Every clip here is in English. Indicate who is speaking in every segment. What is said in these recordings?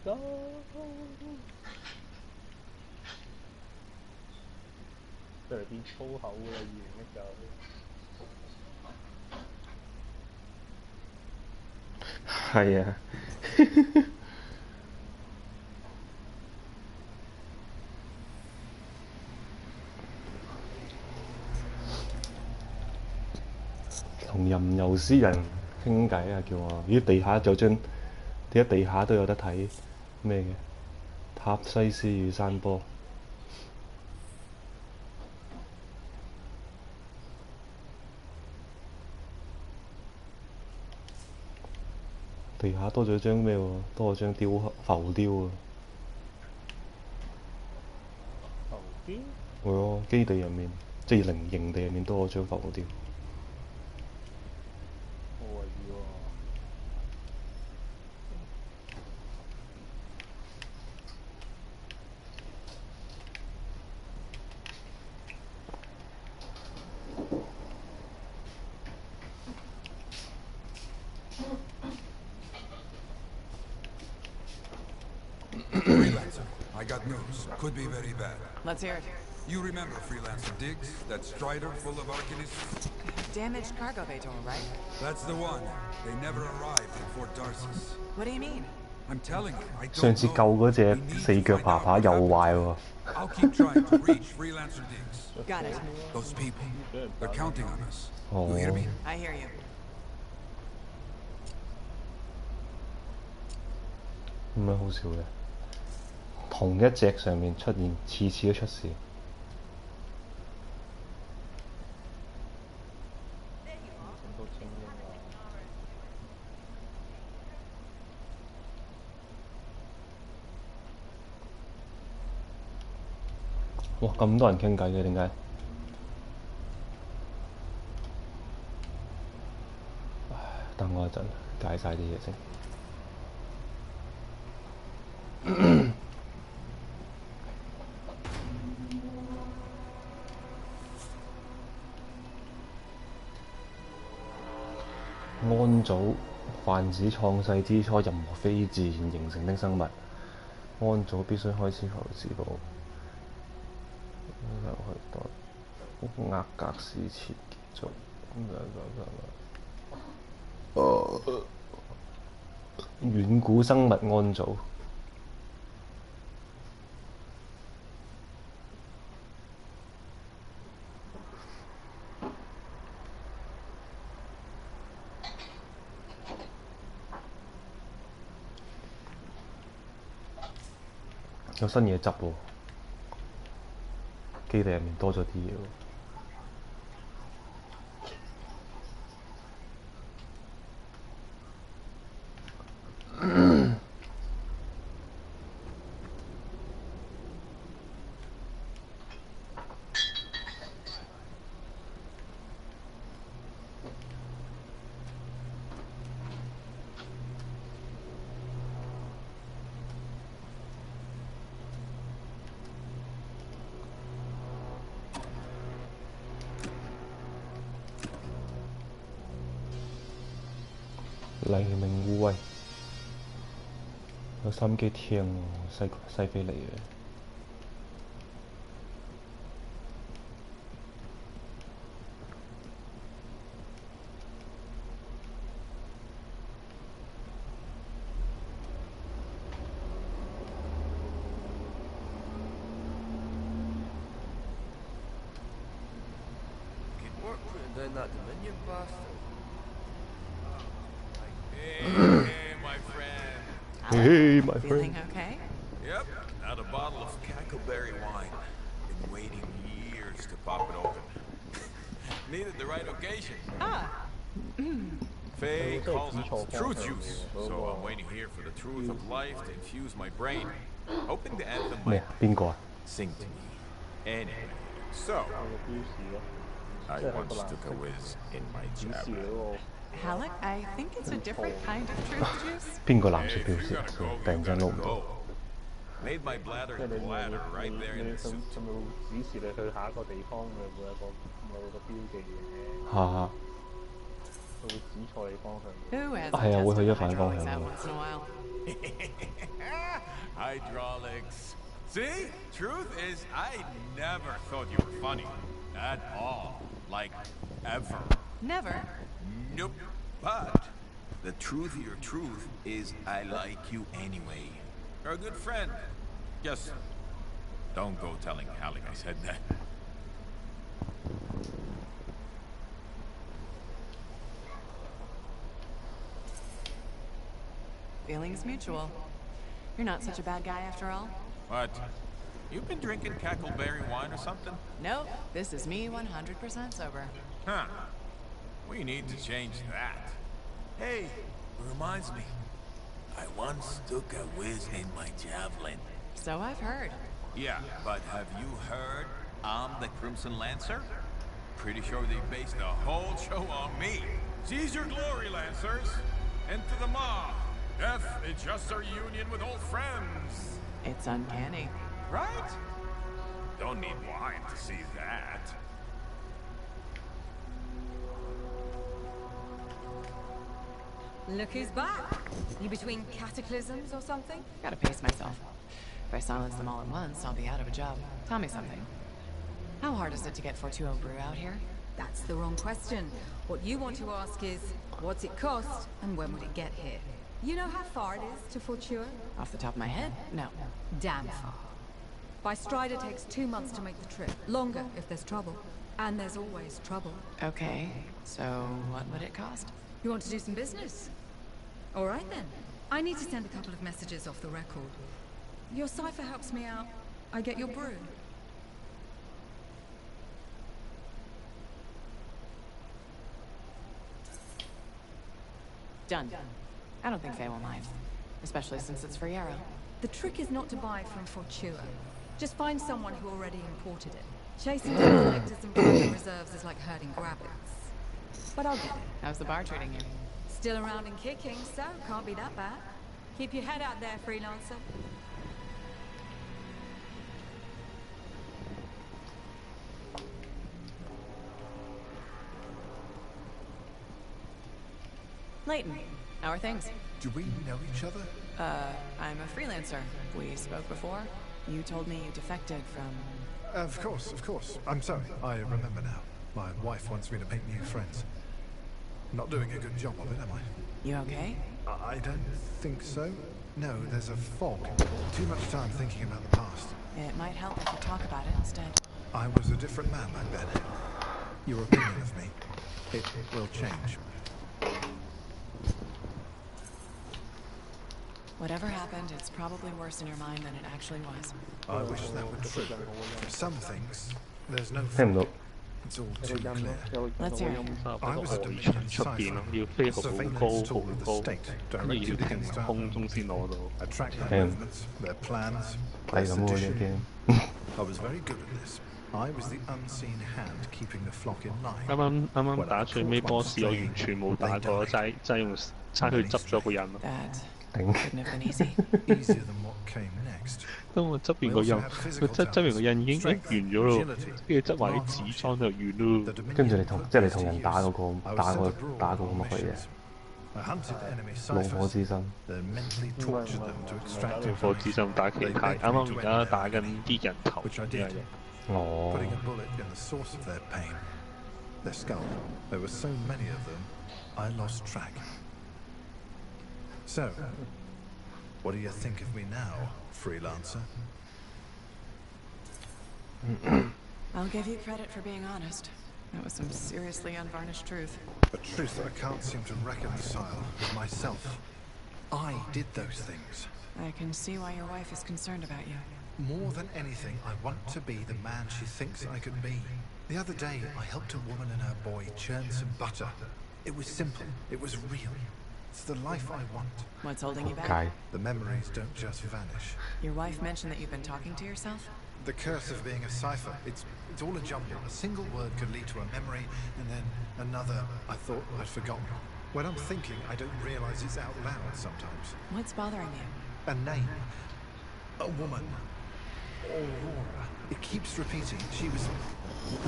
Speaker 1: go！ 都嚟變粗口啦，2019。
Speaker 2: 係啊。同吟遊詩人傾偈啊，叫我咦地下有張，點解地下都有得睇咩嘅？塔西斯與山坡。地下多咗張咩喎？多咗張浮雕啊！
Speaker 1: 浮雕？
Speaker 2: 係咯，基地入面，即係營地入面多咗張浮雕。
Speaker 1: 可以喎。
Speaker 3: Freelancer, I got news. Could be very bad.
Speaker 4: Let's hear it.
Speaker 3: You remember Freelancer Diggs? That strider full of arcanists?
Speaker 4: Damaged cargo bay door, right?
Speaker 3: That's the one. They never arrived in Fort Tarsus.
Speaker 4: What do you mean?
Speaker 3: I'm telling you, I
Speaker 2: 上
Speaker 3: don't
Speaker 2: 次
Speaker 3: know.
Speaker 2: 救嗰隻
Speaker 3: We need
Speaker 2: 四
Speaker 3: to
Speaker 2: 腳
Speaker 3: find
Speaker 2: 爬
Speaker 3: out
Speaker 2: 爬
Speaker 3: what
Speaker 2: 又
Speaker 3: happened.
Speaker 2: 壞喎。
Speaker 3: I'll keep trying to reach Freelancer Diggs.
Speaker 4: Got it.
Speaker 3: Those people, they're counting on us.
Speaker 2: 哦
Speaker 3: You hear me?
Speaker 4: I hear you.
Speaker 2: 咁樣好笑嘅，同一隻上面出現，次次都出事。哇！咁多人傾偈嘅，點解？等我一陣，解晒啲嘢先。安祖泛指創世之初任何非自然形成的生物。安祖必須開始求自保。厄格斯前結束。遠古生物安祖。有新嘢執喎，基地入面多咗啲嘢喎。黎明護衛有心機聽喎，西非嚟嘅。Hey, my friend.
Speaker 4: Feeling okay?
Speaker 5: Yep, out a bottle of cackleberry wine. Been waiting years to pop it open. Needed the right occasion.
Speaker 4: Ah.
Speaker 5: Faye calls it truth juice, so I'm waiting here for the truth of life to infuse my brain. Hoping the anthem
Speaker 2: 咩
Speaker 5: might
Speaker 2: 啊？邊個啊？
Speaker 5: sing to me. Anyway, so I once took a whiz in my jabber.
Speaker 4: Halleck, I think it's a different kind of truth juice.
Speaker 2: 邊個藍
Speaker 5: Hey,
Speaker 2: 色
Speaker 5: if
Speaker 2: 標
Speaker 5: you
Speaker 2: 示？
Speaker 5: gotta go,
Speaker 2: 突然
Speaker 5: you
Speaker 2: 間
Speaker 5: gotta
Speaker 2: 撈唔到。
Speaker 5: go. Made my bladder
Speaker 1: 即係你
Speaker 5: bladder right there in the suit.
Speaker 1: 冇指示你去下一個地方嘅，會有個標記嘅。
Speaker 2: 嚇！
Speaker 1: 佢會指錯你方向。
Speaker 4: Who has
Speaker 2: 係啊，會去咗反方
Speaker 4: hydraulics
Speaker 2: 向
Speaker 4: out
Speaker 2: 㗎。
Speaker 4: once in a while?
Speaker 5: hydraulics. See? Truth is, I never thought you were funny. At all. Like, ever.
Speaker 4: Never.
Speaker 5: Nope. But the truth of your truth is I like you anyway. You're a good friend. Just don't go telling Halleck I said that.
Speaker 4: Feelings mutual. You're not such a bad guy after all.
Speaker 5: What? You've been drinking cackleberry wine or something?
Speaker 4: Nope. This is me 100% sober.
Speaker 5: Huh. We need to change that. Hey, it reminds me. I once took a whiz in my javelin.
Speaker 4: So I've heard.
Speaker 5: Yeah, but have you heard I'm the Crimson Lancer? Pretty sure they based the whole show on me. Seize your glory, Lancers! Into the maw! Death is just our union with old friends!
Speaker 4: It's uncanny.
Speaker 5: Right? Don't need wine to see that.
Speaker 6: Look who's back. You between cataclysms or something?
Speaker 4: Gotta pace myself. If I silence them all at once, I'll be out of a job. Tell me something. How hard is it to get Fortuo brew out here?
Speaker 6: That's the wrong question. What you want to ask is, what's it cost and when would it get here? You know how far it is to Fortuo?
Speaker 4: Off the top of my head? No.
Speaker 6: Damn far. By Strider takes 2 months to make the trip. Longer if there's trouble. And there's always trouble.
Speaker 4: Okay, so what would it cost?
Speaker 6: You want to do some business? All right then. I need to send a couple of messages off the record. Your cipher helps me out. I get your brew.
Speaker 4: Done. I don't think Faye will mind. Especially since it's for Yarrow.
Speaker 6: The trick is not to buy from Fortuo. Just find someone who already imported it. Chasing down collectors and private reserves is like herding rabbits. But I'll get it.
Speaker 4: How's the bar treating you?
Speaker 6: Still around and kicking, so can't be that bad. Keep your head out there, freelancer.
Speaker 4: Leighton, how are things?
Speaker 7: Do we know each other?
Speaker 4: I'm a freelancer. We spoke before. You told me you defected from...
Speaker 7: Of course. I'm sorry. I remember now. My wife wants me to make new friends. Not doing a good job of it, am I?
Speaker 4: You okay?
Speaker 7: I don't think so. No, there's a fog. Too much time thinking about the past.
Speaker 4: It might help if we talk about it instead.
Speaker 7: I was a different man back then. Your opinion of me, it will change.
Speaker 4: Whatever happened, it's probably worse in your mind than it actually was.
Speaker 7: I wish that were true. For some things, there's no
Speaker 2: 聽唔
Speaker 7: fault.
Speaker 2: 到。
Speaker 7: It's all
Speaker 1: 有
Speaker 7: too
Speaker 1: 個音咯，
Speaker 7: clear.
Speaker 1: 有個
Speaker 4: Let's hear it.
Speaker 1: 音沙，不
Speaker 7: I
Speaker 1: 過
Speaker 7: was a
Speaker 1: 外
Speaker 7: Dominion
Speaker 1: 出邊咯，要
Speaker 7: cipher,
Speaker 1: 飛好
Speaker 7: surveillance
Speaker 1: 高
Speaker 7: tool
Speaker 1: 好
Speaker 7: of the
Speaker 1: 高，
Speaker 7: state,
Speaker 1: 跟住要
Speaker 7: directed
Speaker 1: 停
Speaker 7: against our
Speaker 1: 空中先攞到。
Speaker 7: I tracked their
Speaker 2: Damn.
Speaker 7: movements, their plans,
Speaker 2: 係
Speaker 7: their
Speaker 2: 咁喎隻
Speaker 7: sedition.
Speaker 2: game。
Speaker 7: I was very good at this. I was the unseen hand keeping the flock in line.
Speaker 1: 啱打最尾 boss， 我完全冇打過，齋用差去執咗個人咯。
Speaker 4: That
Speaker 2: 頂。
Speaker 4: couldn't have been easy.
Speaker 7: Easier than what came next.
Speaker 1: 當我執完個印，佢執完個印已經完咗咯，跟住執埋啲紙裝就完咯。
Speaker 2: 跟住你同即係你同人打嗰個打個咁落去嘅
Speaker 7: I hunted enemy
Speaker 2: 怒火
Speaker 7: ciphers,
Speaker 2: 之心。
Speaker 7: then mentally tortured them to extract
Speaker 1: 用火之心打其他，啱啱而家打緊啲人頭
Speaker 7: which I
Speaker 1: 啲
Speaker 7: did,
Speaker 2: 哦。
Speaker 7: putting a bullet in the source of their pain, their skull. There were so many of them, I lost track. So, what do you think of me now, freelancer?
Speaker 4: I'll give you credit for being honest. That was some seriously unvarnished truth.
Speaker 7: A truth I can't seem to reconcile with myself. I did those things.
Speaker 4: I can see why your wife is concerned about you.
Speaker 7: More than anything, I want to be the man she thinks I could be. The other day, I helped a woman and her boy churn some butter. It was simple. It was real. It's the life I want.
Speaker 4: What's holding you back?
Speaker 2: 解
Speaker 7: The memories don't just vanish.
Speaker 4: Your wife mentioned that you've been talking to yourself?
Speaker 7: The curse of being a cipher, it's all a jumble. A single word could lead to a memory, and then another I thought I'd forgotten. When I'm thinking, I don't realize it's out loud sometimes.
Speaker 4: What's bothering you?
Speaker 7: A name. A woman. Aurora. It keeps repeating. She was...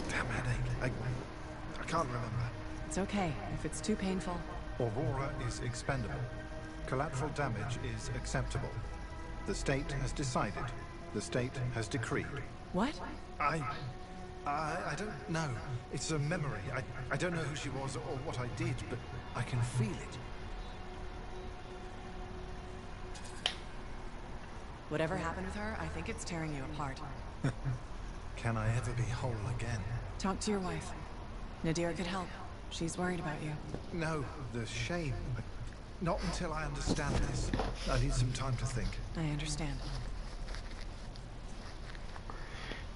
Speaker 7: Damn headache. I can't remember.
Speaker 4: It's okay. If it's too painful.
Speaker 7: Aurora is expendable. Collateral damage is acceptable. The state has decided. The state has decreed.
Speaker 4: What?
Speaker 7: I don't know. It's a memory. I don't know who she was or what I did, but I can feel it.
Speaker 4: Whatever happened with her, I think it's tearing you apart.
Speaker 7: Can I ever be whole again?
Speaker 4: Talk to your wife. Nadira could help. She's worried about you.
Speaker 7: No, the shame. Not until I understand this. I need some time to think.
Speaker 4: I understand.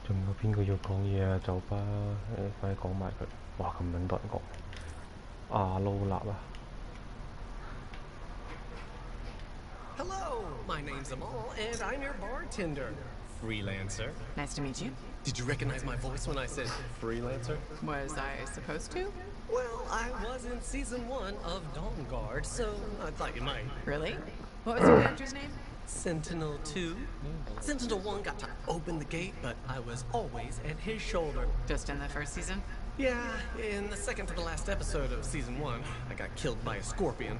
Speaker 2: 仲有邊個要講嘢啊？酒吧快啲講埋佢。哇，咁撚多人講。阿撈納啊！
Speaker 8: Hello, my name's Amal, and I'm your bartender. Freelancer.
Speaker 4: Nice to meet you.
Speaker 8: Did you recognize my voice when I said freelancer?
Speaker 4: Was I supposed to?
Speaker 8: Well, I was in season 1 of Dawn Guard, so I thought you might.
Speaker 4: Really? What was your character's name?
Speaker 8: Sentinel 2. Sentinel 1 got to open the gate, but I was always at his shoulder.
Speaker 4: Just in the first season?
Speaker 8: Yeah, in the second to the last episode of season 1, I got killed by a scorpion.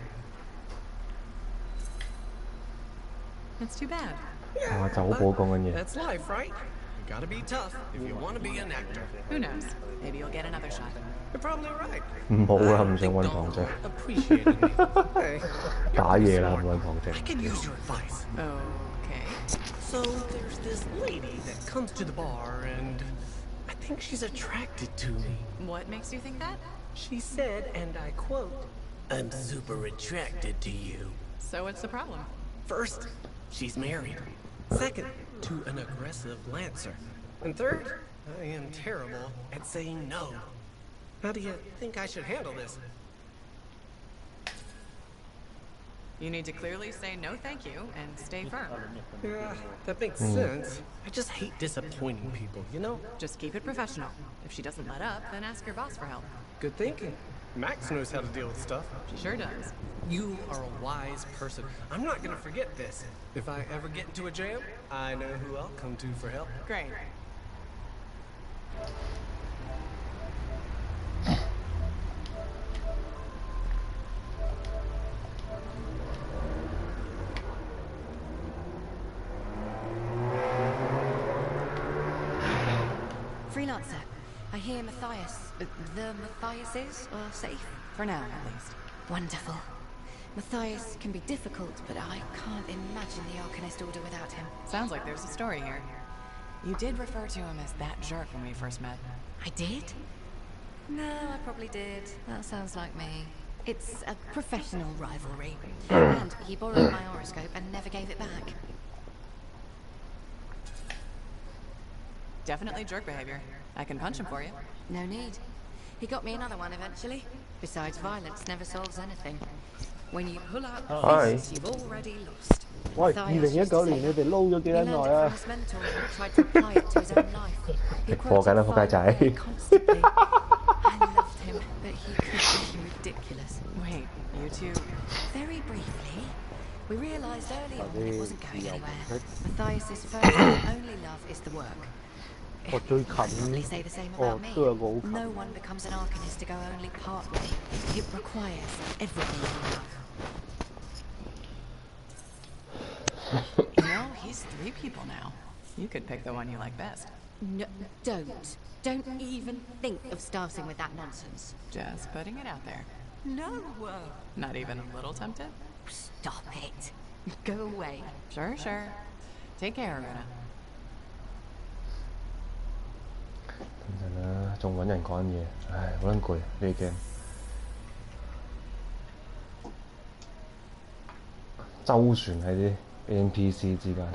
Speaker 4: That's too bad.
Speaker 2: 哇，就好寶講緊嘢。
Speaker 8: That's life, right? You gotta be tough if you want to be an actor.
Speaker 4: Who knows? Maybe you'll get another shot.
Speaker 8: You're probably right.
Speaker 2: 唔好啦，唔想揾旁證。
Speaker 8: Appreciated me. Hey,
Speaker 2: 打嘢啦，唔揾旁證。
Speaker 8: I can use your advice.
Speaker 4: Okay.
Speaker 8: So there's this lady that comes to the bar, and I think she's attracted to me.
Speaker 4: What makes you think that?
Speaker 8: She said, and I quote, "I'm super attracted to you."
Speaker 4: So what's the problem?
Speaker 8: First, she's married. Second, to an aggressive lancer. And third, I am terrible at saying no. How do you think I should handle this?
Speaker 4: You need to clearly say no thank you and stay firm.
Speaker 8: Yeah, that makes sense. I just hate disappointing people, you know?
Speaker 4: Just keep it professional. If she doesn't let up, then ask your boss for help.
Speaker 8: Good thinking. Max knows how to deal with stuff.
Speaker 4: She sure does.
Speaker 8: You are a wise person. I'm not gonna forget this. If I ever get into a jam, I know who I'll come to for help.
Speaker 4: Great.
Speaker 9: Freelancer, I hear the Matthiases are safe.
Speaker 4: For now, at least.
Speaker 9: Wonderful. Matthias can be difficult, but I can't imagine the Arcanist Order without him.
Speaker 4: Sounds like there's a story here. You did refer to him as that jerk when we first met.
Speaker 9: I did? No, I probably did. That sounds like me. It's a professional rivalry. And he borrowed my horoscope and never gave it back.
Speaker 4: Definitely jerk behavior. I can punch him for you.
Speaker 9: No need. He got me another one eventually. Besides, violence never solves anything. When you pull out the fists, you've already lost.
Speaker 10: 喂，2019年你哋撈咗幾撚耐啊？
Speaker 9: tried to apply it to his own life. He quoted fire constantly. I loved him, but he could be ridiculous.
Speaker 4: Wait, you two...
Speaker 9: Very briefly, we realized early on that it wasn't going anywhere. Matthias's first and only love is the work.
Speaker 10: 我最近
Speaker 9: Probably say the same about me.
Speaker 10: 都有個好近。
Speaker 9: No one becomes an Arcanist to go only part way. It requires everything in love.
Speaker 4: You know, he's 3 people now. You could pick the one you like best.
Speaker 9: No, don't. Don't even think of starting with that nonsense.
Speaker 4: Just putting it out there.
Speaker 9: No.
Speaker 4: Not even a little tempted?
Speaker 9: Stop it. Go away.
Speaker 4: Sure, sure. Take care, Runa.
Speaker 2: 等陣啦，仲揾人講嘢，唉，好撚攰呢啲 game。周旋喺啲 NPC 之間。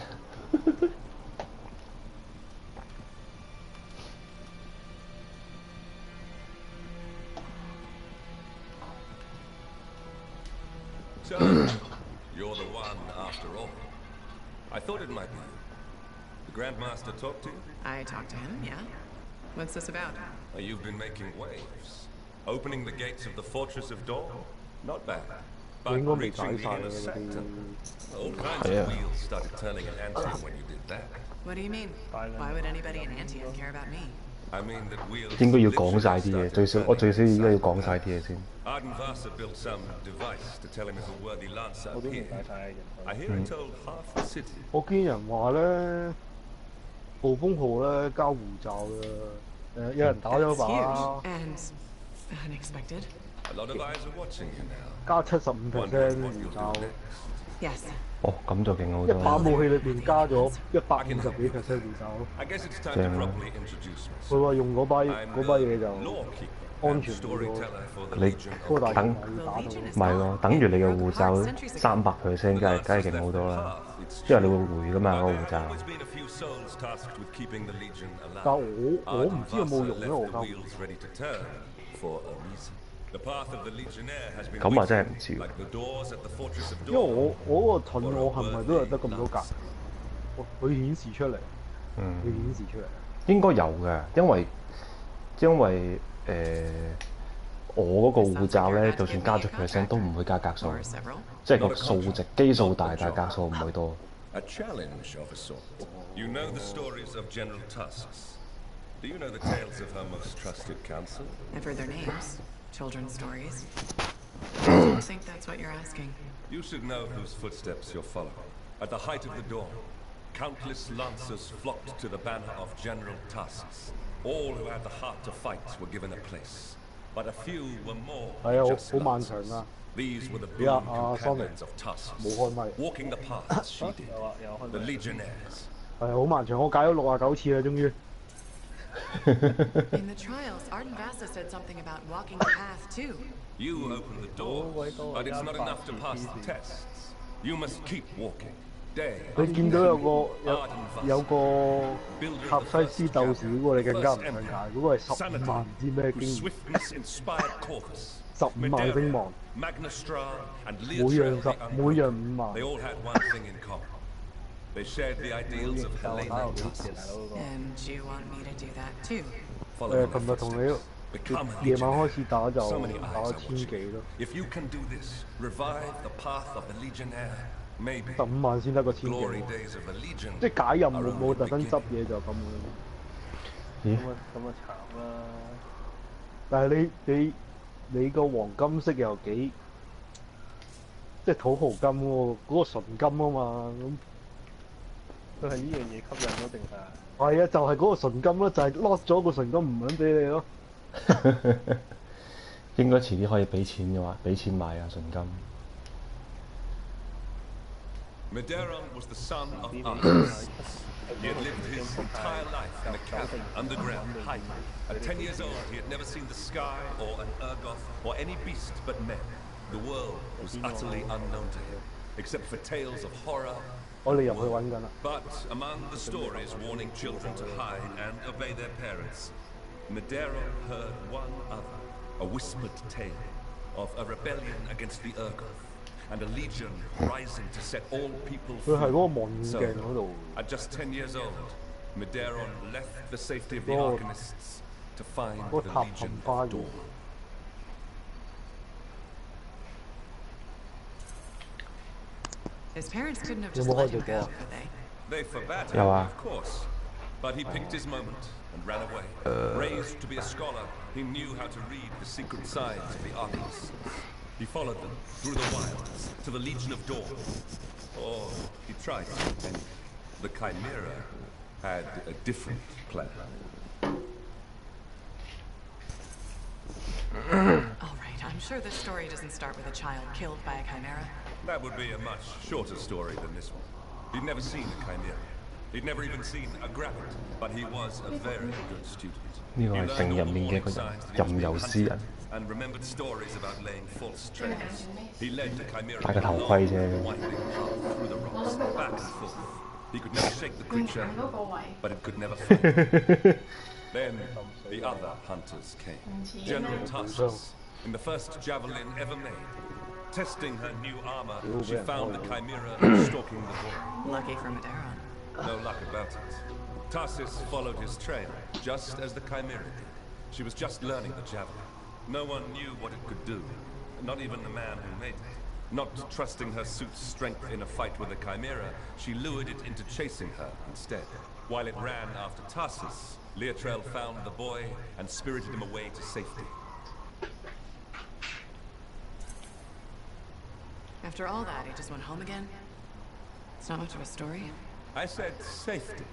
Speaker 11: So, you're the one after all. I thought it might be you. The Grandmaster talked to you?
Speaker 4: I talked to him, yeah. What's this about?
Speaker 11: You've been making waves. Opening the gates of the Fortress of Dawn. Not bad. But reaching the inner sector. All kinds of wheels started turning in Antium when you did that.
Speaker 4: What do you mean? Why would anybody in Antium care about me?
Speaker 11: I mean that wheels
Speaker 2: 應該要講晒啲嘢，最少應該要講晒啲嘢先。
Speaker 11: Ardenvasa built some device to tell him if a worthy lancer appeared. I hear it told half the city.
Speaker 10: 我見人話咧，暴風號咧交護罩嘅，有人打咗把
Speaker 4: Unexpected.
Speaker 11: A lot of eyes are watching you now.
Speaker 10: 加75%護罩。
Speaker 4: Yes.
Speaker 2: 哦，咁就勁好
Speaker 10: 一把
Speaker 2: 多。
Speaker 10: 武器裏邊加咗150幾%護罩。
Speaker 11: I guess it's time to properly introduce myself.
Speaker 10: 佢話用嗰把嘢就安全好多。
Speaker 2: 你等唔係喎，等住你嘅護罩300%，梗係勁好多啦。因為你會回㗎嘛個護罩。
Speaker 10: 但我唔知有冇用咧，我交。
Speaker 2: 咁啊真係唔知。
Speaker 10: 因為我個盾我係咪都係得咁多格？佢顯示出嚟。佢顯示出嚟。
Speaker 2: 應該有嘅，因為我嗰個護罩咧，就算加咗%都唔會加格數，即係個數值基數大，但係格數唔會多。
Speaker 11: A challenge of a sort. You know the stories of General Tusks. Do you know the tales of her most trusted counsel?
Speaker 4: I've heard their names. Children's stories. I don't think that's what you're asking.
Speaker 11: You should know whose footsteps you're following. At the height of the dawn, countless lancers flocked to the banner of General Tusks. All who had the heart to fight were given a place. But a few were more than just lancers. These were the boon companions of Tusks, walking the paths she did. The Legionnaires.
Speaker 10: 係好漫長，我解咗69次啦，終於。
Speaker 4: In the trials, Ardenvasa said something about walking the path too.
Speaker 11: You open the doors, but it's not enough to pass the tests. You must keep walking.
Speaker 10: 你見到有個塔西斯鬥士嗰個，你更加唔想解，嗰個係15萬唔知咩經驗，15萬聲望，每樣5萬。
Speaker 11: They all had one thing in common. They shared the ideals of Helena Tusks.
Speaker 4: And you want me to do that too?
Speaker 10: 琴日同你夜晚開始打就打咗1000幾咯。
Speaker 11: If you can do this, revive the path of the Legionnaire. Maybe
Speaker 10: 15萬先得個1000幾，即係解任務冇特登執嘢就咁樣。
Speaker 2: 咦？
Speaker 10: 咁啊慘啦！但係你個黃金色又幾，即係土豪金喎，嗰個純金啊嘛咁。
Speaker 12: 佢係呢樣嘢吸引咗定係？
Speaker 10: 係啊，就係嗰個純金咯，就係 lost 咗個純金唔肯俾你咯。
Speaker 2: 應該遲啲可以俾錢嘅話，俾錢買啊純金。
Speaker 11: Medeiros was the son of Artemis. He had lived his entire life in a cavern, underground, hiding. At 10 years old, he had never seen the sky or an ergoth or any beast but men. The world was utterly unknown to him, except for tales of horror. But among the stories warning children to hide and obey their parents, Medeiros heard one other, a whispered tale of a rebellion against the ergoth. And a legion rising to set all people free. So, at just 10 years old, Medeiros left the safety of the Arcanists to find the Legion of Dawn.
Speaker 4: His parents couldn't have just let him go, could they?
Speaker 11: They forbade him, of course. But he picked his moment and ran away. Raised to be a scholar, he knew how to read the secret signs of the Arcanists. He followed them through the wilds to the Legion of Dawn. Or he tried to, and the Chimera had a different plan.
Speaker 4: All right, I'm sure this story doesn't start with a child killed by a Chimera.
Speaker 11: That would be a much shorter story than this one. He'd never seen a Chimera. He'd never even seen a grabbit, but he was a very good student.
Speaker 2: 呢個係城入面嘅一個吟遊詩人。
Speaker 11: And remembered stories about laying false trails. He led the Chimera
Speaker 2: 戴個頭盔啫。
Speaker 11: winding path through the rocks, back and forth. He could never shake the creature, but it could never fight. Then the other hunters came. General Tusks, in the first javelin ever made. Testing her new armor, she found the Chimera stalking the bull.
Speaker 4: Lucky for Medeiros.
Speaker 11: No luck about it. Tarsis followed his trail, just as the Chimera did. She was just learning the javelin. No one knew what it could do, not even the man who made it. Not trusting her suit's strength in a fight with a Chimera, she lured it into chasing her instead. While it ran after Tarsis, Leotrel found the boy and spirited him away to safety.
Speaker 4: After all that, he just went home again? It's not much of a story.
Speaker 11: I said safety,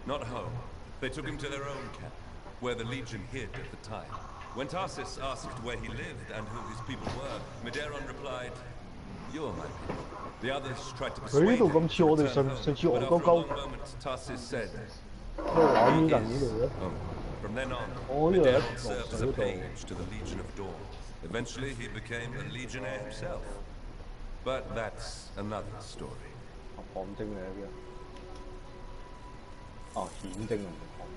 Speaker 11: not home. They took him to their own camp, where the Legion hid at the time. When Tarsis asked where he lived and who his people were, Medeiros replied, "You're my people." The others tried to persuade him to return home, but after a long moment, Tarsis said, "He is home." From then on, Medeiros served as a page to the Legion of Dawn. Eventually, he became a legionnaire himself. But that's another story.
Speaker 10: 旁證嚟嘅。哦，顯證唔係旁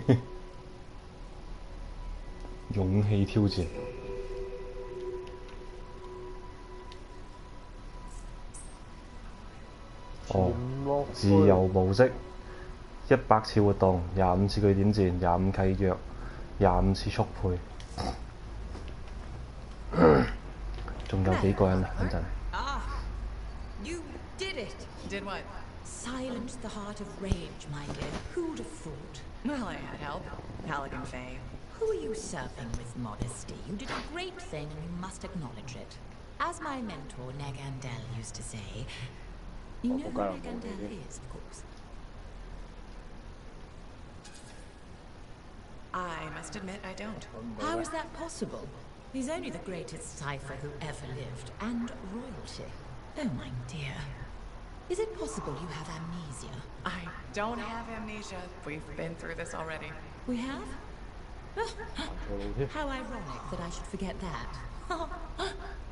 Speaker 10: 證。
Speaker 2: 勇氣挑戰。哦，自由模式，100次活動，25次據點戰，25契約，25次速配。仲有幾個人啊？等陣。
Speaker 13: Ah, you did it.
Speaker 4: Did what?
Speaker 13: Silenced the heart of rage, my dear. Who'd have thought?
Speaker 4: Well, I had help. Halligan Faye.
Speaker 13: Who are you serving with modesty? You did a great thing and you must acknowledge it. As my mentor, Negandel, used to say, you know who Negandel is, of course.
Speaker 4: I must admit I don't.
Speaker 13: How is that possible? He's only the greatest cipher who ever lived, and royalty. Oh, my dear. Is it possible you have amnesia?
Speaker 4: I don't have amnesia. We've been through this already.
Speaker 13: We have? How ironic that I should forget that.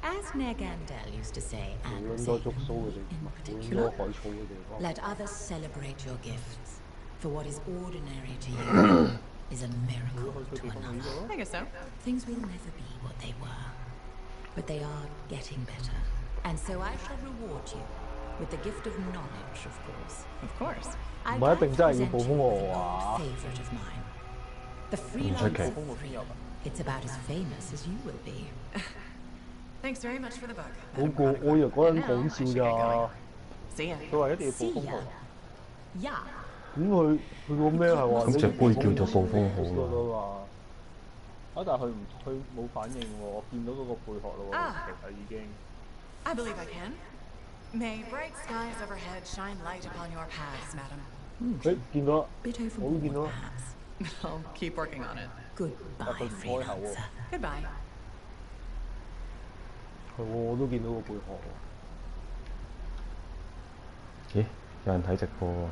Speaker 13: As Negandel used to say, and say in particular, let others celebrate your gifts, for what is ordinary to you is a miracle to another.
Speaker 4: I guess so.
Speaker 13: Things will never be what they were, but they are getting better. And so I shall reward you with the gift of knowledge, of course.
Speaker 4: Of course.
Speaker 13: I'd like to present you with an old favorite of mine. The freelance of free. It's about as famous as you will be.
Speaker 4: Thanks very much for the book.
Speaker 10: 我以為嗰人講笑咋。
Speaker 4: See ya.
Speaker 10: 佢話一定要暴風號。
Speaker 13: Yeah.
Speaker 10: 咁佢個咩係話？
Speaker 2: 咁隻杯叫做暴風號
Speaker 12: 咯。啊！但係佢冇反應喎，我見到嗰個貝殼咯喎，其實已經。
Speaker 4: I believe I can. May bright skies overhead shine light upon your paths, madam.
Speaker 10: 誒，見到啦，
Speaker 13: 我
Speaker 10: 都見到啦。
Speaker 4: I'll keep working on it.
Speaker 13: Goodbye, freelancer.
Speaker 4: Goodbye.
Speaker 10: 係喎，我都見到個貝殼
Speaker 2: 喎。咦？有人睇直播喎。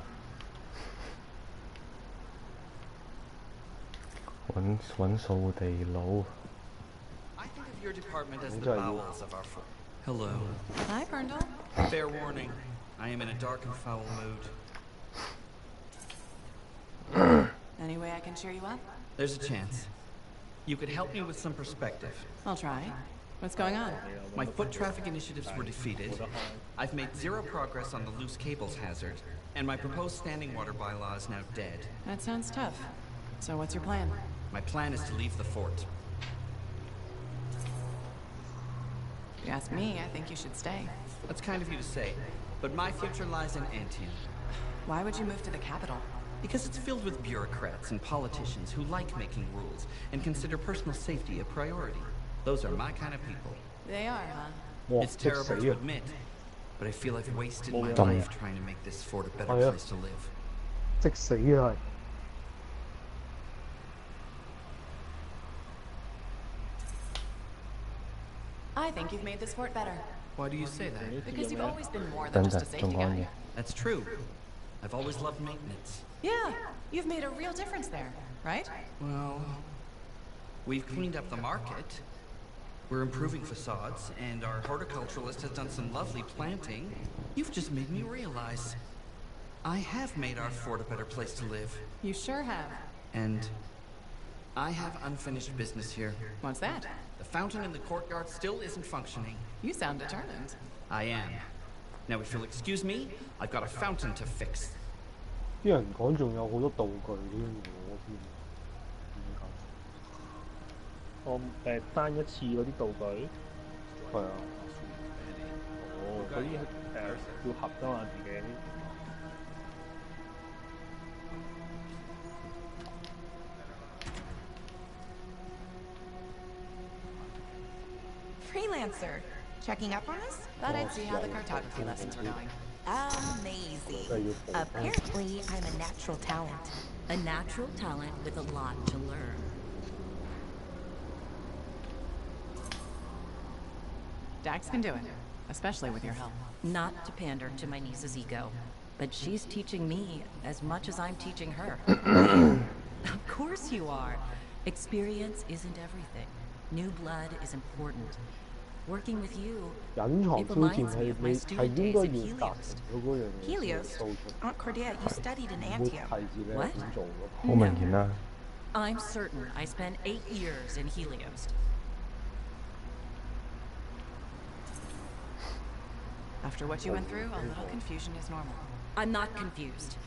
Speaker 2: 揾掃地佬。
Speaker 14: I think of your department as the bowels of our fort. Hello.
Speaker 4: Hi, Brundle.
Speaker 14: Fair warning, I am in a dark and foul mood.
Speaker 4: Any way I can cheer you up?
Speaker 14: There's a chance. You could help me with some perspective.
Speaker 4: I'll try. What's going on?
Speaker 14: My foot traffic initiatives were defeated. I've made zero progress on the loose cables hazard, and my proposed standing water bylaw is now dead.
Speaker 4: That sounds tough. So what's your plan?
Speaker 14: My plan is to leave the fort.
Speaker 4: If you ask me, I think you should stay.
Speaker 14: That's kind of you to say, but my future lies in Antium.
Speaker 4: Why would you move to the capital?
Speaker 14: Because it's filled with bureaucrats and politicians who like making rules and consider personal safety a priority. Those are my kind of people.
Speaker 4: They are, huh?
Speaker 14: It's terrible to admit, but I feel I've wasted my life trying to make this fort a better place to live.
Speaker 10: 即死啊！
Speaker 4: I think you've made this fort better.
Speaker 14: Why do you say that?
Speaker 4: Because you've always been more than just a safety guy.
Speaker 14: That's true. I've always loved maintenance.
Speaker 4: Yeah, you've made a real difference there, right?
Speaker 14: Well, we've cleaned up the market. We're improving facades, and our horticulturalist has done some lovely planting. You've just made me realize I have made our fort a better place to live.
Speaker 4: You sure have.
Speaker 14: And I have unfinished business here.
Speaker 4: What's that?
Speaker 14: The fountain in the courtyard still isn't functioning.
Speaker 4: You sound determined.
Speaker 14: I am. Now, if you'll excuse me, I've got a fountain to fix.
Speaker 10: 啲人講仲有好多道具添喎，我見。
Speaker 12: 我單一次嗰啲道具。
Speaker 10: 係啊。
Speaker 12: 哦，嗰啲要合㗎嘛自己。
Speaker 15: freelancer. Checking up on us?
Speaker 4: Thought I'd see how the cartography lessons were going.
Speaker 15: Amazing. Apparently, I'm a natural talent.
Speaker 13: A natural talent with a lot to learn.
Speaker 4: Dax can do it, especially with your help.
Speaker 13: Not to pander to my niece's ego, but she's teaching me as much as I'm teaching her. Of course you are. Experience isn't everything. New blood is important. Working with you, it reminds me of my student days at Helios.
Speaker 15: Helios? Aunt Cordelia, you studied in Antioch.
Speaker 13: What?
Speaker 2: 好明顯啦。
Speaker 13: I'm certain I spent 8 years in Helios.
Speaker 4: After what you went through, a little confusion is normal.
Speaker 13: I'm not confused.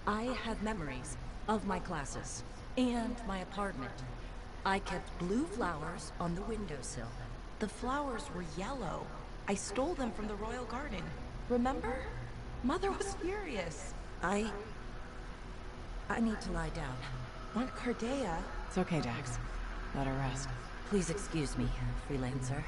Speaker 13: I have memories of my classes and my apartment. I kept blue flowers on the windowsill.
Speaker 15: The flowers were yellow. I stole them from the royal garden. Remember? Mother was furious.
Speaker 13: I need to lie down.
Speaker 15: Aunt Cordelia.
Speaker 4: It's okay, Dax. Let her rest.
Speaker 13: Please excuse me, freelancer.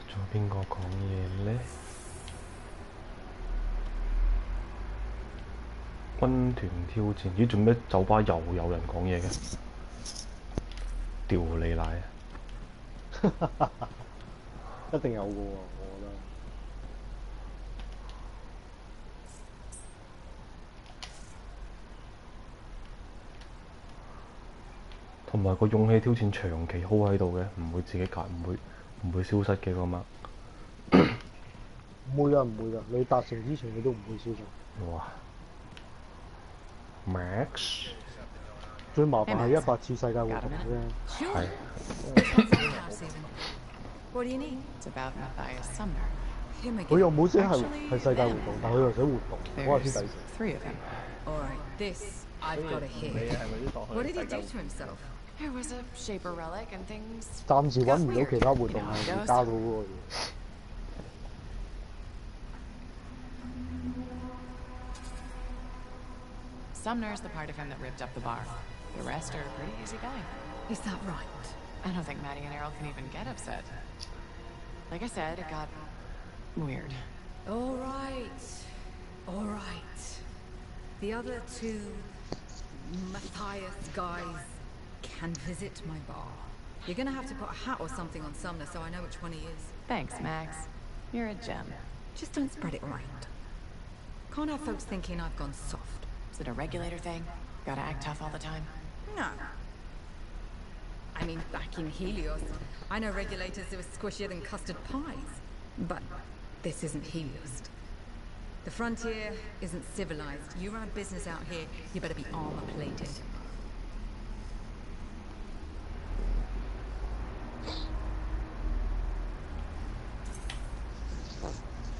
Speaker 2: 仲有邊個講嘢呢？軍團挑戰，咦？做咩酒吧又有人講嘢嘅？屌你奶啊！
Speaker 10: 一定有嘅喎，我覺得。
Speaker 2: 同埋個勇氣挑戰長期 hold 喺度嘅，唔會自己解，唔會消失嘅個嘛。
Speaker 10: 唔會啊，唔會啊！你達成之前，你都唔會消失。
Speaker 2: 哇 ！Max
Speaker 10: 最麻煩係100次世界活動啫。
Speaker 2: 係。
Speaker 4: What do you need? It's about Matthias Sumner.
Speaker 10: 佢又冇寫係世界活動，但佢又寫活動。我話先第
Speaker 4: 3 of them.
Speaker 6: All right, this I've got to hear. What did he do to himself?
Speaker 4: There was a Shaper relic and things.
Speaker 10: 暫時揾唔到其他活動係會加到嗰個嘢。
Speaker 4: Sumner's the part of him that ripped up the bar. The rest are pretty easygoing.
Speaker 6: Is that right?
Speaker 4: I don't think Maddie and Errol can even get upset. Like I said, it got weird.
Speaker 6: All right. All right. The other two Matthias guys can visit my bar. You're gonna have to put a hat or something on Sumner so I know which one he is.
Speaker 4: Thanks, Max. You're a gem.
Speaker 6: Just don't spread it around. Can't have folks thinking I've gone soft.
Speaker 4: Is it a regulator thing? Gotta act tough all the time?
Speaker 6: No. I mean, back in Helios, I know regulators who are squishier than custard pies. But this isn't Helios. The frontier isn't civilized. You run a business out here, you better be armor-plated.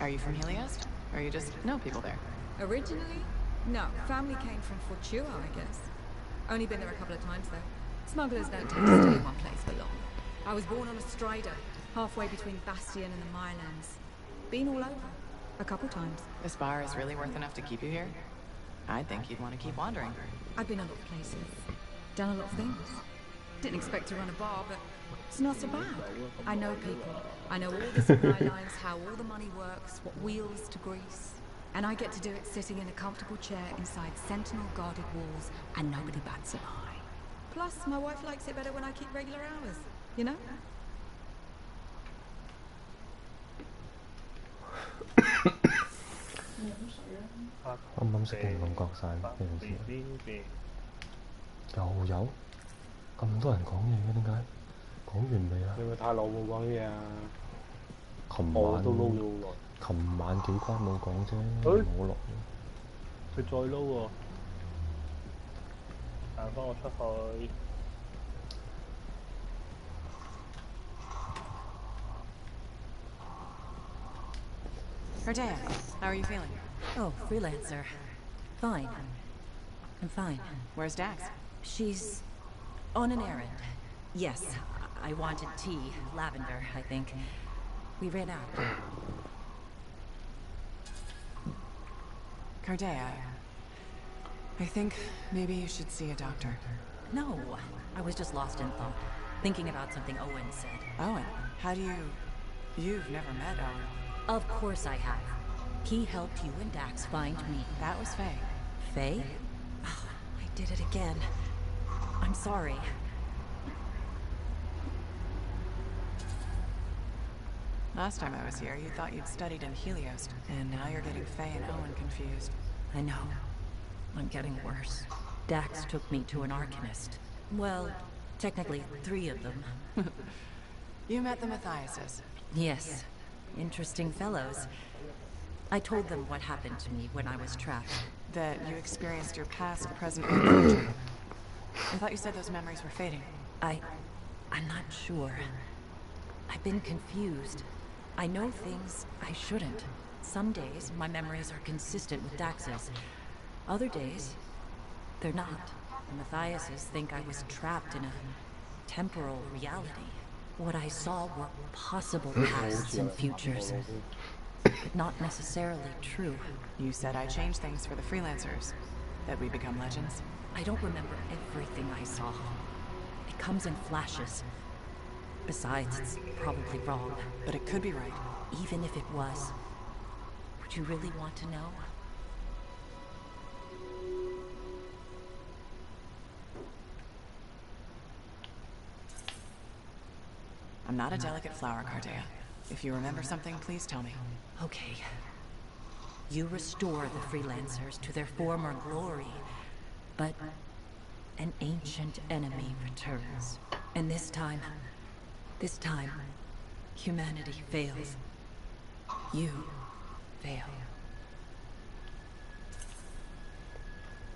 Speaker 4: Are you from Helios? Or you just know people there?
Speaker 6: Originally? No. Family came from Fortua, I guess. Only been there a couple of times, though. Smugglers don't tend to stay in one place for long. I was born on a strider, halfway between Bastion and the Mylands. Been all over. A couple times.
Speaker 4: This bar is really worth enough to keep you here? I'd think you'd want to keep wandering.
Speaker 6: I've been a lot of places. Done a lot of things. Didn't expect to run a bar, but it's not so bad. I know people. I know all the supply lines, how all the money works, what wheels to grease. And I get to do it sitting in a comfortable chair inside sentinel-guarded walls, and nobody bats an eye. Plus, my wife likes it better when I keep regular hours, you know?
Speaker 2: 啱啱食完龍角散呢件事，又有咁多人講嘢嘅點解？講完未啊？
Speaker 10: 你咪太耐冇講嘢啊！
Speaker 2: 琴晚
Speaker 10: 我都撈咗好耐。
Speaker 2: 琴晚幾關冇講啫，冇落。
Speaker 12: 佢再撈喎，彈返我出去。
Speaker 4: Cordelia, how are you feeling?
Speaker 13: Oh, freelancer. Fine. I'm fine.
Speaker 4: Where's Dax?
Speaker 13: She's on an errand. Yes, I wanted tea. Lavender, I think. We ran out.
Speaker 4: Cordelia, I think maybe you should see a doctor.
Speaker 13: No, I was just lost in thought, thinking about something Owen said.
Speaker 4: Owen? How do you... You've never met Owen.
Speaker 13: Of course I have. He helped you and Dax find me.
Speaker 4: That was Faye.
Speaker 13: Faye? Oh, I did it again. I'm sorry.
Speaker 4: Last time I was here, you thought you'd studied in Helios, and now you're getting Faye and Owen confused.
Speaker 13: I know. I'm getting worse. Dax took me to an Arcanist. Well, technically 3 of them.
Speaker 4: You met the Matthiases.
Speaker 13: Yes. Interesting fellows. I told them what happened to me when I was trapped.
Speaker 4: That you experienced your past, present, and future. I thought you said those memories were fading.
Speaker 13: I'm not sure. I've been confused. I know things I shouldn't. Some days, my memories are consistent with Dax's. Other days, they're not. The Matthiases think I was trapped in a temporal reality. What I saw were possible pasts and futures, but not necessarily true.
Speaker 4: You said I changed things for the freelancers, that we become legends.
Speaker 13: I don't remember everything I saw. It comes in flashes. Besides, it's probably wrong.
Speaker 4: But it could be right.
Speaker 13: Even if it was, would you really want to know?
Speaker 4: I'm not a delicate flower, Cardea. If you remember something, please tell me.
Speaker 13: Okay. You restore the freelancers to their former glory, but an ancient enemy returns. And this time, humanity fails. You fail.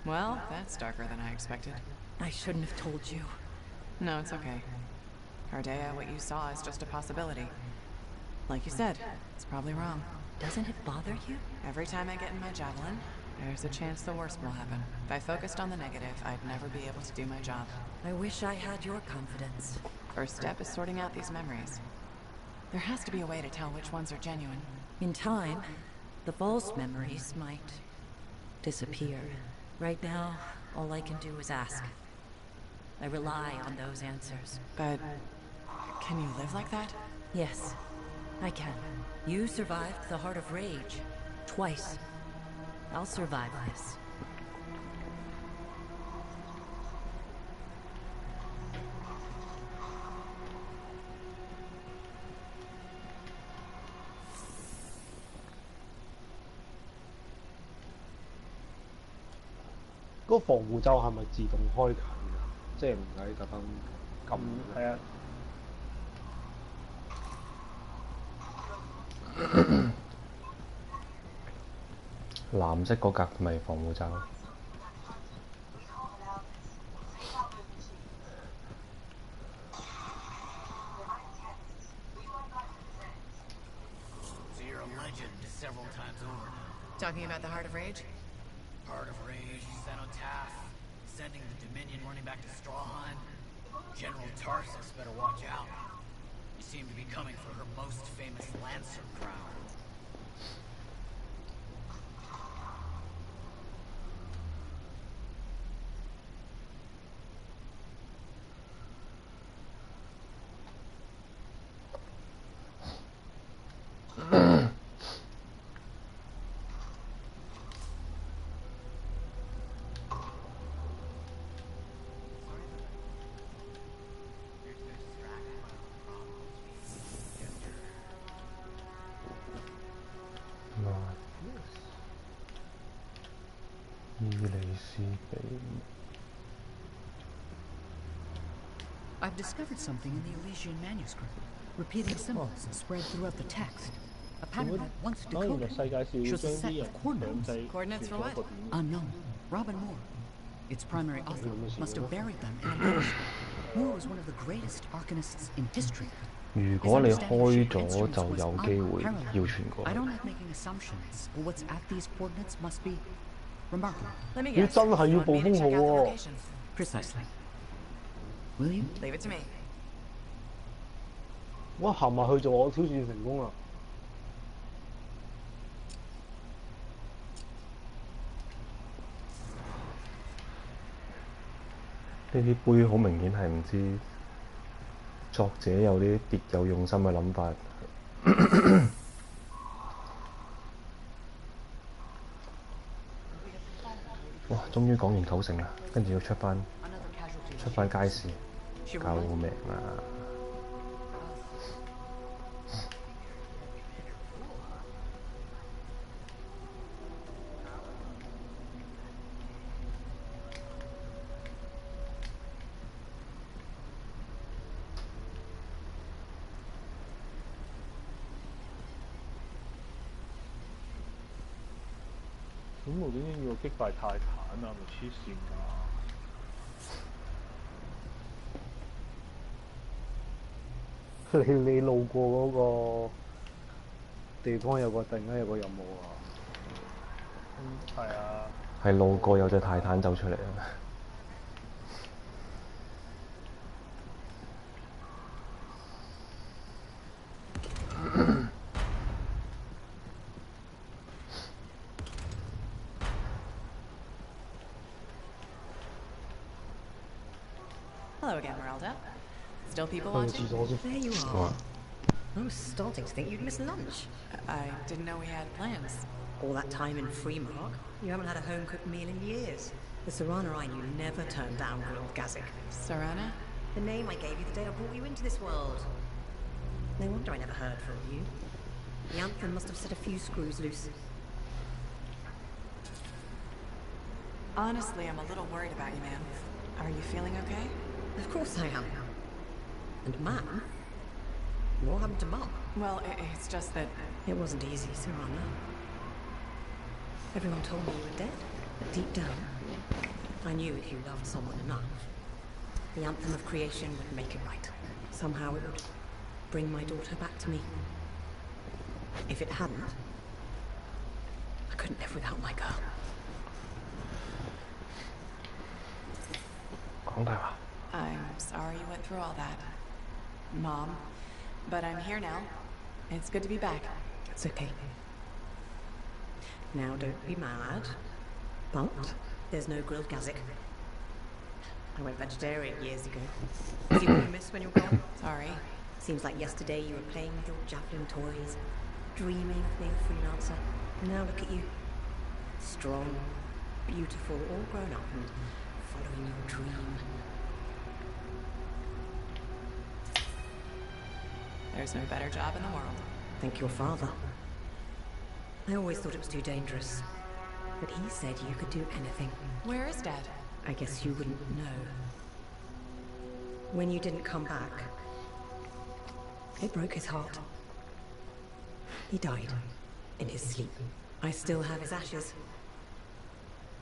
Speaker 4: Well, that's darker than I expected.
Speaker 13: I shouldn't have told you.
Speaker 4: No, it's okay. Cardea, what you saw is just a possibility. Like you said, it's probably wrong.
Speaker 13: Doesn't it bother you?
Speaker 4: Every time I get in my javelin, there's a chance the worst will happen. If I focused on the negative, I'd never be able to do my job.
Speaker 13: I wish I had your confidence.
Speaker 4: First step is sorting out these memories. There has to be a way to tell which ones are genuine.
Speaker 13: In time, the false memories might disappear. Right now, all I can do is ask. I rely on those answers.
Speaker 4: But can you live like that?
Speaker 13: Yes, I can. You survived the Heart of Rage twice. I'll survive this.
Speaker 10: 嗰個防護罩係咪自動開啟㗎？即係唔使特登撳？係啊。
Speaker 2: 藍色嗰格咪防護罩。
Speaker 16: So you're a legend several times over now.
Speaker 4: Talking about the Heart of Rage?
Speaker 16: Heart of Rage, Cenotaph, sending the Dominion running back to Strawheim. General Tarsus better watch out. You seem to be coming for her most famous Lancer crown.
Speaker 17: I've discovered something in the Elysian manuscript. Repeating symbols spread throughout the text. A pattern that once decoded shows a set of coordinates.
Speaker 4: Coordinates for what?
Speaker 17: Unknown. Robin Moore. Its primary author must have buried them in a manuscript. Moore was one of the greatest arcanists in history.
Speaker 2: 如果你開咗就有機會要傳過
Speaker 17: I don't like making assumptions, but what's at these coordinates must be remarkable.
Speaker 10: 你真係要暴風號喎！
Speaker 17: Precisely. Will you?
Speaker 4: Leave it to me.
Speaker 10: 我行埋去就我挑戰成功啦！
Speaker 2: 呢啲杯好明顯係唔知作者有啲別有用心嘅諗法。哇！終於講完9成啦，跟住要出翻街市，救命啊！
Speaker 12: 咁無端端要擊敗泰坦啊？咪黐線
Speaker 10: 㗎！你路過嗰個地方突然間有個任務啊！
Speaker 12: 係啊。
Speaker 2: 係路過有隻泰坦走出嚟啊！Hello
Speaker 4: again, Merelda. Still people watching?
Speaker 13: There you are. I was starting to think you'd miss lunch.
Speaker 4: I didn't know we had plans.
Speaker 13: All that time in Freemark, you haven't had a home-cooked meal in years. The Serana I knew never turned down grilled gazik.
Speaker 4: Serana?
Speaker 13: The name I gave you the day I brought you into this world. No wonder I never heard from you. The anthem must have set a few screws loose.
Speaker 4: Honestly, I'm a little worried about you, ma'am. Are you feeling okay?
Speaker 13: Of course I am. And Ma'am? What happened to Mum?
Speaker 4: Well, it's just that...
Speaker 13: It wasn't easy, Serana. Everyone told me you were dead, but deep down, I knew if you loved someone enough, the anthem of creation would make it right. Somehow it would bring my daughter back to me. If it hadn't, I couldn't live without my girl.
Speaker 4: I'm sorry you went through all that, Mom. But I'm here now. It's good to be back.
Speaker 13: It's okay. Now don't be mad. But there's no grilled gazik. I went vegetarian years ago. See what you missed when you were gone?
Speaker 4: Sorry.
Speaker 13: Seems like yesterday you were playing with your javelin toys, dreaming of being a freelancer. And now look at you. Strong, beautiful, all grown up and following your dream.
Speaker 4: There's no better job in the world.
Speaker 13: Thank your father. I always thought it was too dangerous. But he said you could do anything.
Speaker 4: Where is Dad?
Speaker 13: I guess you wouldn't know. When you didn't come back, it broke his heart. He died in his sleep. I still have his ashes.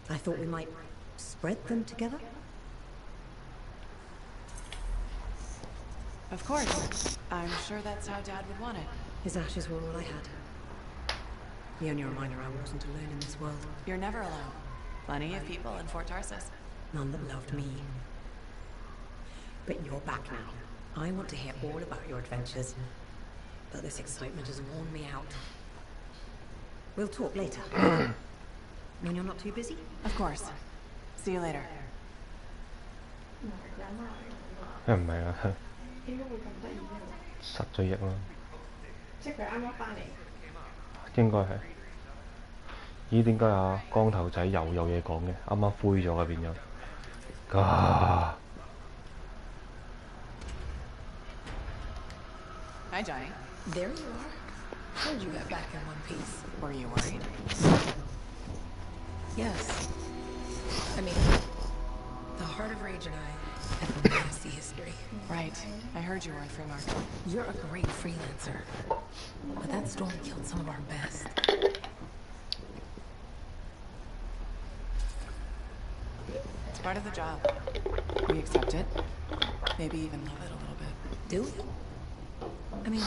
Speaker 13: I thought we might spread them together.
Speaker 4: Of course. I'm sure that's how Dad would want it.
Speaker 13: His ashes were all I had. The only reminder I wasn't alone in this world.
Speaker 4: You're never alone. Plenty of people in Fort Tarsus.
Speaker 13: None that loved me. But you're back now. I want to hear all about your adventures. But this excitement has worn me out. We'll talk later. When you're not too busy?
Speaker 4: Of course. See you later.
Speaker 2: 唔係啊，失咗憶啦。
Speaker 18: 即係佢啱啱翻嚟。
Speaker 2: 應該係。咦？點解啊光頭仔又有嘢講嘅？啱啱灰咗嘅變咗。
Speaker 4: Hi, Johnny.
Speaker 15: There you are. How'd you get back in one piece?
Speaker 4: Were you worried?
Speaker 15: Yes. I mean, the Heart of Rage and I have a nasty history.
Speaker 4: Right. I heard you were in Freemark.
Speaker 15: You're a great freelancer. But that storm killed some of our best.
Speaker 4: It's part of the job. We accept it. Maybe even love it a little bit.
Speaker 15: Do we? I mean,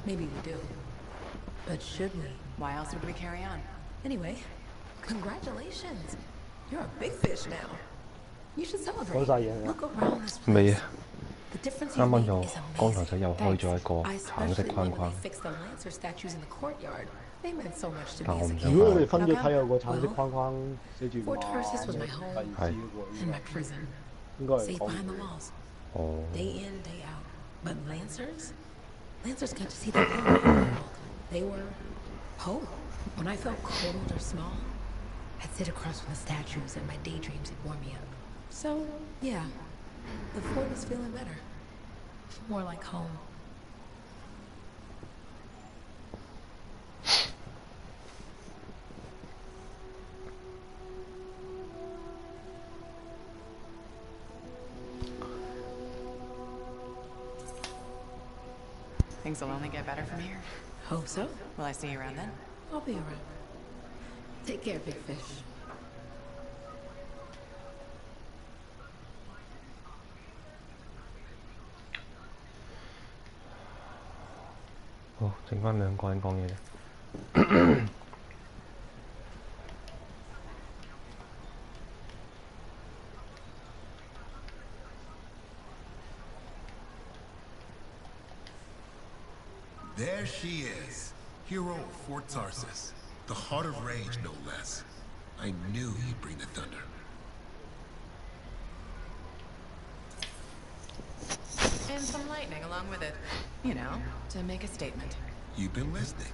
Speaker 15: maybe we do. But should we?
Speaker 4: Why else would we carry on?
Speaker 15: Anyway, congratulations. You're a big fish now. You should celebrate. Look around this place.
Speaker 2: 未啊！
Speaker 15: The difference
Speaker 2: 啱
Speaker 15: you
Speaker 2: 啱
Speaker 15: make
Speaker 2: 又
Speaker 15: is
Speaker 2: 光頭
Speaker 15: amazing.
Speaker 2: 仔又開咗一個
Speaker 15: I
Speaker 2: 橙色
Speaker 15: especially
Speaker 2: 框
Speaker 15: love when
Speaker 2: 框
Speaker 15: they fixed the Lancer statues in the courtyard. They meant so much to
Speaker 2: 但
Speaker 15: me
Speaker 2: 我
Speaker 15: as
Speaker 2: 唔
Speaker 15: a
Speaker 2: 想
Speaker 15: kid.
Speaker 10: 如果你分咗睇有個橙色框框寫住
Speaker 15: Fort Tarsus was my home and my prison.
Speaker 10: 應該係
Speaker 15: Safe
Speaker 10: 講
Speaker 15: behind the walls.
Speaker 2: 哦。
Speaker 15: Day in, day out. But Lancers got to see the whole world. They were home. When I felt cold or small, I'd sit across from the statues and my daydreams would warm me up. So, yeah, the fort is feeling better. More like home.
Speaker 4: Things will only get better from here.
Speaker 15: Hope so.
Speaker 4: Will I see you around then?
Speaker 15: I'll be around. Take care, big fish.
Speaker 2: 好，剩翻2個人講嘢啫。
Speaker 19: There she is, hero of Fort Tarsus, the heart of rage, no less. I knew he'd bring the thunder.
Speaker 4: And some lightning along with it. You know, to make a statement.
Speaker 19: You've been listening.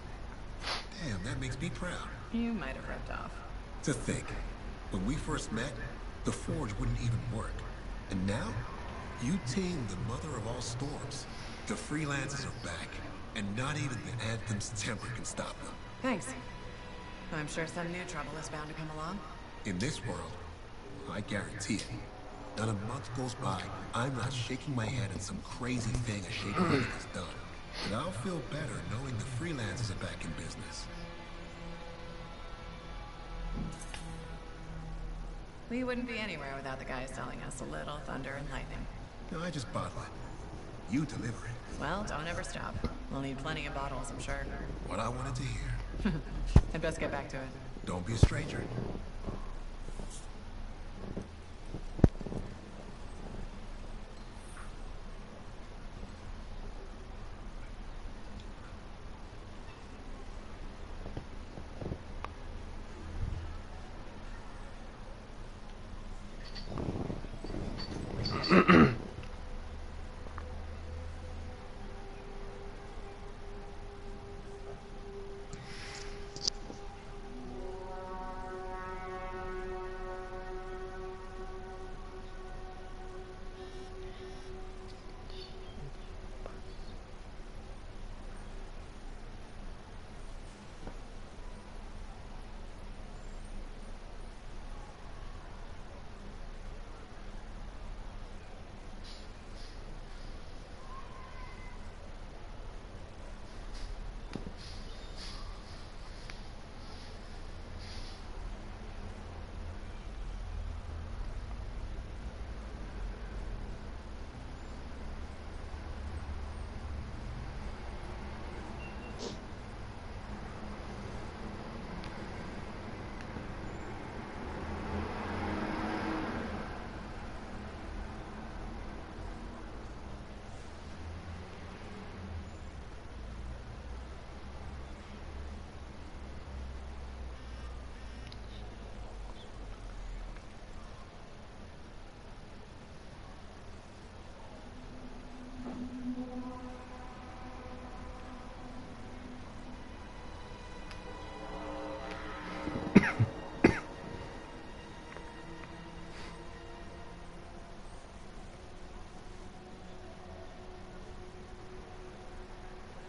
Speaker 19: Damn, that makes me proud.
Speaker 4: You might have ripped off.
Speaker 19: To think, when we first met, the forge wouldn't even work. And now, you tamed the mother of all storms. The freelancers are back. And not even the Anthem's temper can stop them.
Speaker 4: Thanks. I'm sure some new trouble is bound to come along.
Speaker 19: In this world, I guarantee it. Not a month goes by, I'm not shaking my head at some crazy thing a shaker has done. But I'll feel better knowing the freelancers are back in business.
Speaker 4: We wouldn't be anywhere without the guys selling us a little thunder and lightning.
Speaker 19: No, I just bottle it. You deliver it.
Speaker 4: Well, don't ever stop. We'll need plenty of bottles, I'm sure.
Speaker 19: What I wanted to hear.
Speaker 4: I'd best get back to it.
Speaker 19: Don't be a stranger.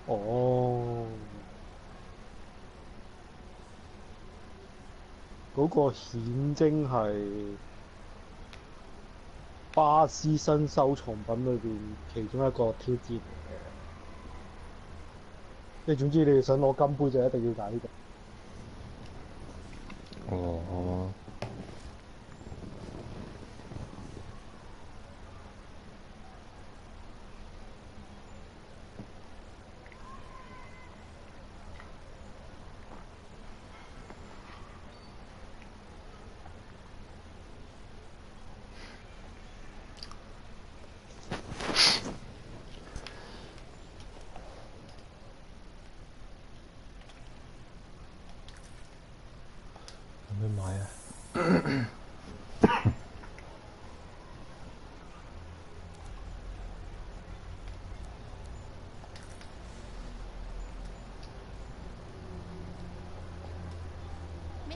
Speaker 10: 哦，嗰個顯徵係巴斯新收藏品裏邊其中一個挑戰嚟嘅。即係總之你哋想攞金杯就一定要揀呢個。
Speaker 2: 哦。有咩買啊？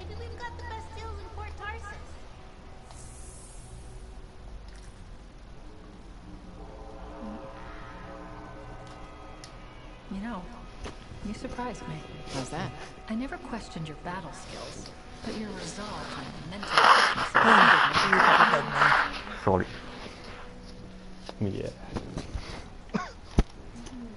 Speaker 20: Maybe we've got the best deals in Port Tarsus.
Speaker 17: You know, you surprised me.
Speaker 4: How's that?
Speaker 17: I never questioned your battle skills, but your resolve and mental
Speaker 2: Sorry. 乜嘢？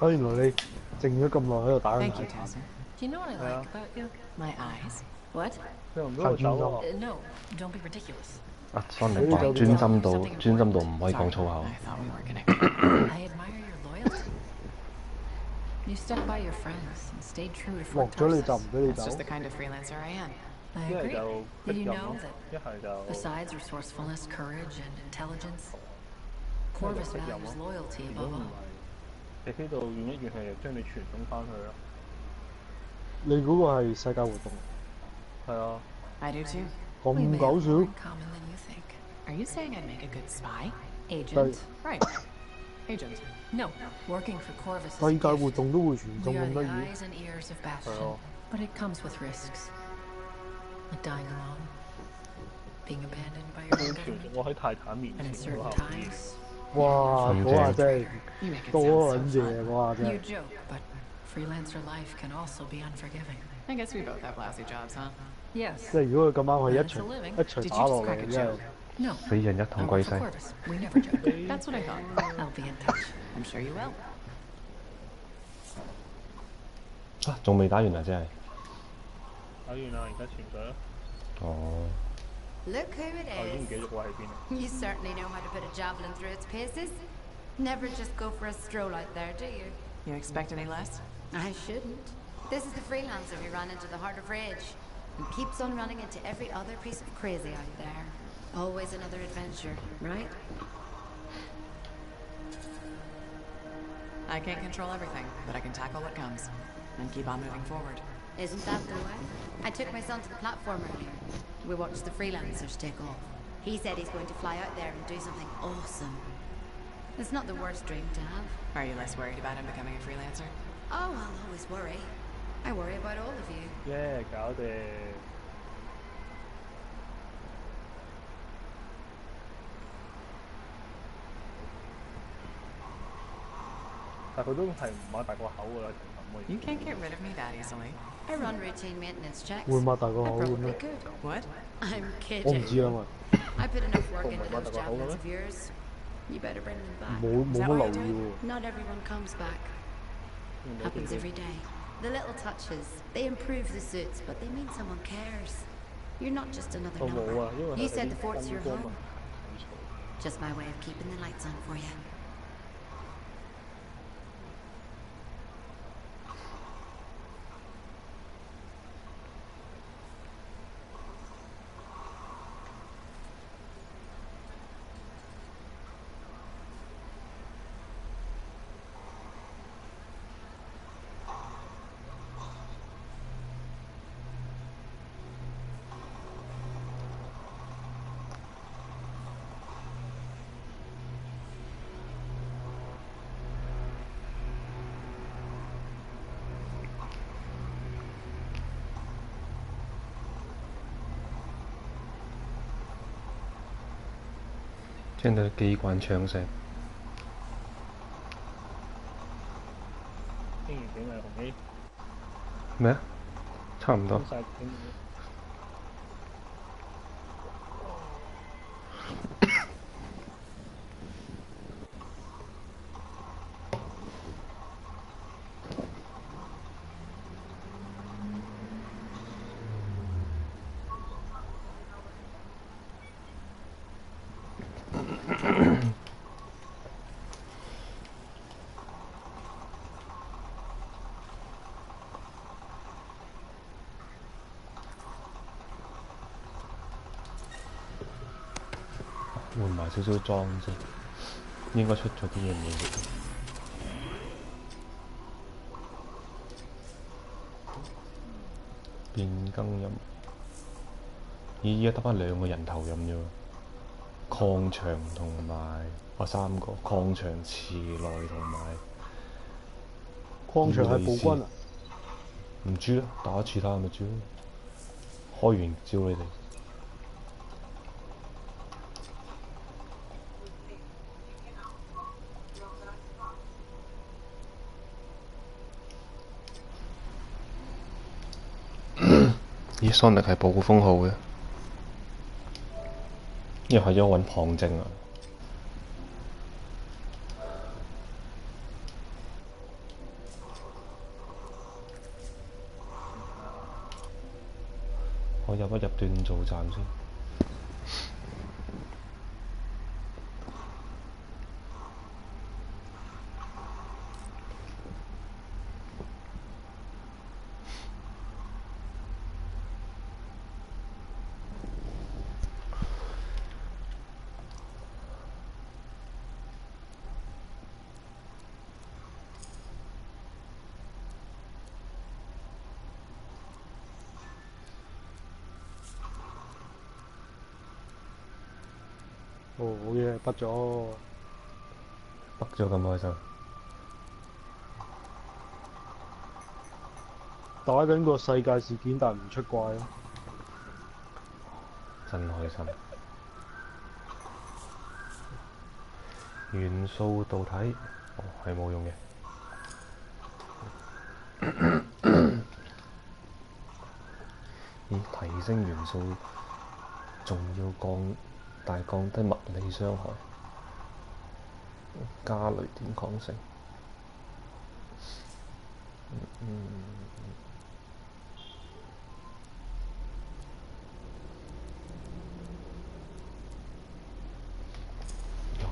Speaker 10: 原來你靜咗咁耐喺度打緊
Speaker 4: Thank you, Tessa.
Speaker 17: Do you know what I like about you?
Speaker 4: My eyes. What?
Speaker 10: 太專心。
Speaker 17: No, don't be ridiculous.
Speaker 2: 阿 Sonic 話專心到唔可以講粗口。
Speaker 17: I admire your loyalty. You stuck by your friends and stayed true to Fort Tarsus.
Speaker 4: That's just the kind of freelancer I am.
Speaker 17: I agree. Did you know that besides resourcefulness, courage, and intelligence, Corvus values loyalty above all?
Speaker 12: 地飛度遠一遠係將你傳送翻去咯。
Speaker 10: 你嗰個係世界活動？
Speaker 12: 係啊。
Speaker 4: I do too.
Speaker 10: 咁搞笑？
Speaker 4: Are you saying I'd make a good spy?
Speaker 17: Agent.
Speaker 4: Right. Agent.
Speaker 17: No, working for Corvus.
Speaker 10: 世界活動都會傳送
Speaker 17: We are
Speaker 10: 咁
Speaker 17: the
Speaker 10: 得意？
Speaker 17: eyes and ears of Bastion, but it comes with risks. Like dying alone, being abandoned by your own government,
Speaker 12: 我喺泰坦面
Speaker 17: and in
Speaker 12: 前
Speaker 17: certain
Speaker 12: 嗰下
Speaker 17: times.
Speaker 10: 哇！嗰下真係多撚嘢，嗰下真
Speaker 17: You
Speaker 10: 係。
Speaker 17: joke, but freelancer life can also be unforgiving.
Speaker 4: I guess we both have lousy jobs, huh?
Speaker 17: Yes.
Speaker 10: 即係如果佢咁啱係一
Speaker 17: That's a
Speaker 10: 場
Speaker 17: living.
Speaker 10: 一場打落嚟，真係
Speaker 17: No.
Speaker 2: 死人一同歸西。
Speaker 17: We never joke.
Speaker 4: That's what I thought.
Speaker 17: I'll be in touch.
Speaker 4: I'm sure you will.
Speaker 2: 啊，仲未打完啊！真係。
Speaker 12: 打完啦，而家潛水啦。
Speaker 2: 哦。
Speaker 20: Look who it
Speaker 12: 我已經唔記得
Speaker 20: is.
Speaker 12: 咗我喺邊啦。
Speaker 20: You certainly know how to put a javelin through its paces. Never just go for a stroll out there, do you?
Speaker 4: You expect any less?
Speaker 20: I shouldn't. This is the freelancer who ran into the heart of rage and keeps on running into every other piece of crazy out there. Always another adventure, right?
Speaker 4: I can't control everything, but I can tackle what comes and keep on moving forward.
Speaker 20: Isn't that the way? I took my son to the platform earlier. We watched the freelancers take off. He said he's going to fly out there and do something awesome. It's not the worst dream to have.
Speaker 4: Are you less worried about him becoming a freelancer?
Speaker 20: Oh, I'll always worry. I worry about all of you.
Speaker 12: 耶，搞掂。但佢都係唔擘大個口㗎啦，咁嘅。
Speaker 4: You can't get rid of me that easily.
Speaker 20: I run routine maintenance checks.
Speaker 10: 會擘大個
Speaker 20: I
Speaker 10: 口嘅
Speaker 20: probably
Speaker 10: 咩？
Speaker 20: could.
Speaker 4: What?
Speaker 20: I'm
Speaker 10: 我唔
Speaker 20: kidding.
Speaker 10: 知啊嘛，
Speaker 20: I put enough work into those javelins of yours. You better bring them back.
Speaker 10: 冇乜留意喎。
Speaker 20: Not everyone comes back. Happens every day. The little touches, they improve the suits, but they mean someone cares. You're not just another
Speaker 12: 我冇啊，因
Speaker 20: number.
Speaker 12: 為
Speaker 20: You
Speaker 12: 係
Speaker 20: said
Speaker 12: 啲
Speaker 20: the fort's your
Speaker 12: 燈光
Speaker 20: home. Just my way of keeping the lights on for you.
Speaker 2: Trên 聽到機關槍聲。
Speaker 12: 傾完景係紅 A。
Speaker 2: 咩啊？差唔多。
Speaker 12: 晒景。
Speaker 2: 換埋少少裝啫，應該出咗啲嘢嘅。變更任，咦？依家得返2個人頭任啫喎，礦場同埋3個，礦場、池內同埋。
Speaker 10: 礦場係暴君啊？
Speaker 2: 唔知啦，打一次睇下咪知咯。開完招你哋。咦，Sonic 係暴風號嘅，因為係咗揾旁證啊。我入一入鍛造站先。
Speaker 10: 哦，好嘢，畢咗。
Speaker 2: 北咗咁開心。
Speaker 10: 打緊個世界事件，但唔出怪咯。
Speaker 2: 真開心。元素導體，哦係冇用嘅。咦，提升元素，仲要降低物理傷害，加雷電抗性。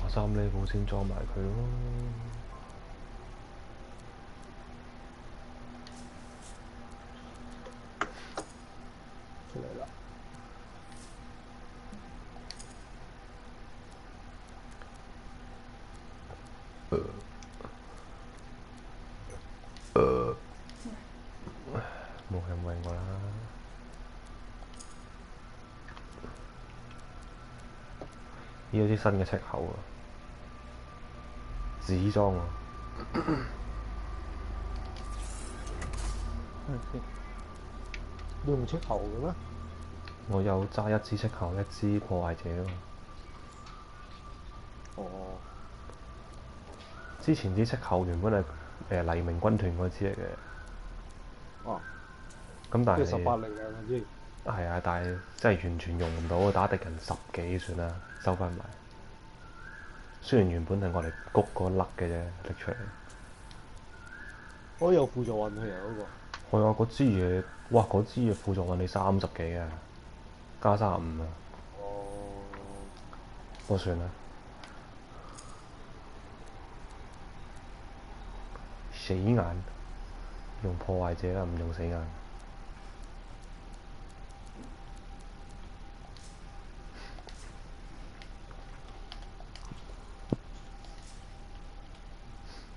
Speaker 2: 23 level 先裝埋佢咯。
Speaker 10: 出嚟啦！
Speaker 2: 冇人為我啦。呢有啲新嘅戚口啊，紙裝啊。
Speaker 10: 你用戚口嘅咩？
Speaker 2: 我有揸一支戚口，一支破壞者咯。
Speaker 10: 哦。
Speaker 2: 之前啲戚口原本係黎明軍團嗰支嚟嘅。
Speaker 10: 哦。
Speaker 2: 咁但係
Speaker 10: 即係18力量嗰支。
Speaker 2: 係啊，但係真係完全用唔到，打敵人10幾算啦，收翻埋。雖然原本係我哋谷嗰粒嘅啫，拎出嚟。
Speaker 10: 我有輔助運氣啊嗰個。
Speaker 2: 係啊，嗰支嘢，哇！嗰支嘢輔助運氣30幾啊，加35啊。
Speaker 10: 哦。
Speaker 2: 不過算啦。死眼，用破壞者啦，唔用死眼。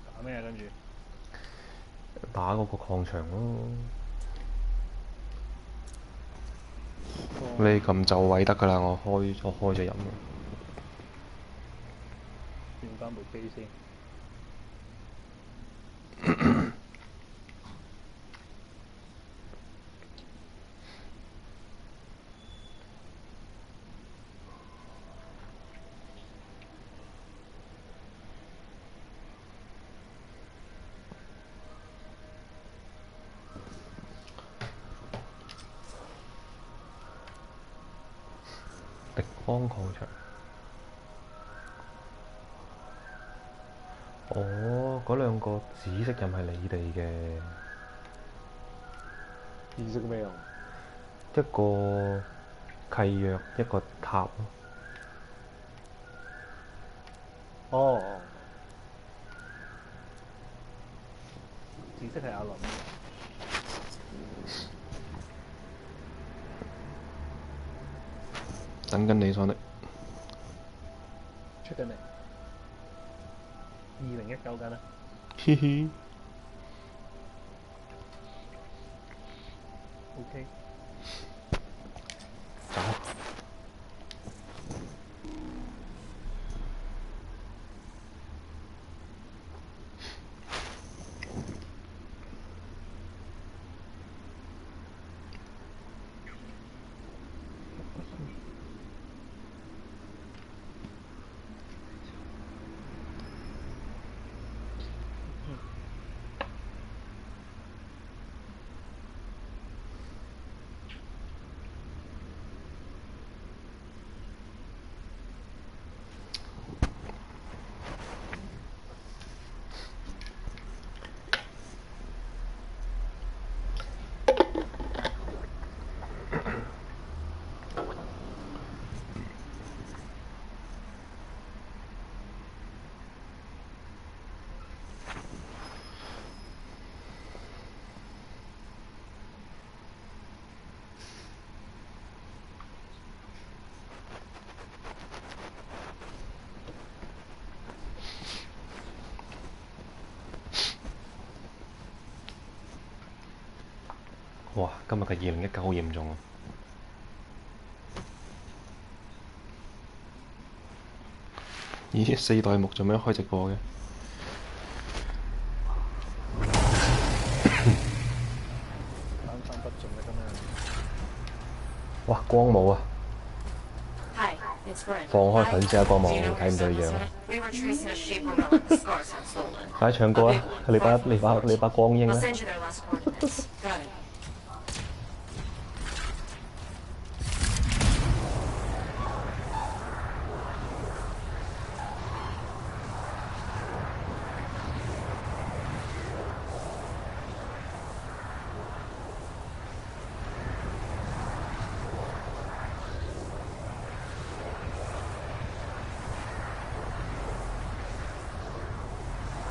Speaker 12: 打咩啊？跟住
Speaker 2: 打嗰個礦場咯。你撳就位得㗎啦，我開咗飲啦。
Speaker 12: 轉翻部機先。
Speaker 2: 敵方礦場。哦，嗰兩個紫色人係你哋嘅。
Speaker 10: 紫色咩啊？
Speaker 2: 一個契約，一個塔咯。
Speaker 10: 哦。
Speaker 12: 紫色係阿倫。
Speaker 2: 等緊你，Sonic。
Speaker 12: 出緊嚟。2019緊啊。
Speaker 2: 嘻嘻。
Speaker 12: OK。
Speaker 2: 走。哇！今日嘅2019好嚴重啊！咦？4代目做咩開直播嘅？哇！光舞啊！放開粉絲啊！光舞睇唔到樣。快唱歌啊！你把光英啊！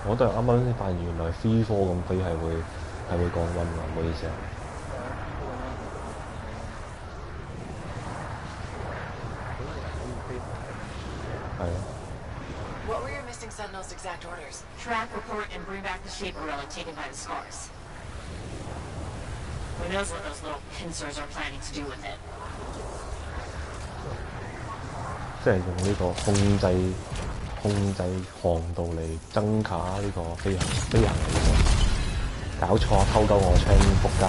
Speaker 2: 我都係啱啱先發現，原來3-4咁飛係會降溫㗎，唔好意思啊。係啊。
Speaker 4: What were your missing sentinels' exact orders?
Speaker 15: Track, report, and bring back the shaper relic taken by the scars. Who knows what those little pincers are planning to do with it?
Speaker 2: 即係用呢個控制航道嚟增加呢個飛行技術，搞錯偷鳩我槍仆街。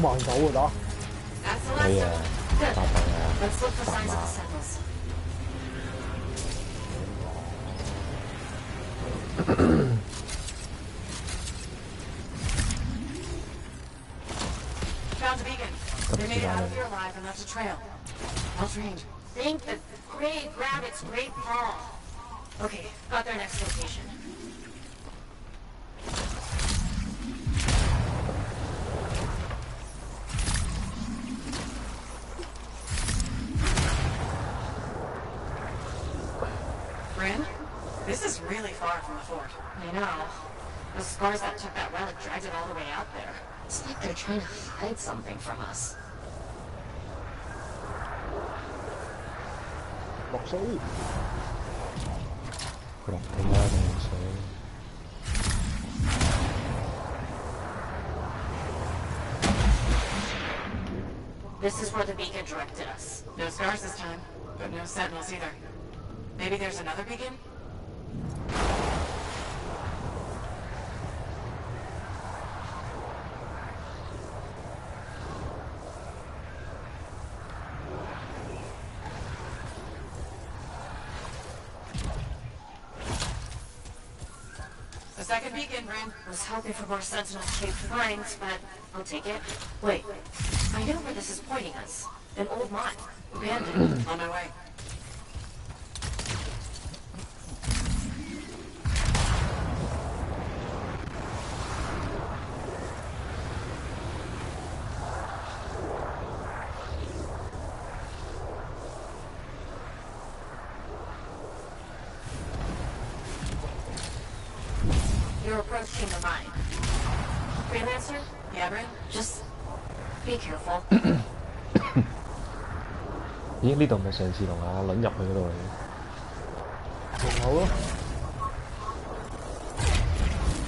Speaker 10: 99000啊打！
Speaker 2: 你啊，發達啊，白馬。
Speaker 4: Found a beacon. They made it out of here alive and left a trail. Well trained.
Speaker 15: Think the Grey Rabbit's Great Paw. Okay, got their next location.
Speaker 4: Bryn? This is really far from the fort.
Speaker 15: I know. The scars that took that relic dragged it all the way out there. It's like they're trying to hide something from us.
Speaker 10: 落水。
Speaker 2: 落地啦，落水。
Speaker 15: This is where the beacon directed us.
Speaker 4: No scars this time, but no sentinels either. Maybe there's another beacon? The second beacon, Bryn.
Speaker 15: I was hoping for more sentinel-shaped finds, but I'll take it. Wait, I know where this is pointing us. An old mine. Abandoned.
Speaker 4: On my way.
Speaker 15: You're approaching the mine. Freelancer?
Speaker 4: Yeah, Bryn?
Speaker 15: Just be careful.
Speaker 2: 咦？呢度咪上次同阿倫入去嗰度嚟嘅？
Speaker 10: 門口咯。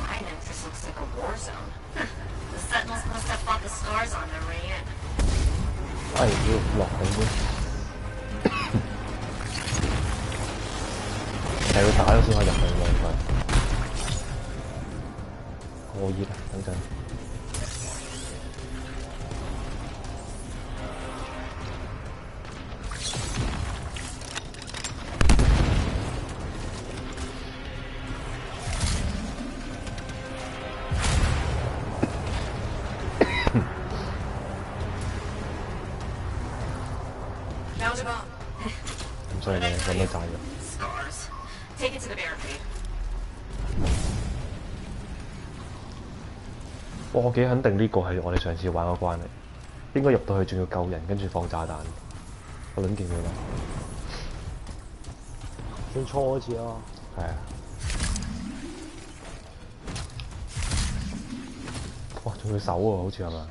Speaker 15: Mine entrance looks like a war zone. The sentinels must have fought the scars on their way in.
Speaker 2: 要落去啫。係要打咗先可以入去喎，應該。過熱啊！等陣。所以你揾到炸藥。
Speaker 4: Take it to the barricade.
Speaker 2: 我幾肯定呢個係我哋上次玩嗰關嚟，應該入到去仲要救人，跟住放炸彈。我撚勁佢啦！
Speaker 10: 最初嗰次啊。
Speaker 2: 係啊。哇！仲要手喎，好似係嘛？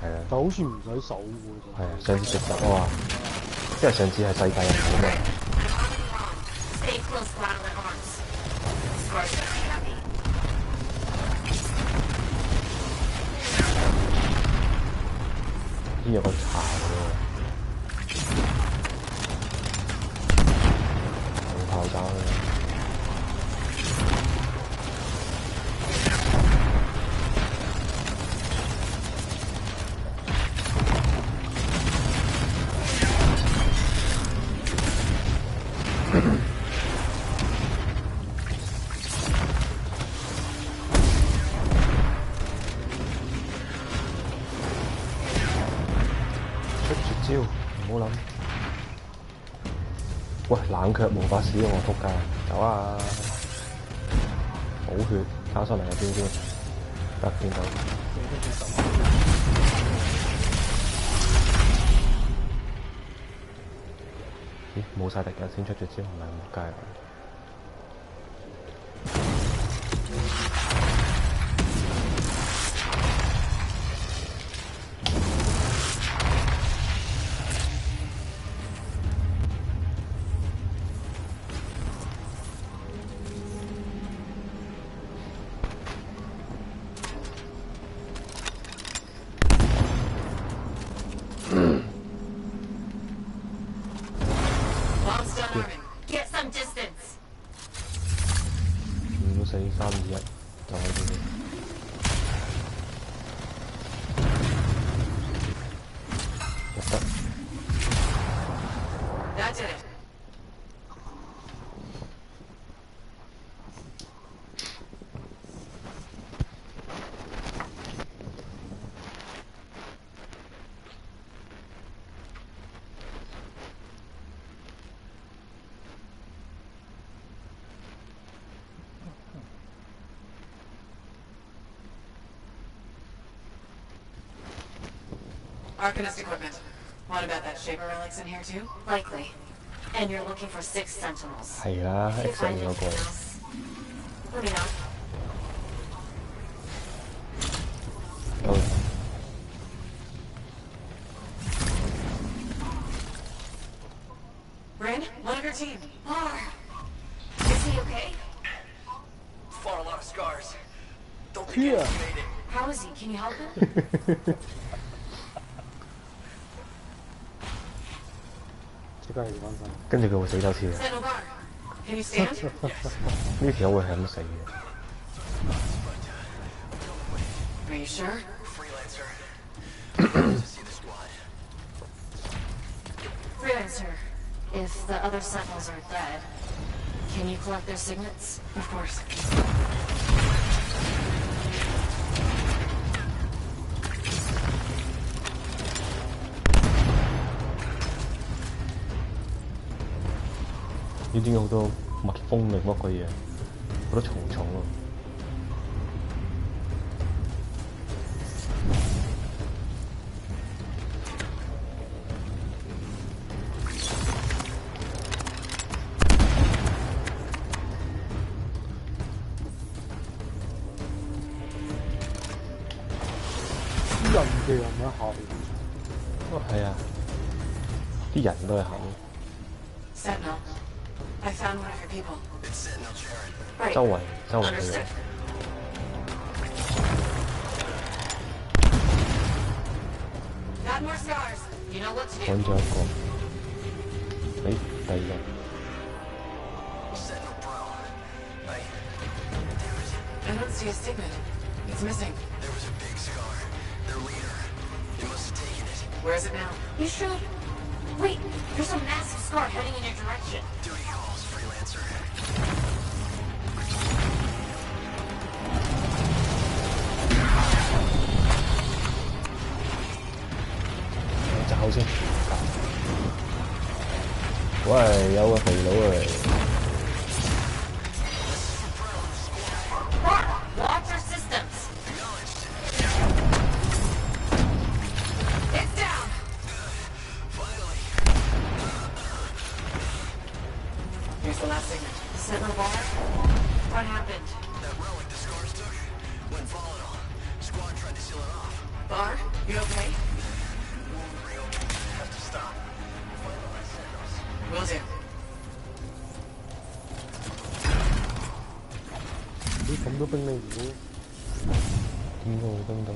Speaker 2: 係啊。
Speaker 10: 但好似唔使手喎。
Speaker 2: 係啊，上次直入啊嘛，因為上次係世界人啊嘛。呢有個茶喎，冇炮炸啦。喂，冷卻無法使用我仆街，走啊！補血，卡上嚟嘅邊先？得見到。咦，冇晒敵人先出絕招，係咪冇街？5、4、3、2、1，就喺呢邊。入得。
Speaker 4: Arcanist equipment. What about that Shaper relics in here too? Likely. And you're looking for 6 sentinels.
Speaker 2: 係啦 ，X 嗰個。
Speaker 4: Let me know. Rin, one of your team. Is he okay?
Speaker 16: Fought a lot of scars. Don't think
Speaker 10: he
Speaker 16: made it.
Speaker 4: How is he? Can you help him?
Speaker 2: 跟住佢會死多次嘅。呢條友會係咁死嘅。
Speaker 4: Are you sure? Freelancer, if the other sentinels are dead, can you collect their signets? Of course.
Speaker 2: 呢啲好多蜜蜂定乜鬼嘢，好多蟲蟲咯。
Speaker 10: 人嘅人喺後。
Speaker 2: 係啊，啲人都係後。
Speaker 4: Sentinel, I found one of your people.
Speaker 16: It's Sentinel Charon. Right.
Speaker 2: 周圍去。
Speaker 4: Got more scars. You know what to do.
Speaker 2: 揾咗一個。第二個。
Speaker 16: Sentinel Bro.
Speaker 4: I don't see a signet. It's missing.
Speaker 16: There was a big scar. Their leader. They must have taken it.
Speaker 4: Where is it now? You should. Wait, there's a massive scar heading in your direction.
Speaker 16: Duty calls, Freelancer.
Speaker 2: 走先。喂，有個肥佬嚟。
Speaker 20: Watch your systems. It's down. Finally. Here's the last segment. Sentinel bar. What happened?
Speaker 16: That relic the scars took went volatile. Squad tried to seal it off.
Speaker 20: Bar, you okay?
Speaker 16: Have to stop. Find the right Sentinels.
Speaker 20: Will do.
Speaker 10: 你咁都冰你唔到？
Speaker 2: 點會冰到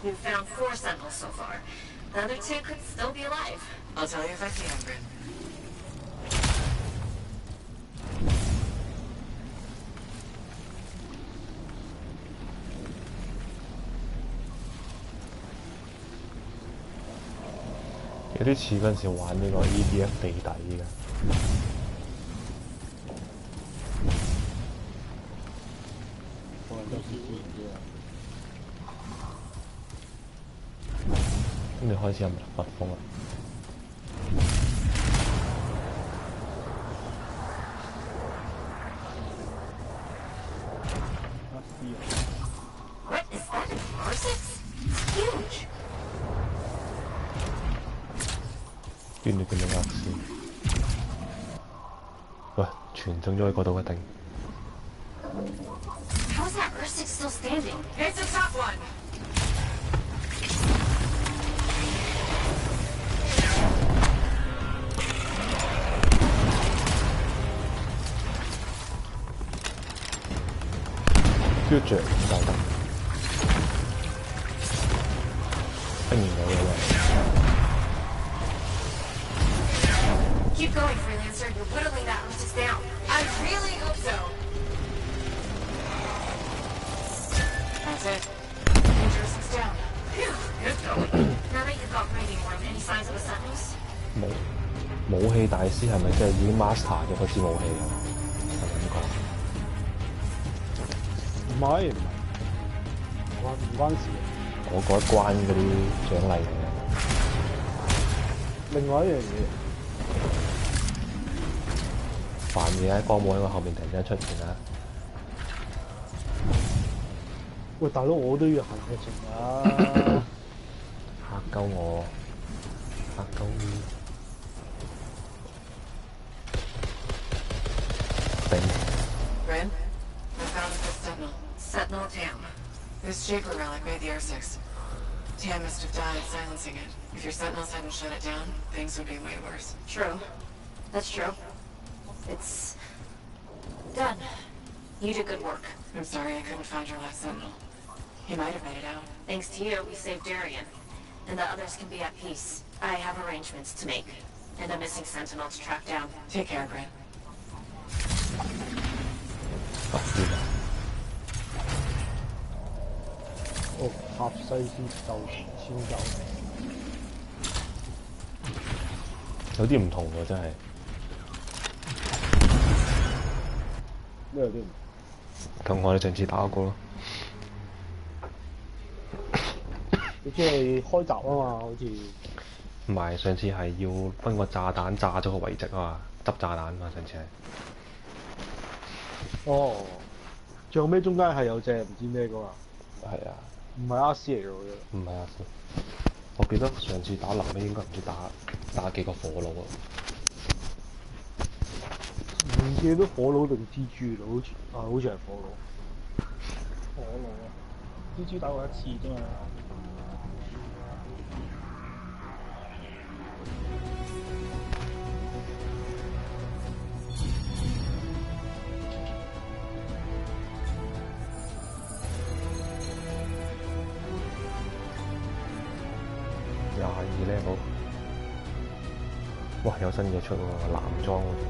Speaker 2: ？We've
Speaker 20: found 4 Sentinels so far. The other 2 could still be alive. I'll tell you if I see them, Grin.
Speaker 2: 有啲似嗰陣時玩呢個 EDF 地底嘅。咁你開始有冇北風啦？
Speaker 20: What is that? R6? It's huge.
Speaker 2: 邊度見到壓線？喂，傳送咗去嗰度一定。
Speaker 20: How's that R6 still standing? It's the top one.
Speaker 2: Good job，唔夠得。冰唔到嘅喂。
Speaker 20: Keep going, Freelancer. You're whittling that R6 down. I really hope so. That's it. Danger 6 down. Phew, good going. Now that you've got breathing room, any signs of the Sentinels?
Speaker 2: 武器大師係咪真係已經 master 咗嗰支武器啊？係咪咁講？
Speaker 10: 唔係，唔關事。
Speaker 2: 我嗰一關嗰啲獎勵嚟嘅。
Speaker 10: 另外一樣嘢，
Speaker 2: 凡嘢喺光幕喺我後面突然間出現啦。
Speaker 10: 喂，大佬，我都要行劇情啊！
Speaker 2: 嚇鳩我，嚇鳩你！頂！
Speaker 20: Grin, I found the Sentinel. Sentinel Tam. This Shaper relic made the R6. Tam must have died silencing it. If your Sentinels hadn't shut it down, things would be way worse. True. That's true. It's done. You did good work. I'm sorry I couldn't find your last Sentinel. He might have made it out. Thanks to you, we saved Darien. And the others can be at peace. I have arrangements to make. And a missing Sentinel to track down. Take care, Grin.
Speaker 10: 哦，塔西先走，先走。
Speaker 2: 有啲唔同喎，真係。
Speaker 10: 咩有啲唔
Speaker 2: 同我哋上次打嗰個咯。
Speaker 10: 你即係開閘啊嘛，好似。
Speaker 2: 唔係，上次係要分個炸彈炸咗個遺跡啊嘛，執炸彈啊嘛，上次係。
Speaker 10: 哦，最後尾中間係有隻唔知咩噶嘛。
Speaker 2: 係啊。
Speaker 10: 唔係阿斯嚟㗎喎。
Speaker 2: 唔係阿斯。我記得上次打臨尾應該唔知打幾個火爐啊。
Speaker 10: 唔記得火爐定蜘蛛咯，好似係火爐。
Speaker 12: 火爐啊！蜘蛛打過一次啫嘛。
Speaker 2: 22 level， 哇！有新嘢出喎，男裝嗰啲，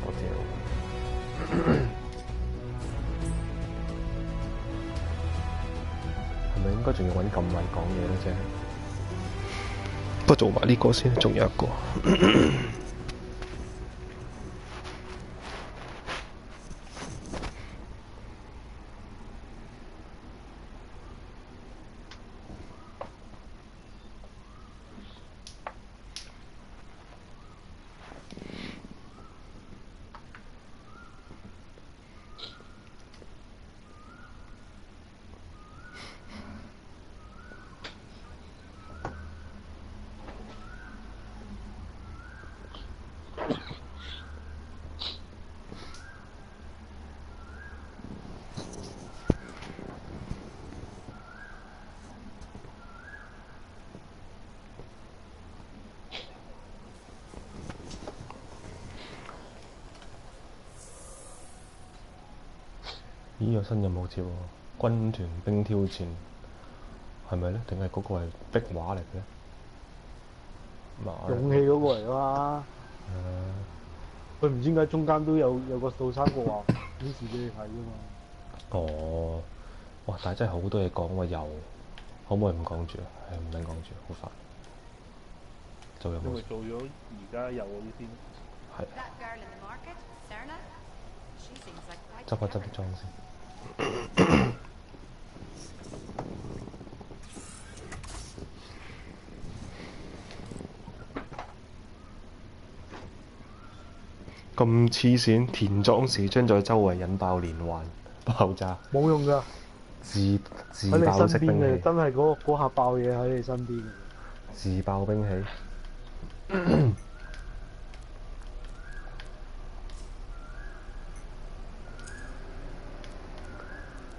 Speaker 2: 多謝喎。係咪咪應該仲要揾禁衛講嘢咧啫？不過做埋呢個先，仲有一個。咦，有新任務接喎，軍團兵挑戰，係咪咧？定係嗰個係壁畫嚟嘅？
Speaker 10: 勇氣嗰個嚟啦。佢唔知點解中間都有個倒三角話顯示俾你睇㗎嘛。
Speaker 2: 哦，哇！但係真係好多嘢講喎，又可唔可以唔講住啊？係唔使講住，好煩。做任務。
Speaker 12: 因為做咗而家有嗰啲先。
Speaker 2: 係。執一執啲裝先。咁黐線，填裝時將在周圍引爆連環爆炸。
Speaker 10: 冇用㗎。
Speaker 2: 自
Speaker 10: 爆
Speaker 2: 式兵器。
Speaker 10: 真係嗰下爆嘢喺你身邊嘅。
Speaker 2: 自爆兵器。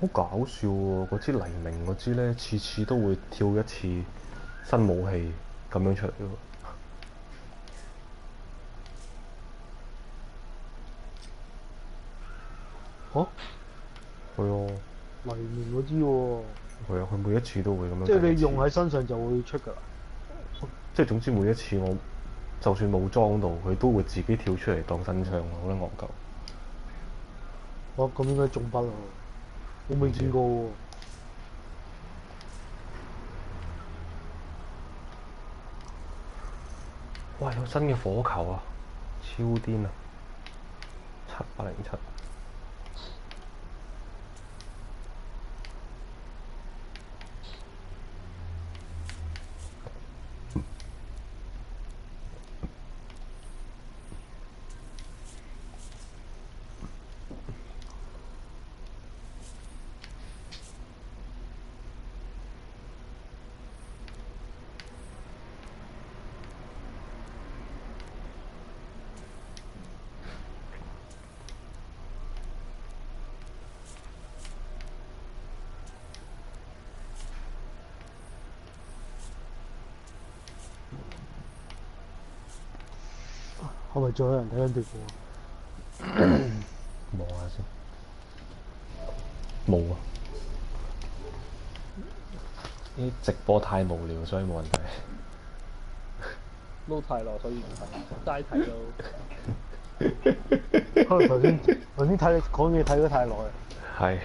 Speaker 2: 好搞笑喎！嗰支黎明嗰支咧，次次都會跳一次新武器咁樣出嚟喎。
Speaker 10: 嚇？
Speaker 2: 係啊。
Speaker 10: 黎明嗰支喎。
Speaker 2: 係啊，佢每一次都會咁樣。
Speaker 10: 即係你用喺身上就會出㗎啦。
Speaker 2: 即係總之每一次我就算冇裝到，佢都會自己跳出嚟當新槍，好撚戇鳩。
Speaker 10: 哇！咁應該中筆啊！我未見過喎。
Speaker 2: 哇！有新嘅火球啊，超癲啊！707。
Speaker 10: 係咪仲有人睇緊直播？
Speaker 2: 望下先。冇啊！啲直播太無聊，所以冇人睇。
Speaker 12: 撈太耐，所以唔睇，齋睇都。
Speaker 10: 可能頭先睇你講嘢睇得太耐。
Speaker 2: 係。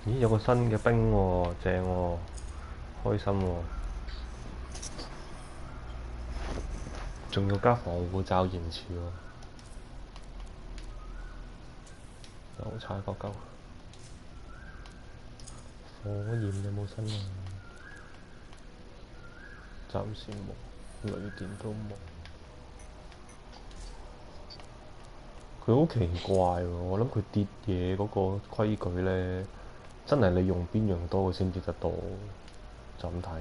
Speaker 2: 咦，有個新嘅兵喎，正喎，開心喎，仲要加防護罩延遲喎，又踩個鳩，火焰有冇新啊？暫時冇，雷電都冇。佢好奇怪喎，我諗佢跌嘢嗰個規矩咧。真係你用邊樣多，佢先跌得多，就咁睇。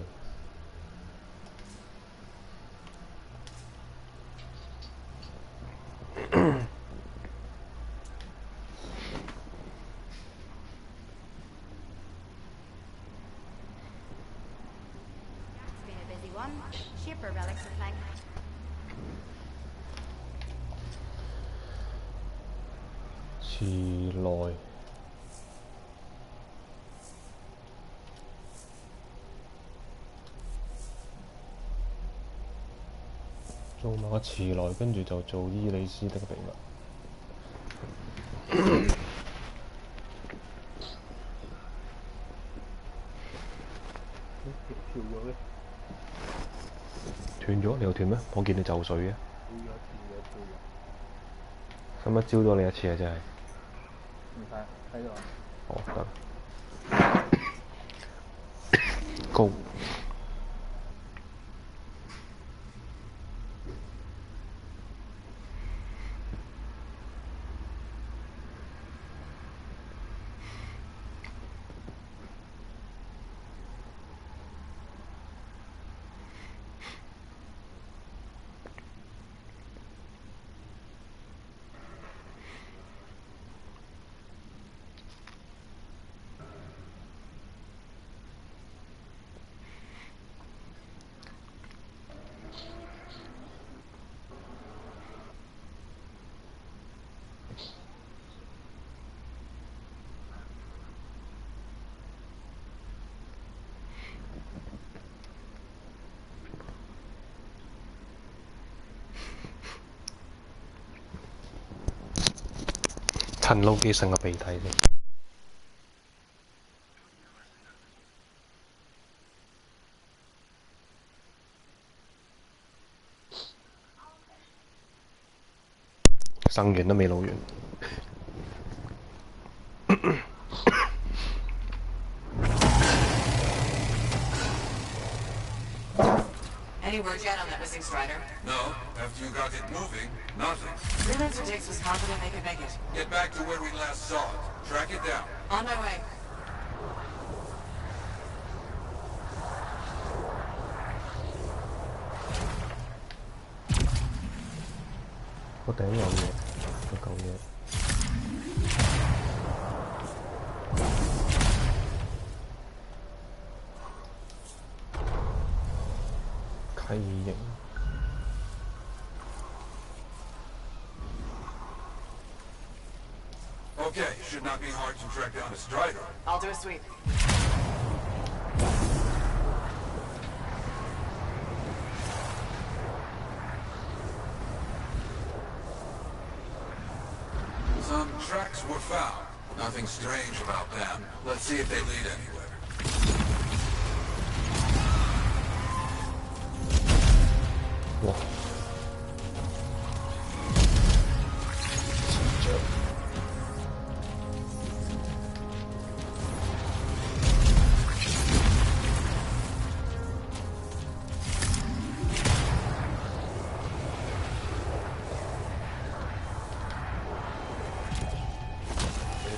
Speaker 2: 池內。做埋個遲來，跟住就做伊里斯的秘密。斷咗？你又斷咩？我見你就水嘅。使乜招多你一次啊？真係。
Speaker 12: 唔使，喺度。
Speaker 2: 哦，得。高。陳老幾成個鼻涕先。生完都未老完。
Speaker 20: Any word yet on that missing Strider?
Speaker 3: No. After you got it moving, nothing.
Speaker 20: Freelancer Diggs was confident they could make it.
Speaker 3: Get back to where we last saw it. Track it down.
Speaker 20: On my way.
Speaker 2: 個頂有嘢，個舊嘢。契型。
Speaker 3: Okay, should not be hard to track down a Strider.
Speaker 20: I'll do a sweep.
Speaker 3: Some tracks were found. Nothing strange about them. Let's see if they lead anywhere.
Speaker 2: Whoa.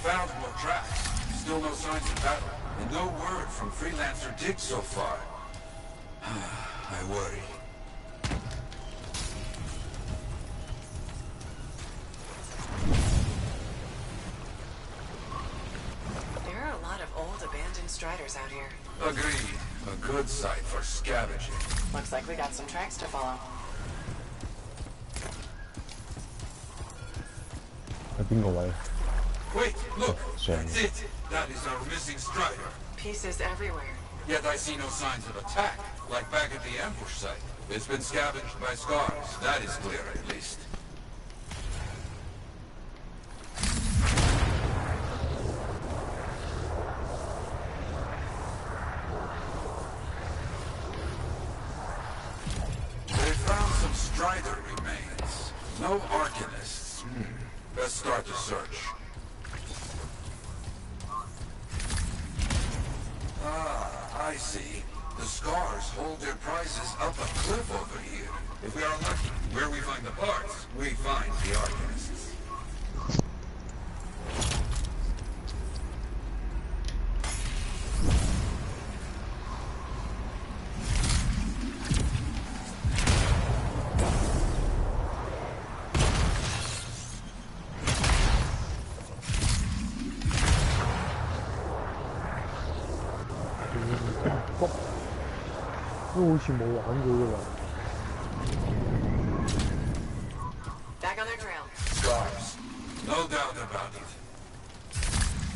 Speaker 3: Found more tracks. Still no signs of battle. And no word from Freelancer Diggs so far. I worry.
Speaker 20: There are a lot of old abandoned Striders out here.
Speaker 3: Agreed. A good site for scavenging.
Speaker 20: Looks like we got some tracks to follow.
Speaker 2: 喺邊個位？
Speaker 3: Wait, look. That's it. That is our missing Strider.
Speaker 20: Pieces everywhere.
Speaker 3: Yet I see no signs of attack, like back at the ambush site. It's been scavenged by scars. That is clear, at least. They found some Strider remains. No Arcanists. Let's start the search. Ah, I see. The scars hold their prizes up a cliff over here. If we are lucky, where we find the parts, we find the Arcanists.
Speaker 20: Back on their trail.
Speaker 3: Scars. No doubt about it.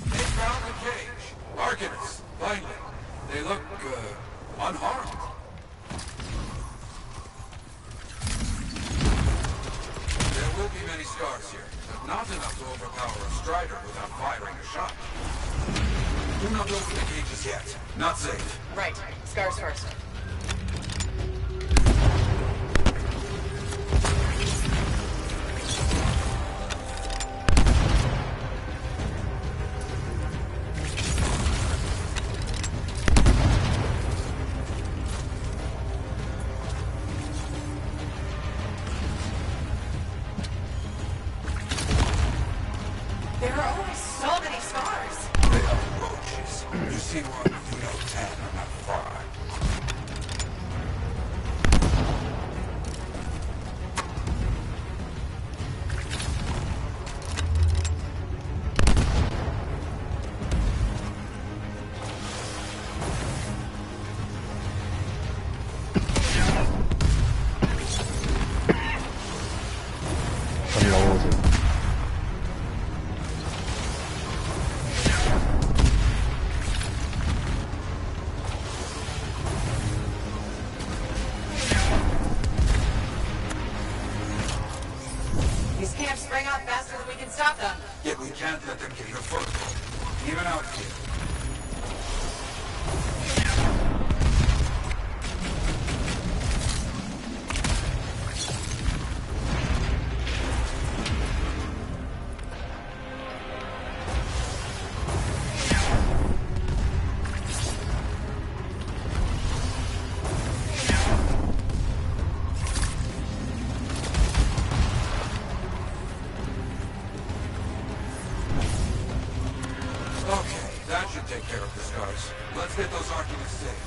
Speaker 3: They found the cage. Arcanists, finally. They look, unharmed. could be many scars here, but not enough to overpower a strider without firing a shot. Do not open the cages yet. Not safe.
Speaker 4: Right. Scars first. There are always so many scars.
Speaker 3: They are roaches. You see one, you know 10 are not far.
Speaker 4: These camps spring up faster than we can stop them.
Speaker 3: Yet we can't let them gain a foothold. Even out here. Okay, that should take care of the scars. Let's get those arguments safe.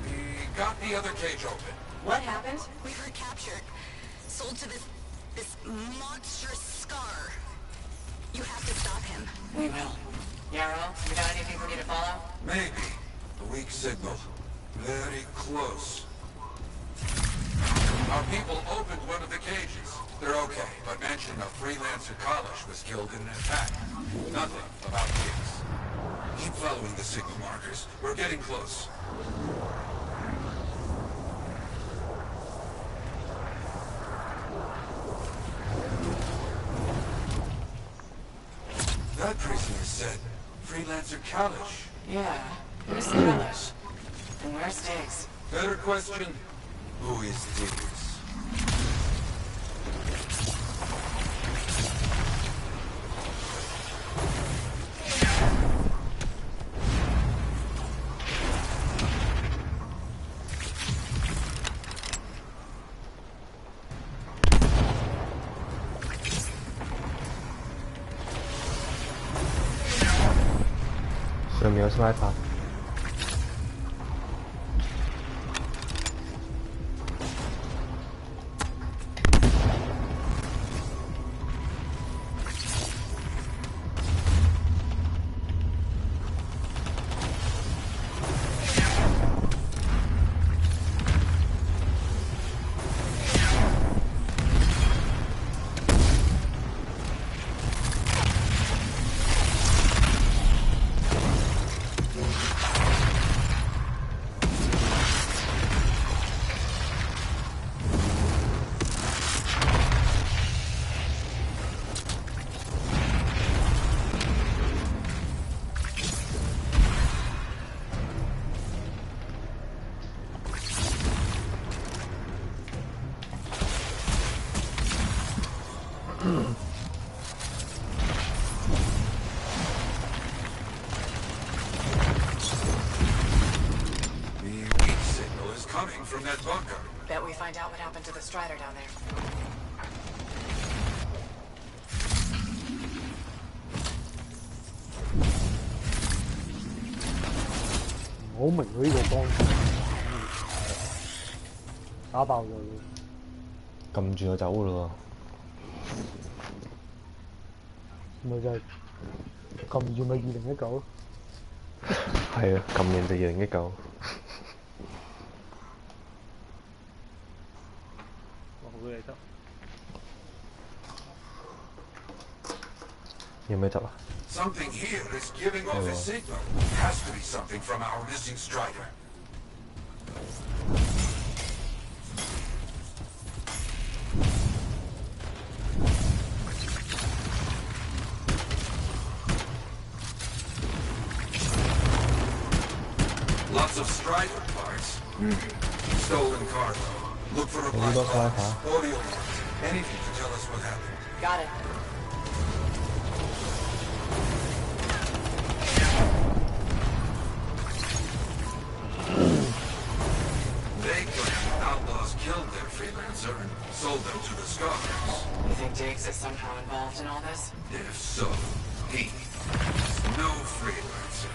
Speaker 3: We got the other cage open.
Speaker 4: What happened?
Speaker 9: We were captured. Sold to this monstrous scar. You have to stop him.
Speaker 4: We will. Yarrow, you got anything for me to follow?
Speaker 3: Maybe. A weak signal. Very close. Our people opened one of the cages. They're okay, but mention of freelancer Kalish was killed in an attack. Nothing about kids. Keep following the signal markers. We're getting close. That prisoner said freelancer Kalish.
Speaker 4: Yeah. Who's Kalish? And where's Diggs?
Speaker 3: Better question, who is Diggs?
Speaker 2: 上面有 sniper。From
Speaker 3: that bunker.
Speaker 4: Bet we find out what happened to the Strider down there.
Speaker 10: 唔好明佢呢個光打爆咗佢。
Speaker 2: 撳住就走噶咯
Speaker 10: 喎。咪就係撳住咪2019。
Speaker 2: 係啊，撳完就2019。
Speaker 1: 好嘢得。
Speaker 2: 有咩執啊？
Speaker 3: Something here is giving off a signal. Has to be something from our missing strider. Lots of strider parts. Stolen cargo. Look for a black box. Audio mark. Anything to tell us what happened.
Speaker 4: Got it.
Speaker 3: They claim outlaws killed their freelancer and sold them to the Scars.
Speaker 4: You think Diggs is somehow involved in all this?
Speaker 3: If so, he is no freelancer.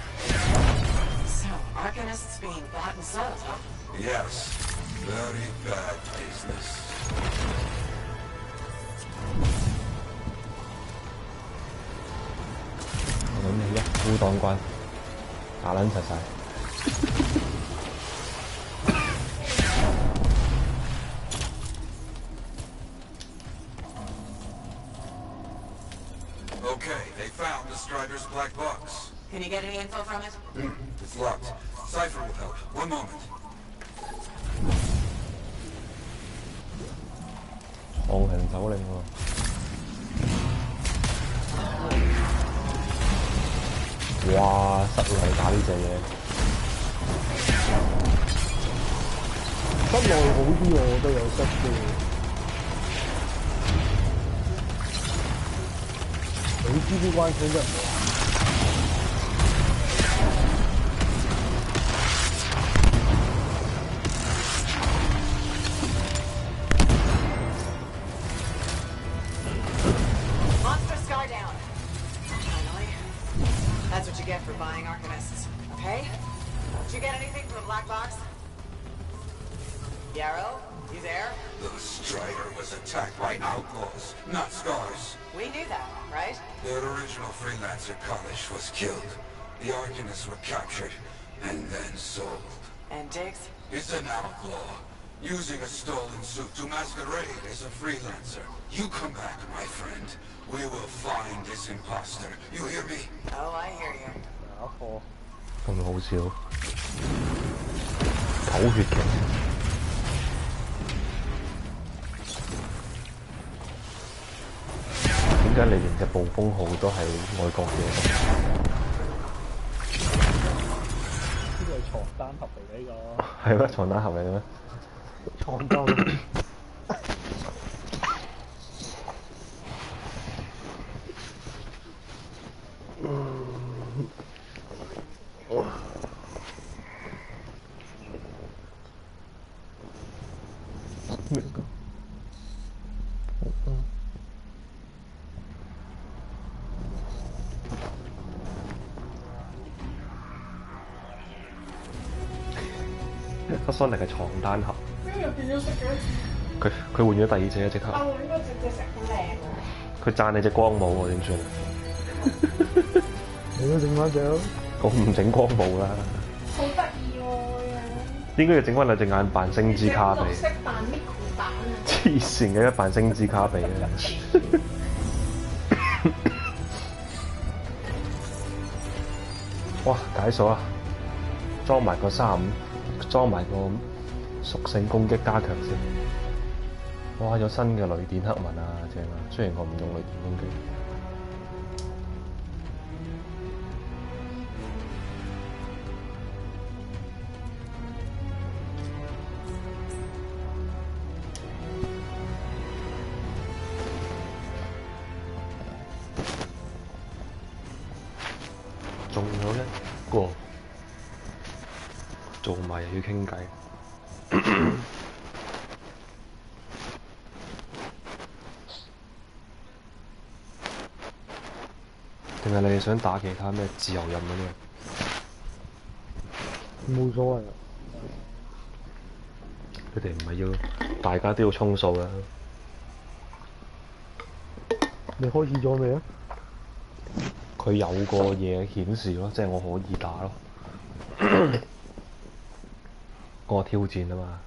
Speaker 4: So, Arcanists being bought and sold, huh?
Speaker 3: Yes. Very bad business.
Speaker 2: 我諗你一夫當關，打撚柒晒。
Speaker 3: Okay, they found the Strider's black box.
Speaker 4: Can you get any info from it?
Speaker 3: It's locked. Cypher will help. One moment.
Speaker 2: 昂行首領喎。哇！室內打呢隻嘢，
Speaker 10: 室內好啲喎，我都有室嘅。你知啲關卡真係唔好。
Speaker 4: That's what you get for buying Arcanists. Okay? Did you get anything from the black box? Yarrow? You there?
Speaker 3: The Strider was attacked by outlaws, not Scars.
Speaker 4: We knew that, right?
Speaker 3: Their original freelancer, Kalish, was killed. The Arcanists were captured and then sold.
Speaker 4: And Diggs?
Speaker 3: He's an outlaw, using a stolen suit to masquerade as a freelancer. You come back, my friend. We will find this imposter. You hear me?
Speaker 4: Oh, I hear you.
Speaker 2: 咁好笑，狗血劇。點解你連隻暴風號都係外國嘢？
Speaker 12: 呢個係床單盒嚟嘅呢個。
Speaker 2: 係咩？床單盒嚟嘅咩？
Speaker 10: 床單。
Speaker 2: 個 Sonic 係床單盒。
Speaker 18: 點解又變咗色嘅？
Speaker 2: 佢換咗第二隻啊！即刻。
Speaker 18: 但係應該隻色好靚喎。
Speaker 2: 佢讚你隻光帽喎，點算啊？
Speaker 10: 你都整翻隻咯。我
Speaker 2: 唔整光帽啦。
Speaker 18: 好得意喎！
Speaker 2: 應該要整翻兩隻眼扮星之卡比。
Speaker 18: 綠色扮 Miko 版啊！
Speaker 2: 黐線嘅，一扮星之卡比啊！哇！解鎖啊！裝埋個35，裝埋個屬性攻擊加強先。哇！有新嘅雷電黑紋啊，正啊！雖然我唔用雷電攻擊。仲有呢個做埋又要傾偈，定係你哋想打其他咩自由任嗰啲？
Speaker 10: 冇所謂啊！
Speaker 2: 佢哋唔係要大家都要充數啦。
Speaker 10: 你開始咗未啊？
Speaker 2: 佢有個嘢顯示咯，即係我可以打咯。嗰個挑戰啊嘛。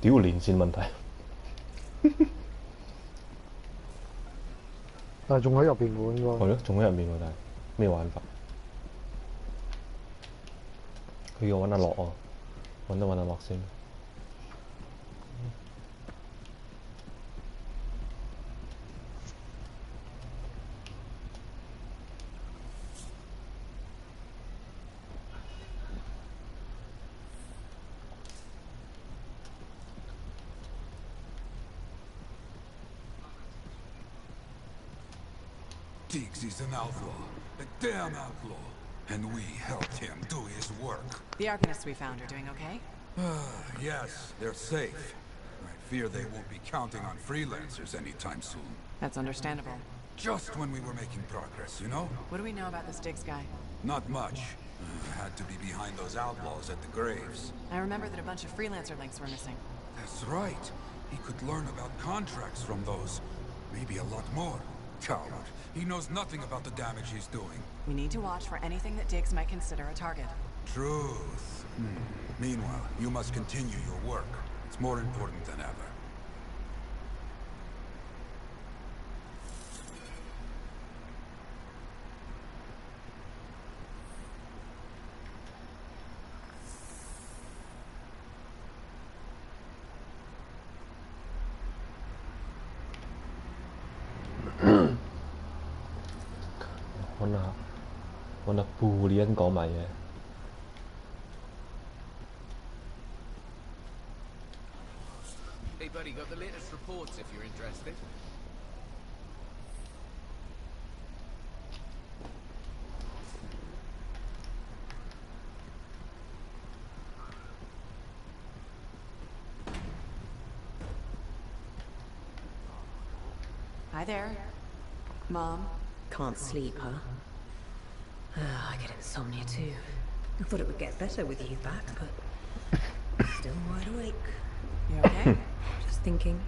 Speaker 2: 屌連線問題。
Speaker 10: 但係仲喺入邊喎應該。
Speaker 2: 係咯，仲喺入面喎，但係咩玩法？佢要揾阿樂啊，揾阿樂先。
Speaker 3: Diggs is an outlaw, a damn outlaw, and we helped him do his work.
Speaker 4: The Arcanists we found are doing okay?
Speaker 3: Yes, they're safe. I fear they won't be counting on freelancers anytime soon.
Speaker 4: That's understandable.
Speaker 3: Just when we were making progress, you know?
Speaker 4: What do we know about this Diggs guy?
Speaker 3: Not much. Had to be behind those outlaws at the graves.
Speaker 4: I remember that a bunch of freelancer links were missing.
Speaker 3: That's right. He could learn about contracts from those. Maybe a lot more. Coward. He knows nothing about the damage he's doing.
Speaker 4: We need to watch for anything that Diggs might consider a target.
Speaker 3: Truth. Meanwhile, you must continue your work. It's more important than ever.
Speaker 2: 揾阿布利恩講埋嘢。
Speaker 5: Hey buddy, got the latest reports if you're interested.
Speaker 4: Hi there. Mom.
Speaker 15: Can't sleep, huh? I get insomnia too. I thought it would get better with you back, but still wide awake.
Speaker 4: You okay?
Speaker 15: Just thinking.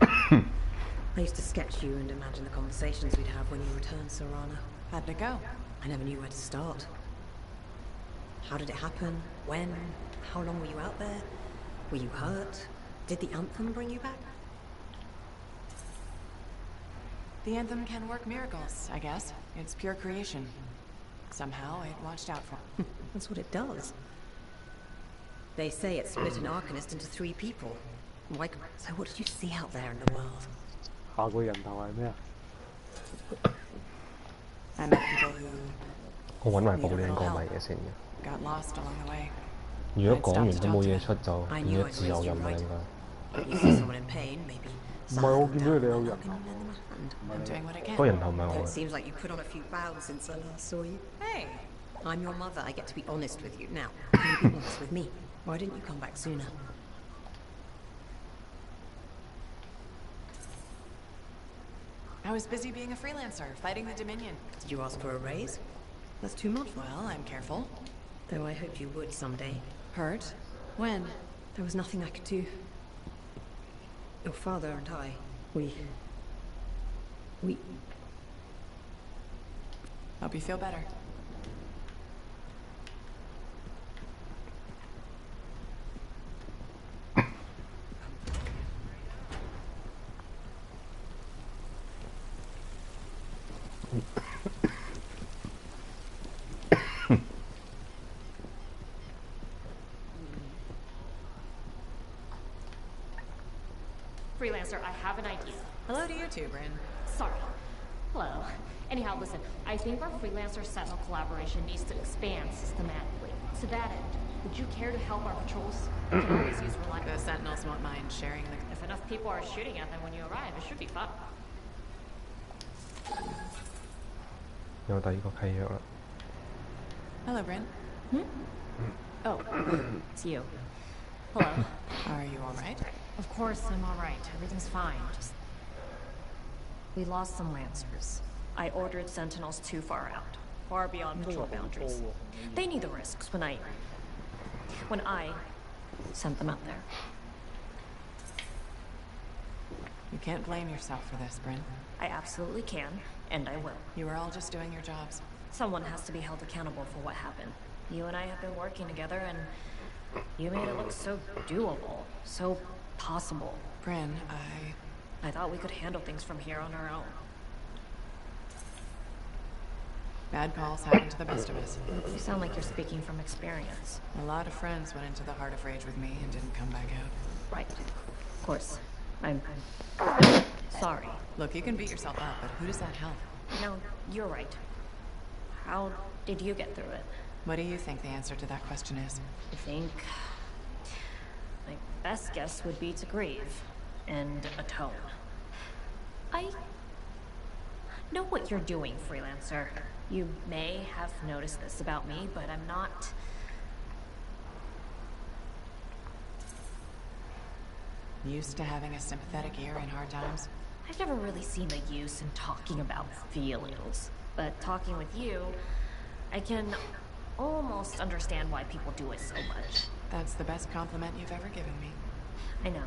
Speaker 15: I used to sketch you and imagine the conversations we'd have when you returned, Serana.
Speaker 4: How'd it go?
Speaker 15: I never knew where to start. How did it happen? When? How long were you out there? Were you hurt? Did the anthem bring you back?
Speaker 4: The anthem can work miracles, I guess. It's pure creation. Somehow it watched out for.
Speaker 15: That's what it does. They say it split an Arcanist into 3 people. Like, so what did you see out there in the world?
Speaker 10: 下個人頭係咩啊？
Speaker 4: I met people who
Speaker 2: 我揾埋布利恩講埋嘢先嘅。
Speaker 4: got lost along the way.
Speaker 2: 如果講完都冇嘢出就變咗自由任啦，應該。
Speaker 15: You see someone in pain, maybe.
Speaker 10: 唔係我見到你哋有人頭。
Speaker 4: I'm doing what I can.
Speaker 2: 嗰人頭唔係我。
Speaker 15: It seems like you put on a few pounds since I last saw you.
Speaker 4: Hey,
Speaker 15: I'm your mother. I get to be honest with you. Now, can you be honest with me? Why didn't you come back sooner?
Speaker 4: I was busy being a freelancer, fighting the Dominion.
Speaker 15: Did you ask for a raise? That's too much.
Speaker 4: Well, I'm careful.
Speaker 15: Though I hope you would someday.
Speaker 4: Hurt? When?
Speaker 15: There was nothing I could do. Your father and I, we...
Speaker 4: Hope you feel better.
Speaker 21: Freelancer, I have an idea.
Speaker 4: Hello to you too, Bryn.
Speaker 21: Sorry. Hello. Anyhow, listen, I think our Freelancer Sentinel collaboration needs to expand systematically. To that end, would you care to help our patrols? We can always use reliable...
Speaker 4: The Sentinels won't mind sharing the...
Speaker 21: If enough people are shooting at them when you arrive, it should be fun.
Speaker 2: 有第二個契約啦。
Speaker 4: Hello, Bryn.
Speaker 21: Oh, it's you. Hello.
Speaker 4: Are you alright?
Speaker 21: Of course I'm alright. Everything's fine. Just... We lost some Lancers. I ordered Sentinels too far out. Far beyond patrol boundaries. They knew the risks when I sent them out there.
Speaker 4: You can't blame yourself for this, Bryn.
Speaker 21: I absolutely can, and I will.
Speaker 4: You were all just doing your jobs.
Speaker 21: Someone has to be held accountable for what happened. You and I have been working together, and you made it look so doable, so possible.
Speaker 4: Bryn,
Speaker 21: I thought we could handle things from here on our own.
Speaker 4: Bad calls happen to the best of us.
Speaker 21: You sound like you're speaking from experience.
Speaker 4: A lot of friends went into the Heart of Rage with me and didn't come back out.
Speaker 21: Right. Of course. I'm sorry.
Speaker 4: Look, you can beat yourself up, but who does that help?
Speaker 21: No, you're right. How did you get through it?
Speaker 4: What do you think the answer to that question is?
Speaker 21: I think my best guess would be to grieve and atone. I know what you're doing, Freelancer. You may have noticed this about me, but I'm not...
Speaker 4: Used to having a sympathetic ear in hard times?
Speaker 21: I've never really seen the use in talking about feelings, but talking with you, I can almost understand why people do it so much.
Speaker 4: That's the best compliment you've ever given me.
Speaker 21: I know.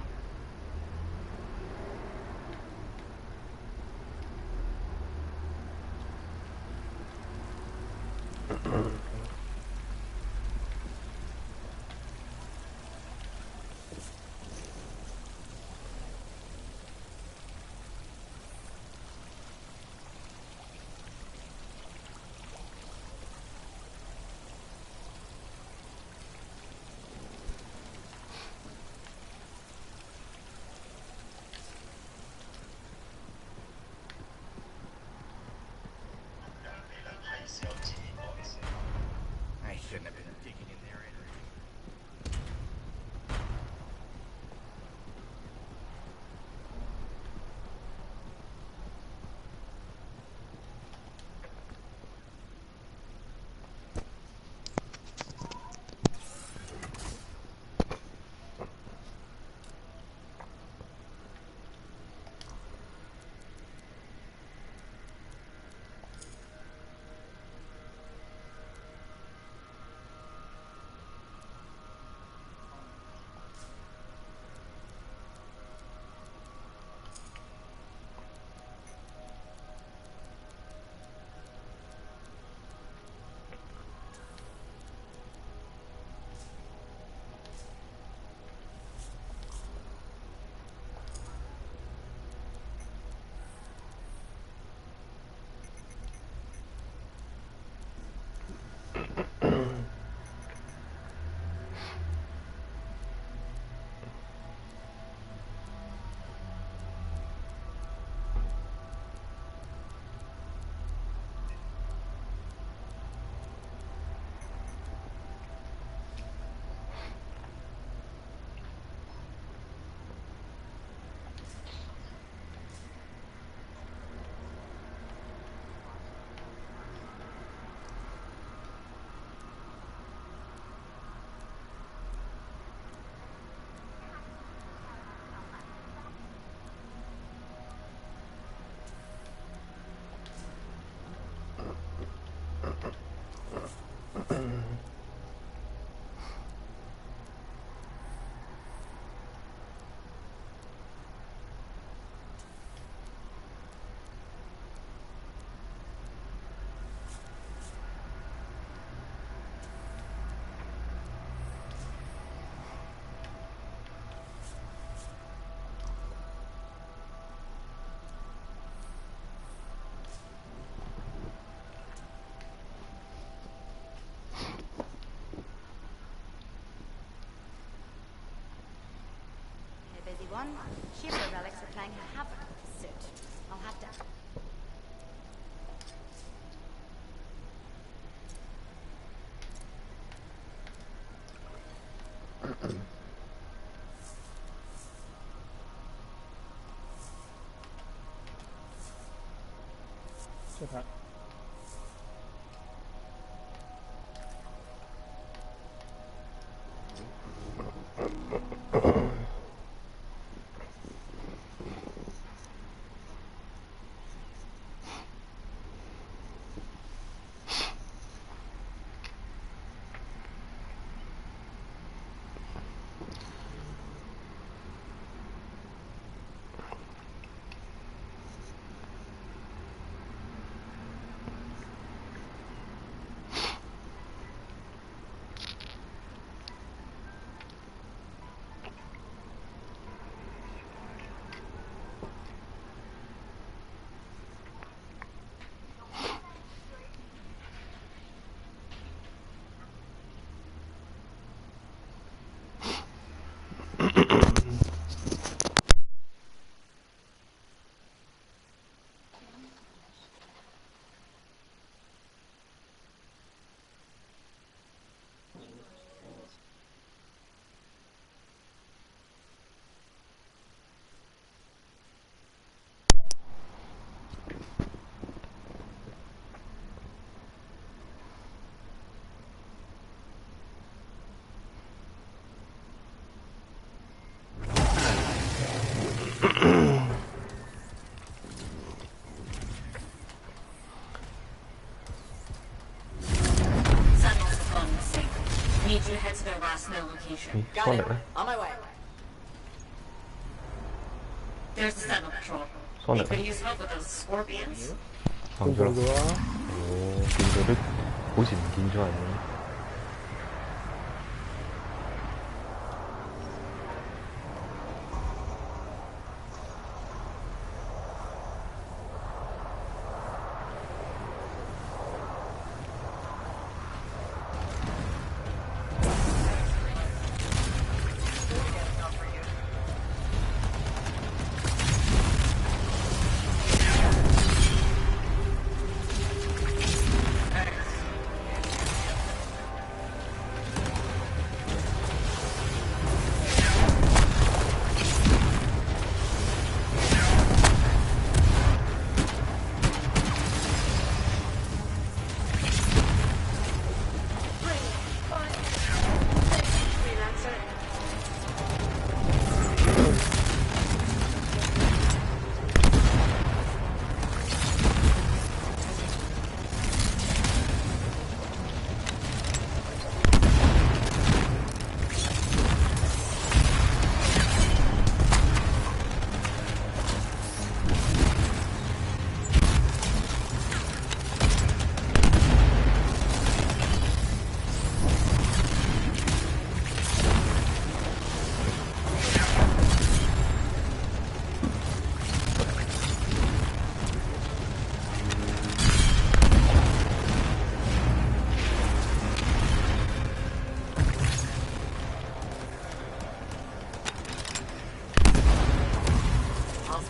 Speaker 16: I shouldn't have been digging in there anyway.
Speaker 7: One, Shiva relics are playing havoc with the suit. I'll have to...
Speaker 12: Super.
Speaker 20: need you to head to their last known location.
Speaker 2: Got it.
Speaker 20: On my way. There's the Sentinel Patrol.
Speaker 2: Sonic.
Speaker 20: They could use help with those scorpions.
Speaker 2: 行咗啦。哦，見到啲好似唔見咗人咁。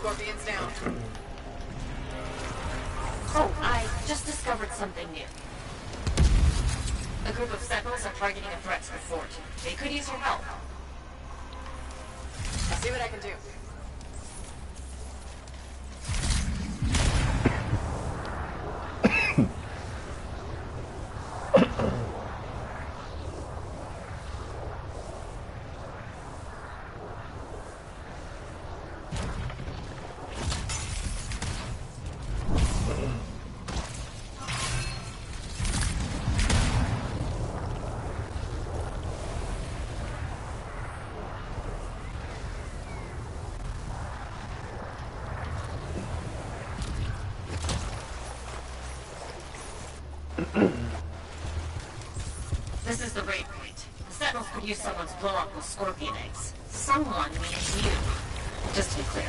Speaker 20: Scorpions down. Oh, I just discovered something new. A group of Sentinels are targeting a threat to the fort. They could use your help. I'll see what I can do. This is the raid point. The Sentinels could use someone to blow up those scorpion eggs. Someone means you. Just to be clear.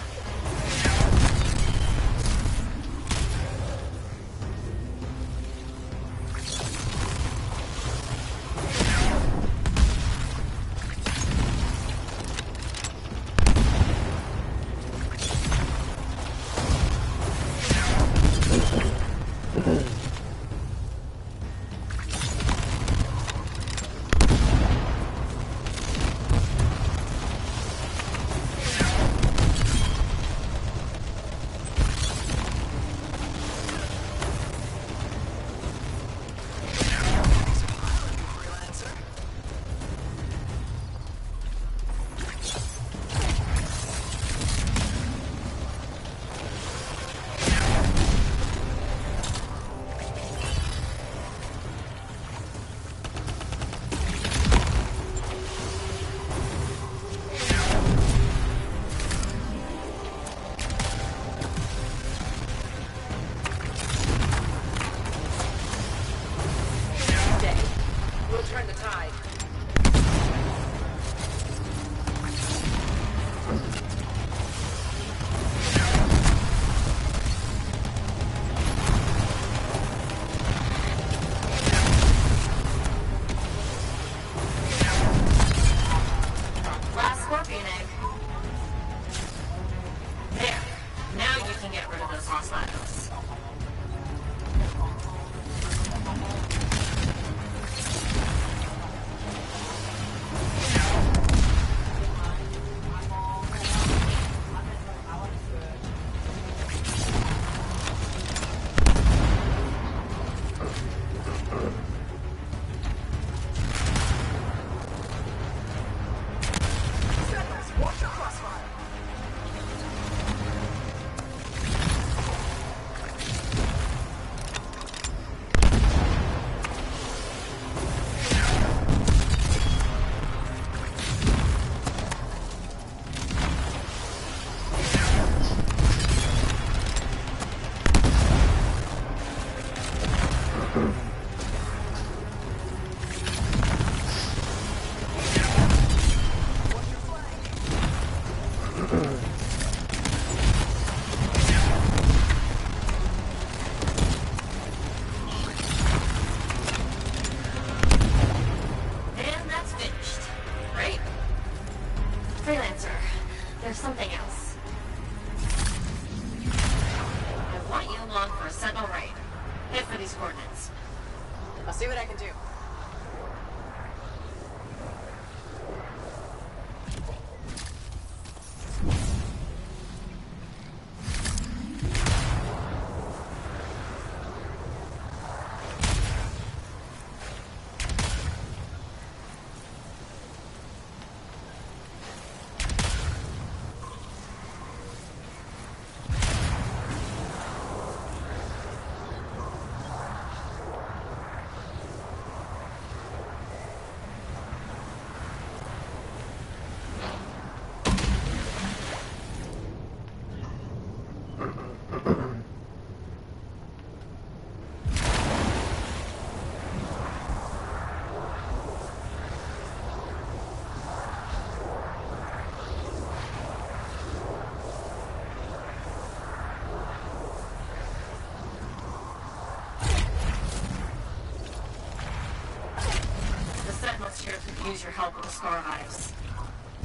Speaker 20: here could use your help with the scar hives.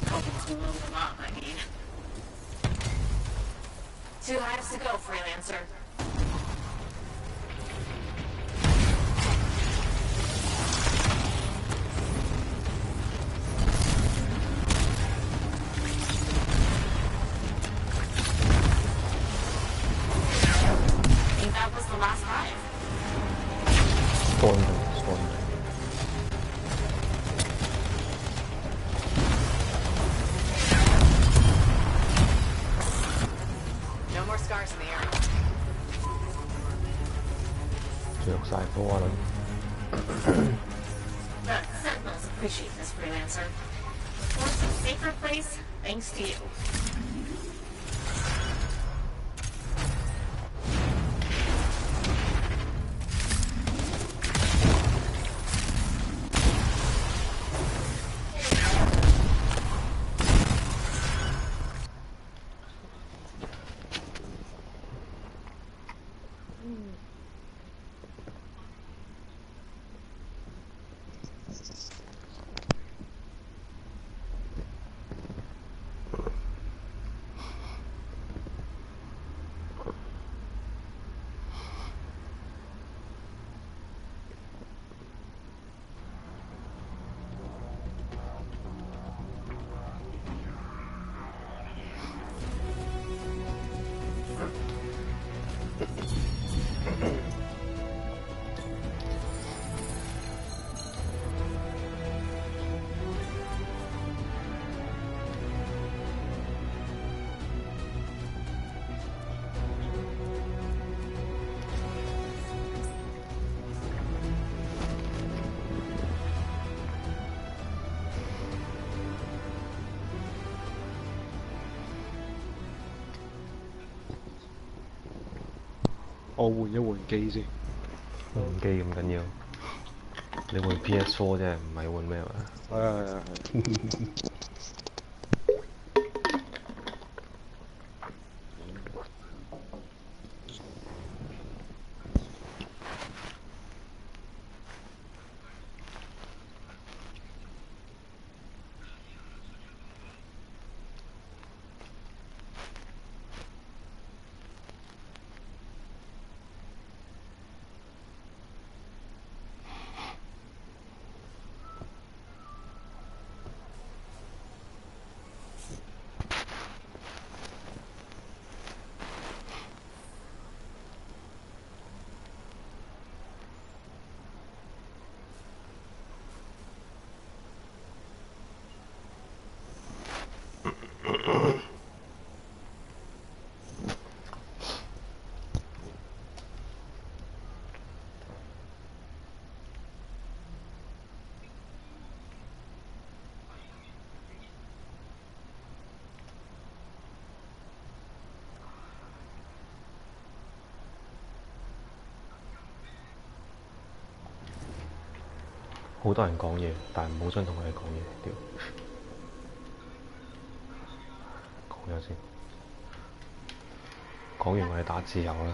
Speaker 20: Hoping to load them up, I mean. 2 hives to go, Freelancer. I think that was the last hive.
Speaker 2: Storm.
Speaker 4: No more scars in the area.
Speaker 2: 着晒火啦！
Speaker 20: The Sentinels appreciate this, Freelancer. Force a safer place, thanks to you.
Speaker 10: 我換一換機先。
Speaker 2: 換機咁緊要？你換 PS4 啫，唔係換咩話？
Speaker 10: 係。
Speaker 2: 好多人講嘢，但係冇想同佢哋講嘢，屌！講咗先，講完我哋打自由啦。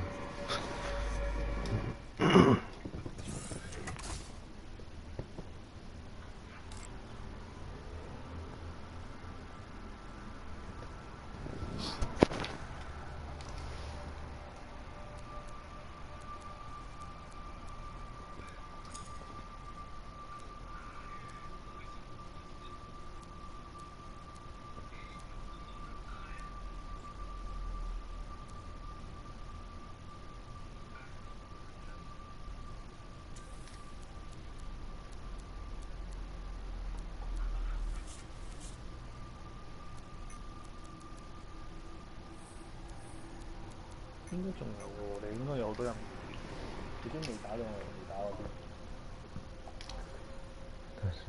Speaker 12: 應該仲有喎，你應該有好多人已經未打到，我未打嗰啲。
Speaker 2: 睇下先。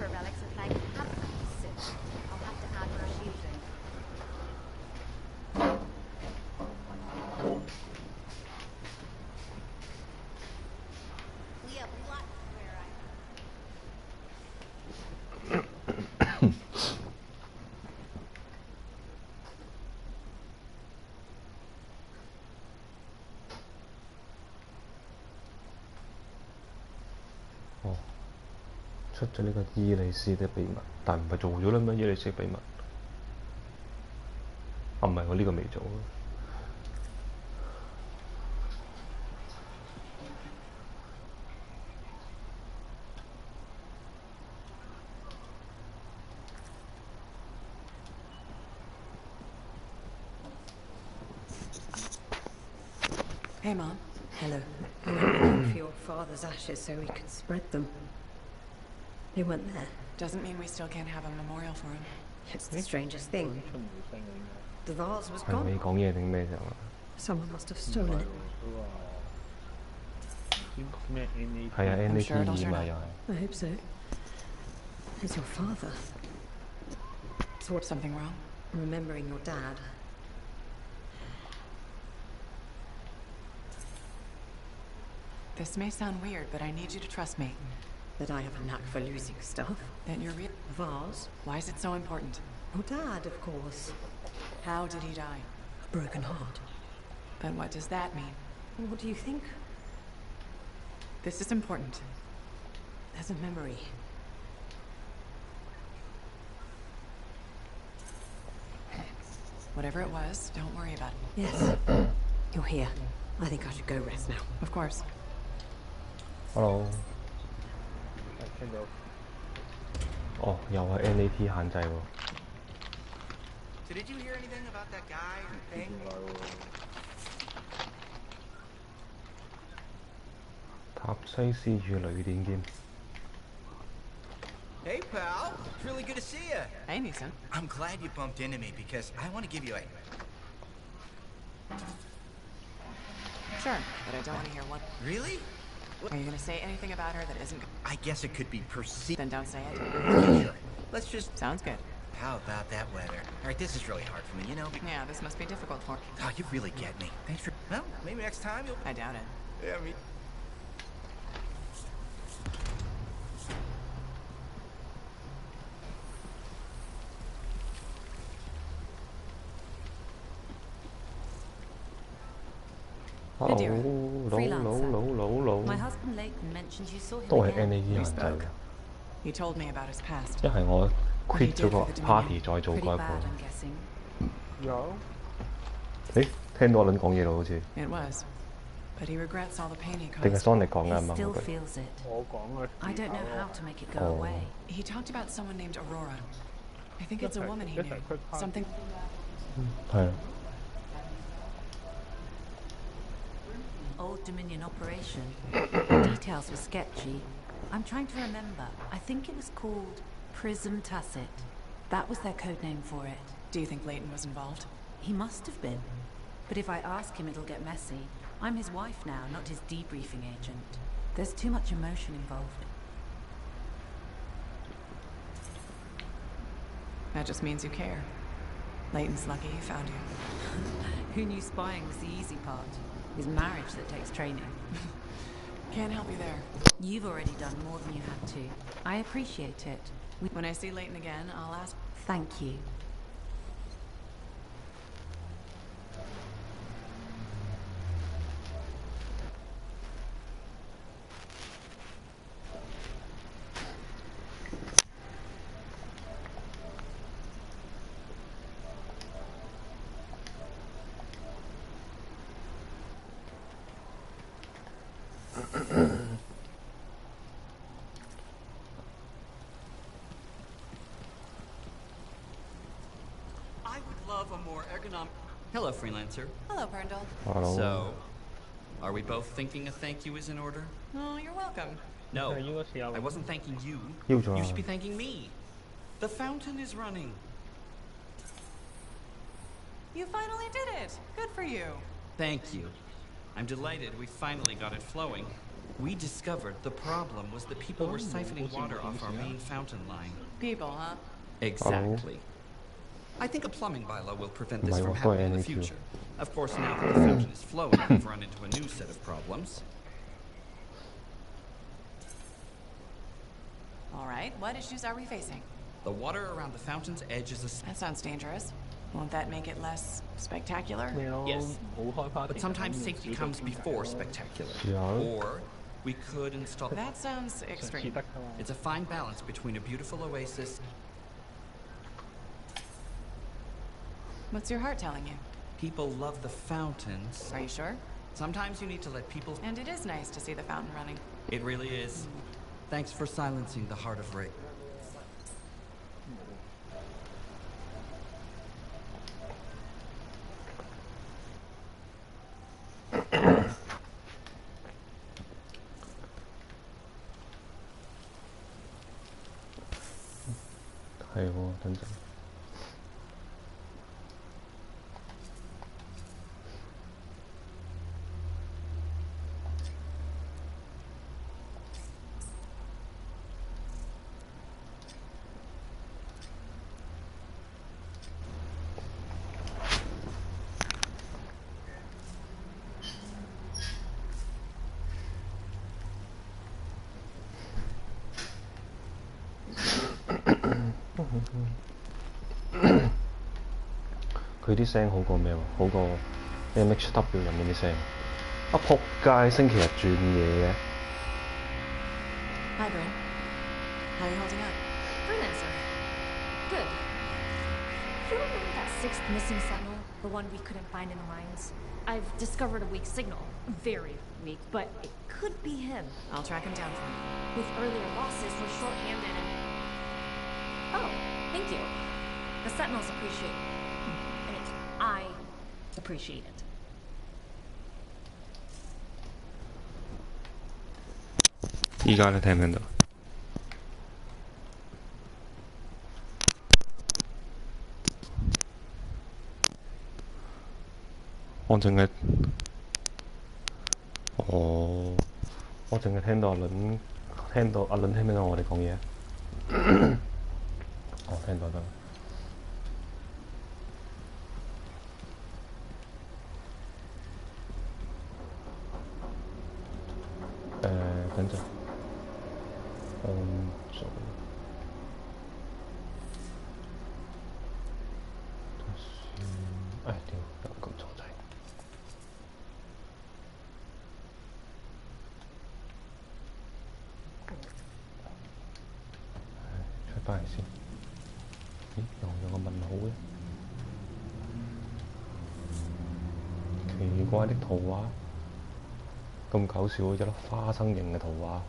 Speaker 7: Reaper relics are playing havoc soon. I'll have to add more shielding. We have lots of rare items.
Speaker 2: 出咗呢個伊利斯的秘密，但唔係做咗啦咩？伊利斯秘密啊，唔係我呢個未做。
Speaker 4: Hey, Mom.
Speaker 15: Hello. We went looking for your father's ashes so we could spread them. They weren't there.
Speaker 4: Doesn't mean we still can't have a memorial for him.
Speaker 15: It's the strangest thing. The vase was
Speaker 2: 係咪
Speaker 15: gone.
Speaker 2: 講嘢定咩啫？
Speaker 15: Someone must have stolen it.
Speaker 2: 係啊 ，NAT2嘛又係。
Speaker 15: I hope so. It's your father.
Speaker 4: So what's something wrong?
Speaker 15: Remembering your dad.
Speaker 4: This may sound weird, but I need you to trust me.
Speaker 15: That I have a knack for losing stuff.
Speaker 4: That you're real.
Speaker 15: Vase.
Speaker 4: Why is it so important?
Speaker 15: Your dad, of course.
Speaker 4: How did he die?
Speaker 15: A broken heart.
Speaker 4: Then what does that mean?
Speaker 15: What do you think?
Speaker 4: This is important.
Speaker 15: There's a memory.
Speaker 4: Whatever it was, don't worry about it.
Speaker 15: Yes. You're here. I think I should go rest now.
Speaker 4: Of course.
Speaker 2: Hello。哦，又係 NAT 限制喎。
Speaker 8: So did you hear anything about that guy or thing?
Speaker 2: 塔西斯與旅店兼。
Speaker 8: Hey, pal. It's really good to see you.
Speaker 4: Hey, Nisa.
Speaker 8: I'm glad you bumped into me because I want to give you a...
Speaker 4: Sure, but I don't want to hear what...
Speaker 8: Really?
Speaker 4: Are you going to say anything about her that isn't...
Speaker 8: I guess it could be perceived...
Speaker 4: Then don't say it.
Speaker 8: Okay, sure. Let's just...
Speaker 4: Sounds good.
Speaker 8: How about that weather? All right, this is really hard for me, you know?
Speaker 4: Yeah, this must be difficult for...
Speaker 8: Oh, you really get me. Thanks for... Well, maybe next time you'll...
Speaker 4: I doubt it.
Speaker 8: Yeah, me...
Speaker 15: My husband Leighton mentioned you saw him
Speaker 2: 都係
Speaker 15: again.
Speaker 2: NAT 限制嘅。
Speaker 4: He told me about his past.
Speaker 2: 一係我 quit 咗個 party 再做
Speaker 15: Pretty
Speaker 2: 嗰一
Speaker 15: bad,
Speaker 2: 個。
Speaker 15: I'm guessing.
Speaker 10: 有。
Speaker 2: 誒，聽到阿倫講嘢咯，好似。
Speaker 4: It was. But he regrets all the pain he
Speaker 2: 定係
Speaker 4: caused.
Speaker 2: Sonic 講㗎
Speaker 15: He
Speaker 2: 嘛？
Speaker 15: still
Speaker 2: 我覺得。
Speaker 15: feels it.
Speaker 10: 我講嘅。
Speaker 15: I don't know how to make it go
Speaker 2: Oh.
Speaker 15: away.
Speaker 4: He talked about someone named Aurora. I think it's a woman he knew. Something...
Speaker 2: 係啊。
Speaker 15: Old Dominion operation. Details were sketchy. I'm trying to remember. I think it was called Prism Tacit. That was their code name for it.
Speaker 4: Do you think Leighton was involved?
Speaker 15: He must have been. But if I ask him, it'll get messy. I'm his wife now, not his debriefing agent. There's too much emotion involved.
Speaker 4: That just means you care. Leighton's lucky he found you.
Speaker 15: Who knew spying was the easy part? It's marriage that takes training.
Speaker 4: Can't help you there.
Speaker 15: You've already done more than you had to. I appreciate it.
Speaker 4: When I see Leighton again, I'll ask...
Speaker 15: Thank you.
Speaker 14: I would love a more ergonomic... Hello, Freelancer.
Speaker 4: Hello, Brindle.
Speaker 2: Hello.
Speaker 14: So, are we both thinking a thank you is in order?
Speaker 4: Oh, you're welcome.
Speaker 14: No, I wasn't thanking you.
Speaker 2: You
Speaker 14: should be thanking me. The fountain is running.
Speaker 4: You finally did it. Good for you.
Speaker 14: Thank you. I'm delighted we finally got it flowing. We discovered the problem was that people were siphoning water off our main fountain line.
Speaker 4: People, huh?
Speaker 14: Exactly. I think a plumbing bylaw will prevent this from happening in the future. Of course, now that the fountain is flowing, we've run into a new set of problems.
Speaker 4: All right, what issues are we facing?
Speaker 14: The water around the fountain's edge is a...
Speaker 4: That sounds dangerous. Won't that make it less spectacular?
Speaker 14: Yes. But sometimes safety comes before spectacular. Or we could install...
Speaker 4: That sounds extreme.
Speaker 14: It's a fine balance between a beautiful oasis...
Speaker 4: What's your heart telling you?
Speaker 14: People love the fountains.
Speaker 4: Are you sure?
Speaker 14: Sometimes you need to let people...
Speaker 4: And it is nice to see the fountain running.
Speaker 14: It really is. Thanks for silencing the heart of Ray.
Speaker 2: 等陣。佢啲聲好過咩喎？好過 MHW 入面啲聲。啊仆街！星期日轉嘢嘅。
Speaker 4: Hi, Bryn. How are you holding up?
Speaker 9: Freelancer. Good. You remember that sixth missing sentinel? The one we couldn't find in the mines? I've discovered a weak signal. Very weak, but it could be him.
Speaker 4: I'll track him down for you.
Speaker 9: With earlier losses, we're short-handed and... Oh, thank you. The sentinels appreciate it. I appreciate it.
Speaker 2: 依家你聽唔聽到？我淨係，我淨係聽到阿倫，聽到阿倫聽唔聽到我哋講嘢？我聽到得。等陣，按咗。哎屌，又撳錯掣。出返嚟先。咦？又有個問號嘅。奇怪的圖畫。咁搞笑嘅一粒花生形嘅圖畫。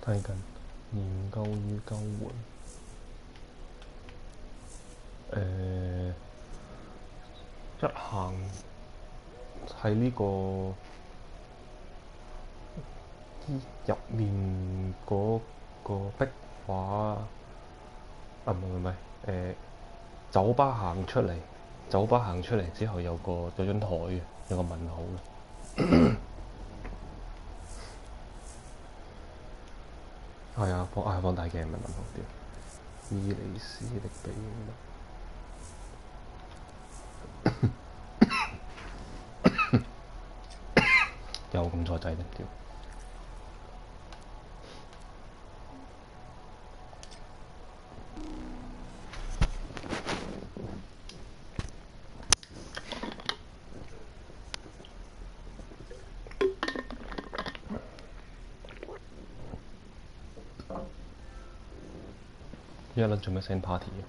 Speaker 2: 睇緊研究與救援。一行喺呢個入面嗰個壁畫啊，唔係酒吧行出嚟，酒吧行出嚟之後有張台嘅，有個問號嘅。係啊，放大鏡咪問號啲。伊利斯的秘密。又咁錯掣嘅屌！一輪做咩 send party 嘅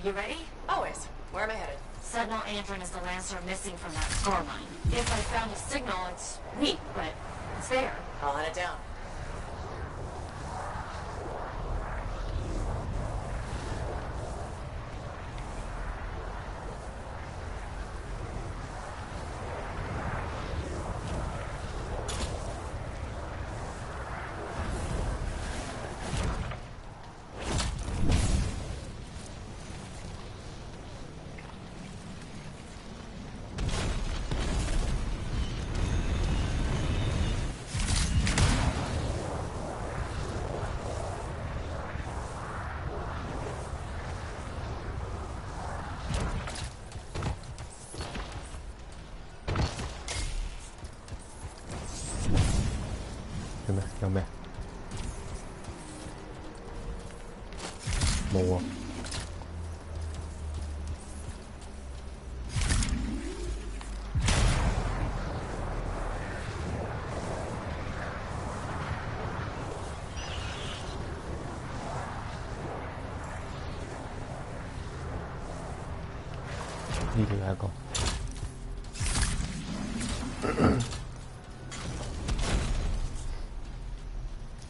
Speaker 2: ？You
Speaker 20: ready?
Speaker 4: Always. Where am I headed?
Speaker 20: Sentinel Andron is the Lancer missing from that score line. If I found a signal, it's weak, but it's there.
Speaker 4: I'll hunt it down.
Speaker 2: 有咩？冇喎。呢度有一個。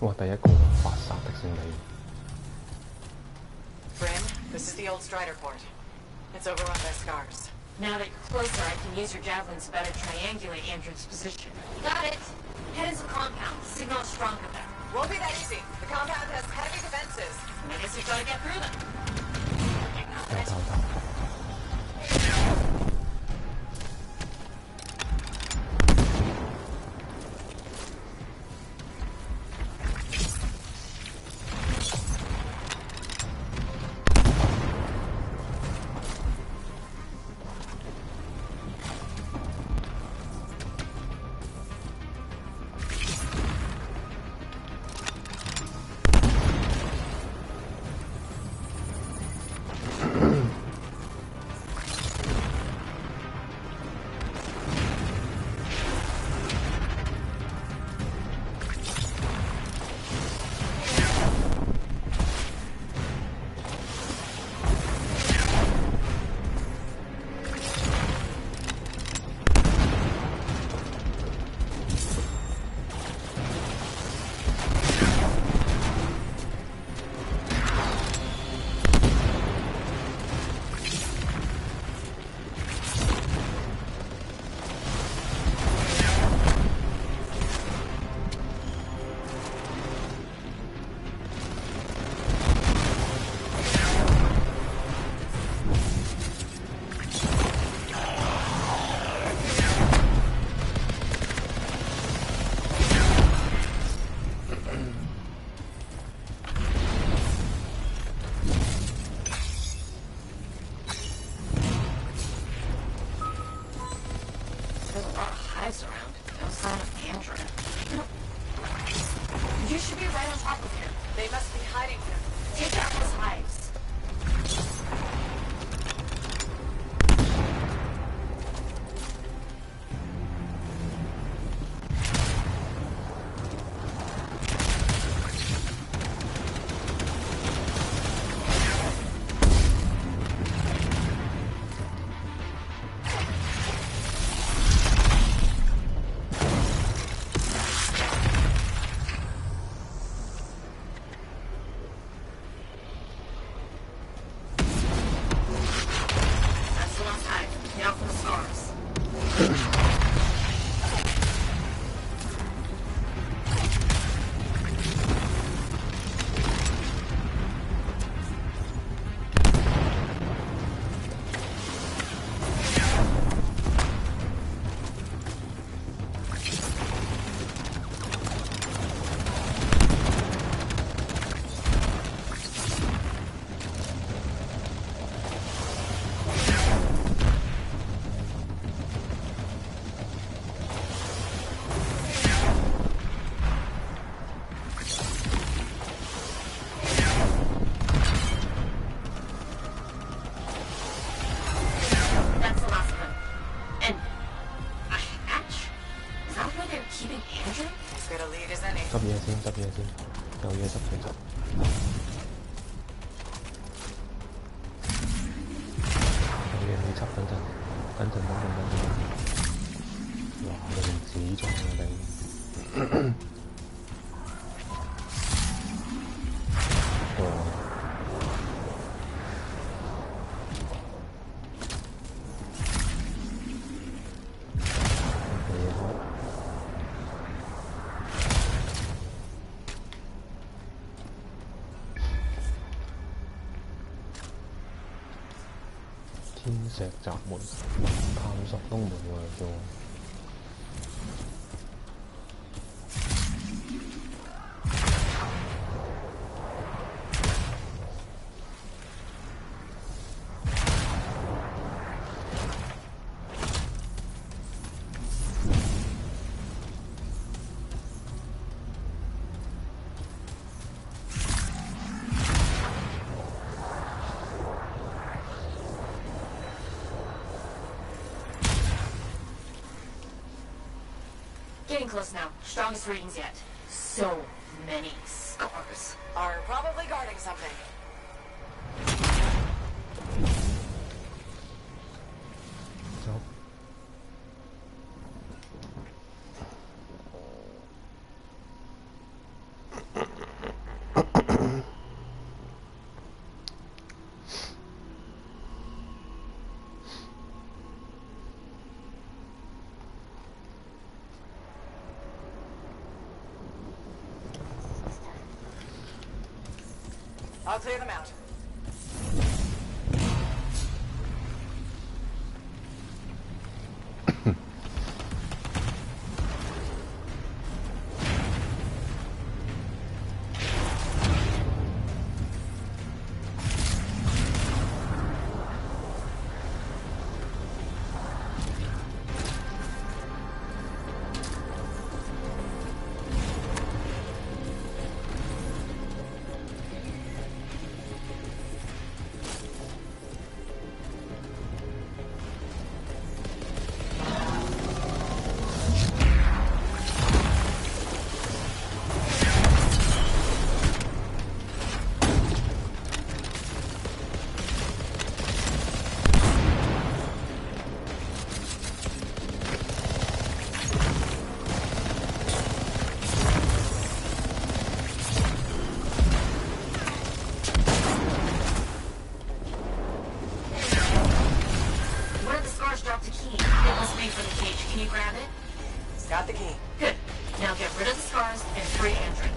Speaker 2: 哇！第一個發殺的勝利。
Speaker 4: Bryn, this is the old Strider port. It's overrun by scars.
Speaker 20: Now that you're closer, I can use your javelins to better triangulate Andron's position. Got it! Head into the compound. Signal is stronger there.
Speaker 4: Won't be that easy. The compound has heavy defenses.
Speaker 20: I guess we've got to get through them. 「
Speaker 2: 嘢先，有嘢執就執。有嘢未執，等陣。哇！你用紙裝啊你。天石閘門，探索東門喎叫我。
Speaker 20: Getting close now. Strongest readings yet. So many scars. Are probably guarding something. I'll clear them out. Got the key. Good. Now get rid of the scars and free Andrew.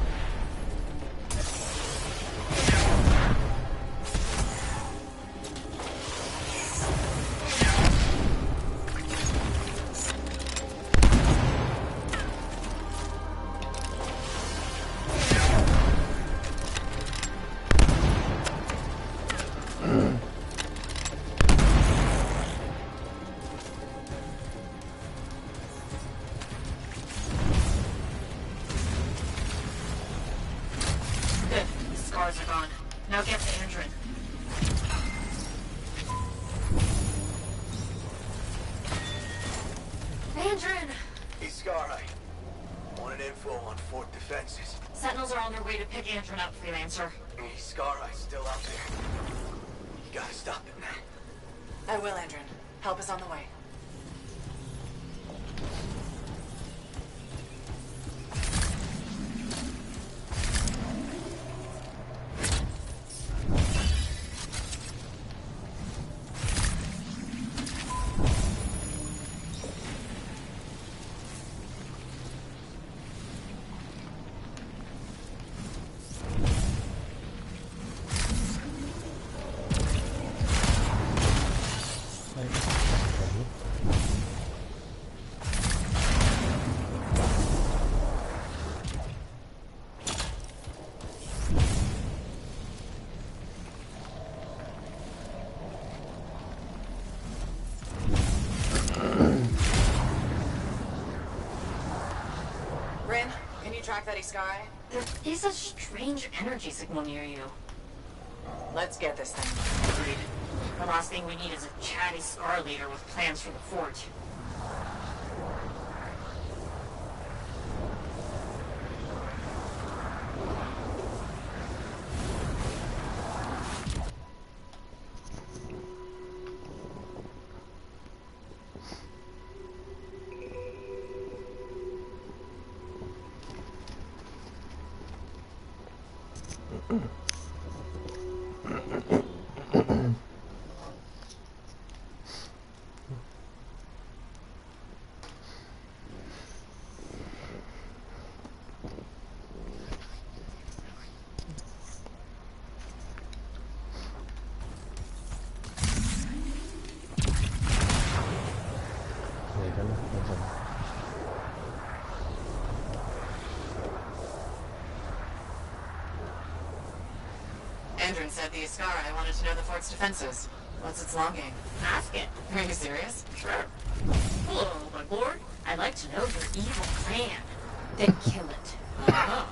Speaker 20: Scars are gone. Now get to Andrew. Andrew!
Speaker 11: Hey, Scar, I wanted info on Fort defenses.
Speaker 20: Sentinels are on their way to pick Andrew up, Freelancer.
Speaker 11: Hey, Scar, I still out there. You gotta stop it, man.
Speaker 20: I will, Andrew. Help is on the way. Track that sky? There is a strange energy signal near you.
Speaker 4: Let's get this thing.
Speaker 20: Agreed. The last thing we need is a chatty Scar leader with plans for the fort.
Speaker 4: Andrin said the Ascara wanted to know the fort's defenses. What's its long game?
Speaker 15: Ask it.
Speaker 4: Are you serious?
Speaker 15: Sure. Hello, my lord. I'd like to know your evil plan. Then kill it.
Speaker 4: Uh-huh.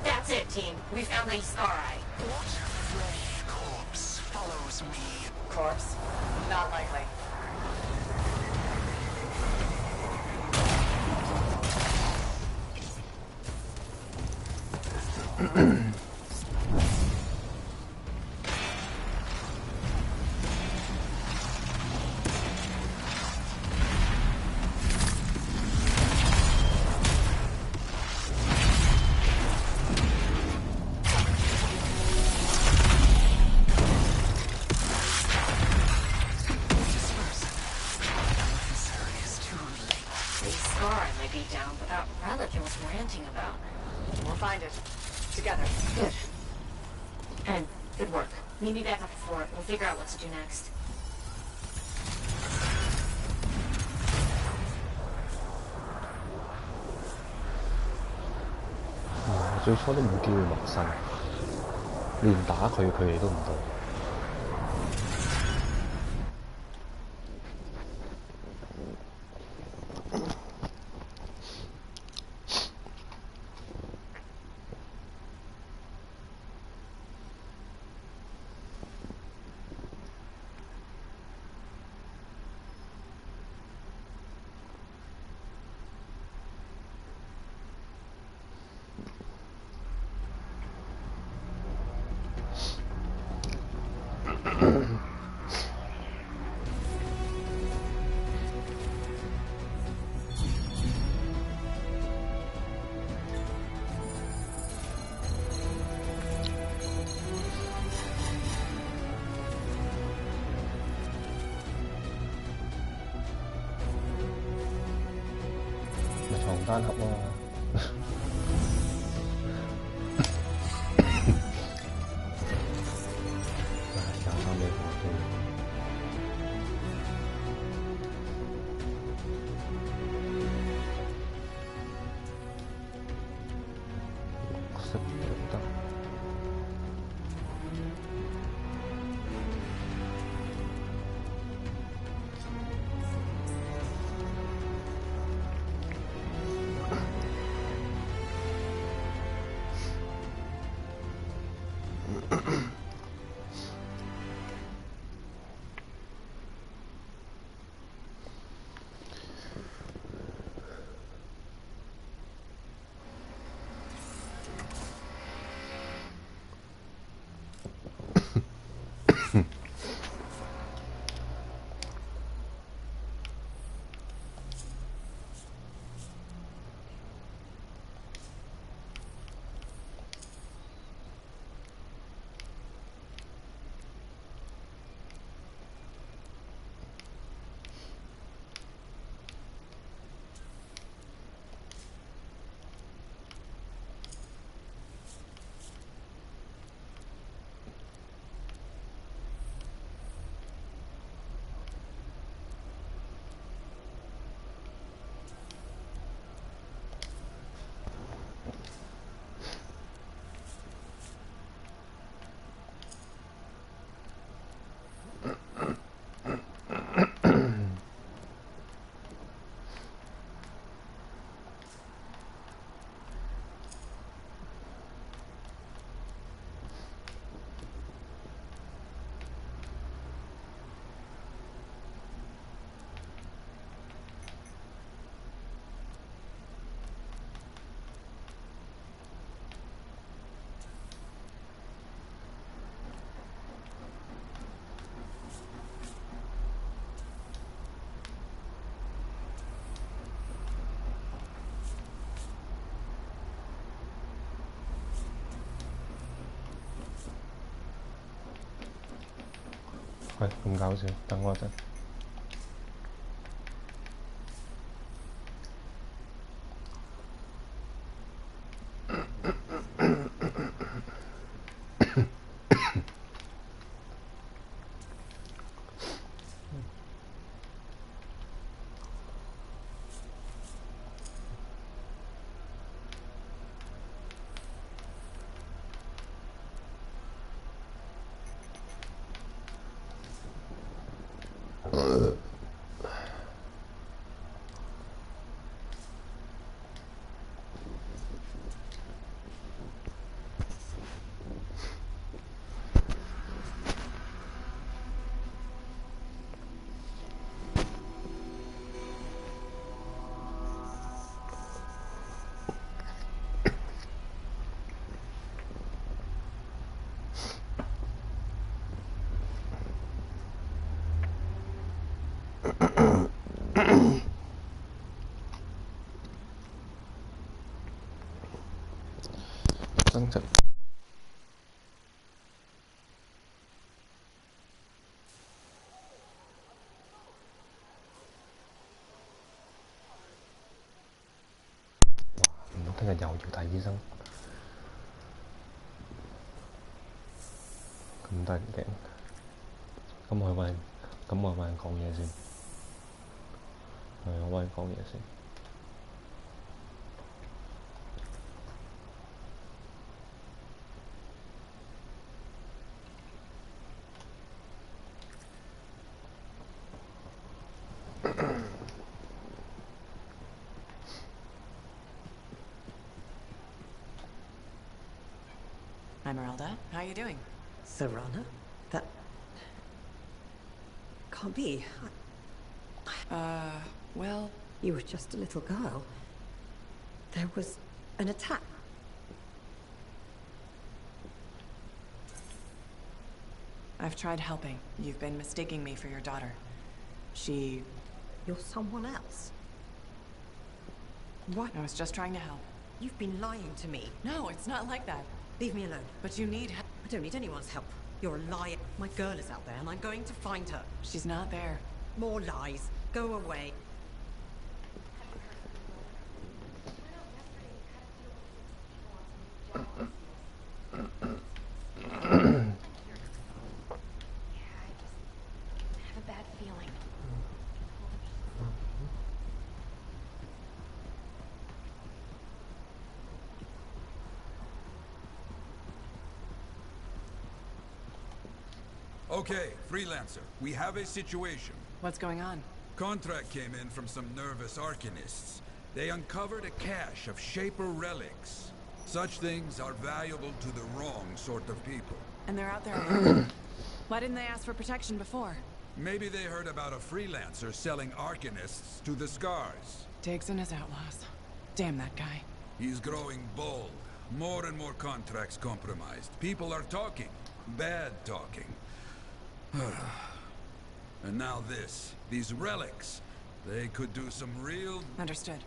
Speaker 15: That's it, team. We found the Ascara.
Speaker 11: What fresh corpse follows me?
Speaker 4: Corpse? Not likely.
Speaker 15: Meet me back up before it. We'll figure out what to do next.
Speaker 2: 我最初都冇機會陌生，連打佢哋都唔到。床單盒啊！廿三尾火機。綠色又得。喂，咁搞笑，等我一陣。增值。唔通聽日又要睇醫生？咁得人驚。咁我揾人講嘢先。係，我揾人講嘢先。
Speaker 4: Esmeralda, how are you doing?
Speaker 15: Serana? That can't be.
Speaker 4: Well...
Speaker 15: You were just a little girl. There was an attack.
Speaker 4: I've tried helping. You've been mistaking me for your daughter. She...
Speaker 15: You're someone else? What?
Speaker 4: I was just trying to help.
Speaker 15: You've been lying to me.
Speaker 4: No, it's not like that.
Speaker 15: Leave me alone.
Speaker 4: But you need help.
Speaker 15: I don't need anyone's help. You're a liar. My girl is out there and I'm going to find her.
Speaker 4: She's not there.
Speaker 15: More lies. Go away.
Speaker 3: Okay, Freelancer, we have a situation.
Speaker 4: What's going on?
Speaker 3: Contract came in from some nervous arcanists. They uncovered a cache of Shaper relics. Such things are valuable to the wrong sort of people.
Speaker 4: And they're out there. Why didn't they ask for protection before?
Speaker 3: Maybe they heard about a Freelancer selling arcanists to the Scars.
Speaker 4: Diggs and his outlaws. Damn that guy.
Speaker 3: He's growing bold. More and more contracts compromised. People are talking. Bad talking. And now this. These relics. They could do some real...
Speaker 4: Understood.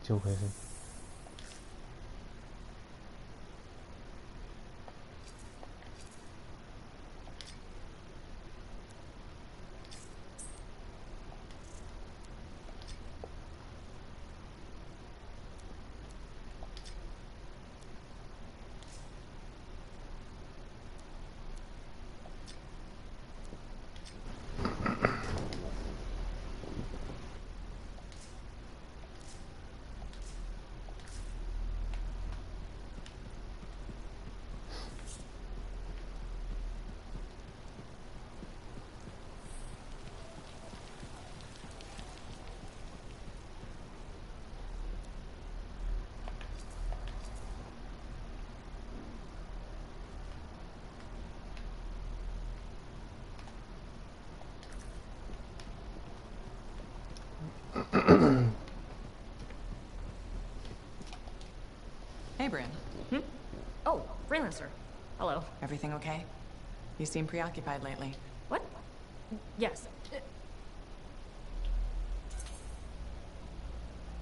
Speaker 2: 招佢先。
Speaker 4: Hey, Bryn.
Speaker 21: Oh, Freelancer. Hello.
Speaker 4: Everything okay? You seem preoccupied lately.
Speaker 21: What?
Speaker 9: Yes.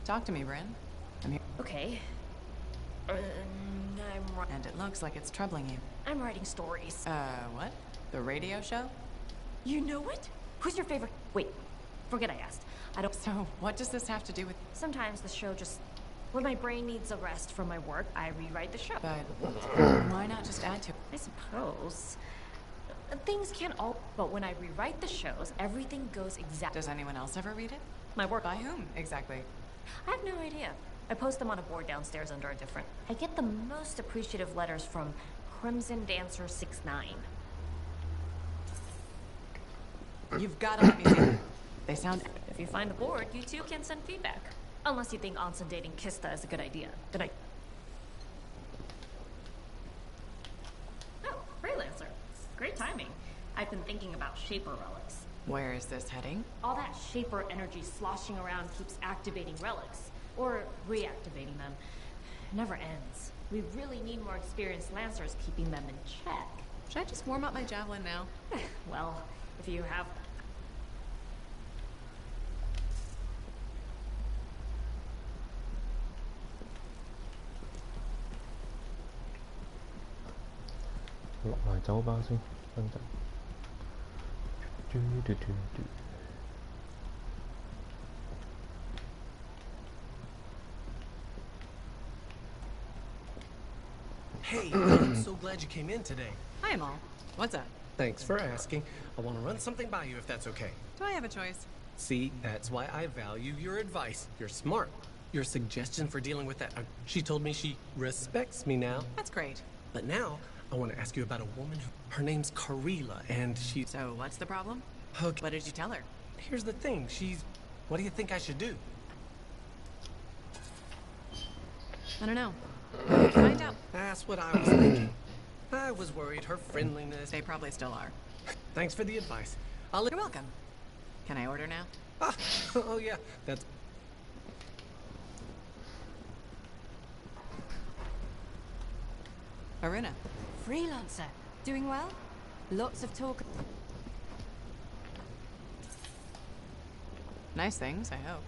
Speaker 4: Talk to me, Bryn. I'm here.
Speaker 9: Okay.
Speaker 4: And it looks like it's troubling you.
Speaker 9: I'm writing stories.
Speaker 4: What? The radio show?
Speaker 9: You know it? Who's your favorite? Wait, forget I asked. I don't.
Speaker 4: So, what does this have to do with?
Speaker 9: Sometimes the show just. When my brain needs a rest from my work, I rewrite the show.
Speaker 4: But why not just add to it?
Speaker 9: I suppose. Things can't all. But when I rewrite the shows, everything goes exactly.
Speaker 4: Does anyone else ever read it?
Speaker 9: My work.
Speaker 4: By whom, exactly?
Speaker 9: I have no idea. I post them on a board downstairs under a different. I get the most appreciative letters from Crimson Dancer 69.
Speaker 4: You've got to let me see them. They sound.
Speaker 9: If you find the board, you too can send feedback. Unless you think Anson dating Kista is a good idea. Good night. Oh, Freelancer. Great timing. I've been thinking about Shaper relics.
Speaker 4: Where is this heading?
Speaker 9: All that Shaper energy sloshing around keeps activating relics. Or reactivating them. It never ends. We really need more experienced Lancers keeping them in check.
Speaker 4: Should I just warm up my javelin now?
Speaker 9: Well, if you have...
Speaker 2: 落埋酒吧先，等陣。
Speaker 6: Hey, I'm so glad you came in today.
Speaker 4: Hi, Amal. What's up?
Speaker 6: Thanks for asking. I want to run something by you if that's okay.
Speaker 4: Do I have a choice?
Speaker 6: See, that's why I value your advice. You're smart. Your suggestion for dealing with that... she told me she respects me now.
Speaker 4: That's great.
Speaker 6: But now, I want to ask you about a woman who... Her name's Karila, and she...
Speaker 4: So, what's the problem?
Speaker 6: Okay.
Speaker 4: What did you tell her?
Speaker 6: Here's the thing. She's... What do you think I should do?
Speaker 4: I don't know. Find out.
Speaker 6: That's what I was thinking. I was worried her friendliness...
Speaker 4: They probably still are.
Speaker 6: Thanks for the advice.
Speaker 4: You're welcome. Can I order now?
Speaker 6: Oh, yeah. That's...
Speaker 4: Aruna.
Speaker 22: Freelancer. Doing well? Lots of talk.
Speaker 4: Nice things, I hope.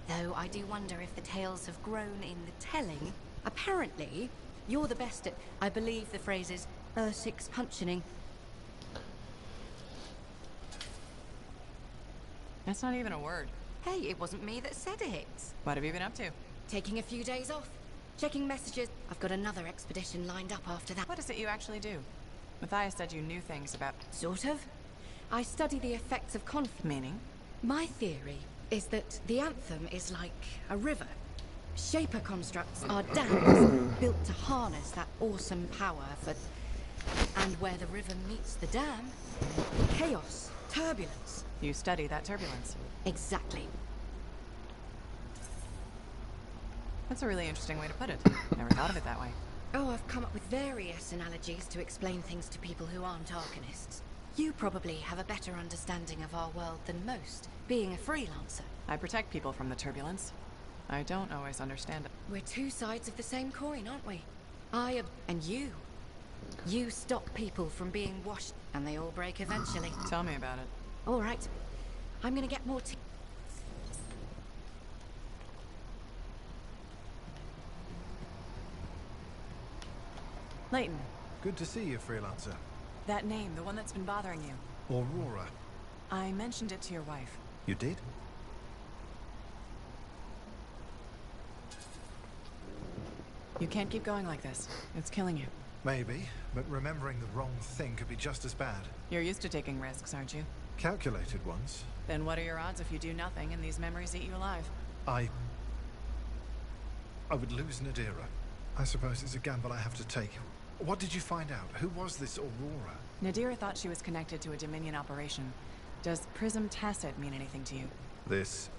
Speaker 22: Though I do wonder if the tales have grown in the telling. Apparently, you're the best at, I believe the phrase is, six punching.
Speaker 4: That's not even a word.
Speaker 22: Hey, it wasn't me that said it.
Speaker 4: What have you been up to?
Speaker 22: Taking a few days off. Checking messages. I've got another expedition lined up after that.
Speaker 4: What is it you actually do? Matthias said you knew things about...
Speaker 22: Sort of. I study the effects of conflict.
Speaker 4: Meaning?
Speaker 22: My theory is that the Anthem is like a river. Shaper constructs are dams built to harness that awesome power for... And where the river meets the dam, chaos, turbulence.
Speaker 4: You study that turbulence.
Speaker 22: Exactly.
Speaker 4: That's a really interesting way to put it. Never thought of it that way.
Speaker 22: Oh, I've come up with various analogies to explain things to people who aren't Arcanists. You probably have a better understanding of our world than most, being a freelancer.
Speaker 4: I protect people from the turbulence. I don't always understand it.
Speaker 22: We're two sides of the same coin, aren't we? And you. You stop people from being washed, and they all break eventually.
Speaker 4: Tell me about it.
Speaker 22: All right. I'm gonna get more tea.
Speaker 4: Leighton.
Speaker 23: Good to see you, Freelancer.
Speaker 4: That name, the one that's been bothering you.
Speaker 23: Aurora.
Speaker 4: I mentioned it to your wife.
Speaker 23: You did?
Speaker 4: You can't keep going like this. It's killing you.
Speaker 23: Maybe, but remembering the wrong thing could be just as bad.
Speaker 4: You're used to taking risks, aren't you?
Speaker 23: Calculated ones.
Speaker 4: Then what are your odds if you do nothing and these memories eat you alive?
Speaker 23: I would lose Nadira. I suppose it's a gamble I have to take. What did you find out? Who was this Aurora?
Speaker 4: Nadira thought she was connected to a Dominion operation. Does Prism Tacit mean anything to you?
Speaker 23: This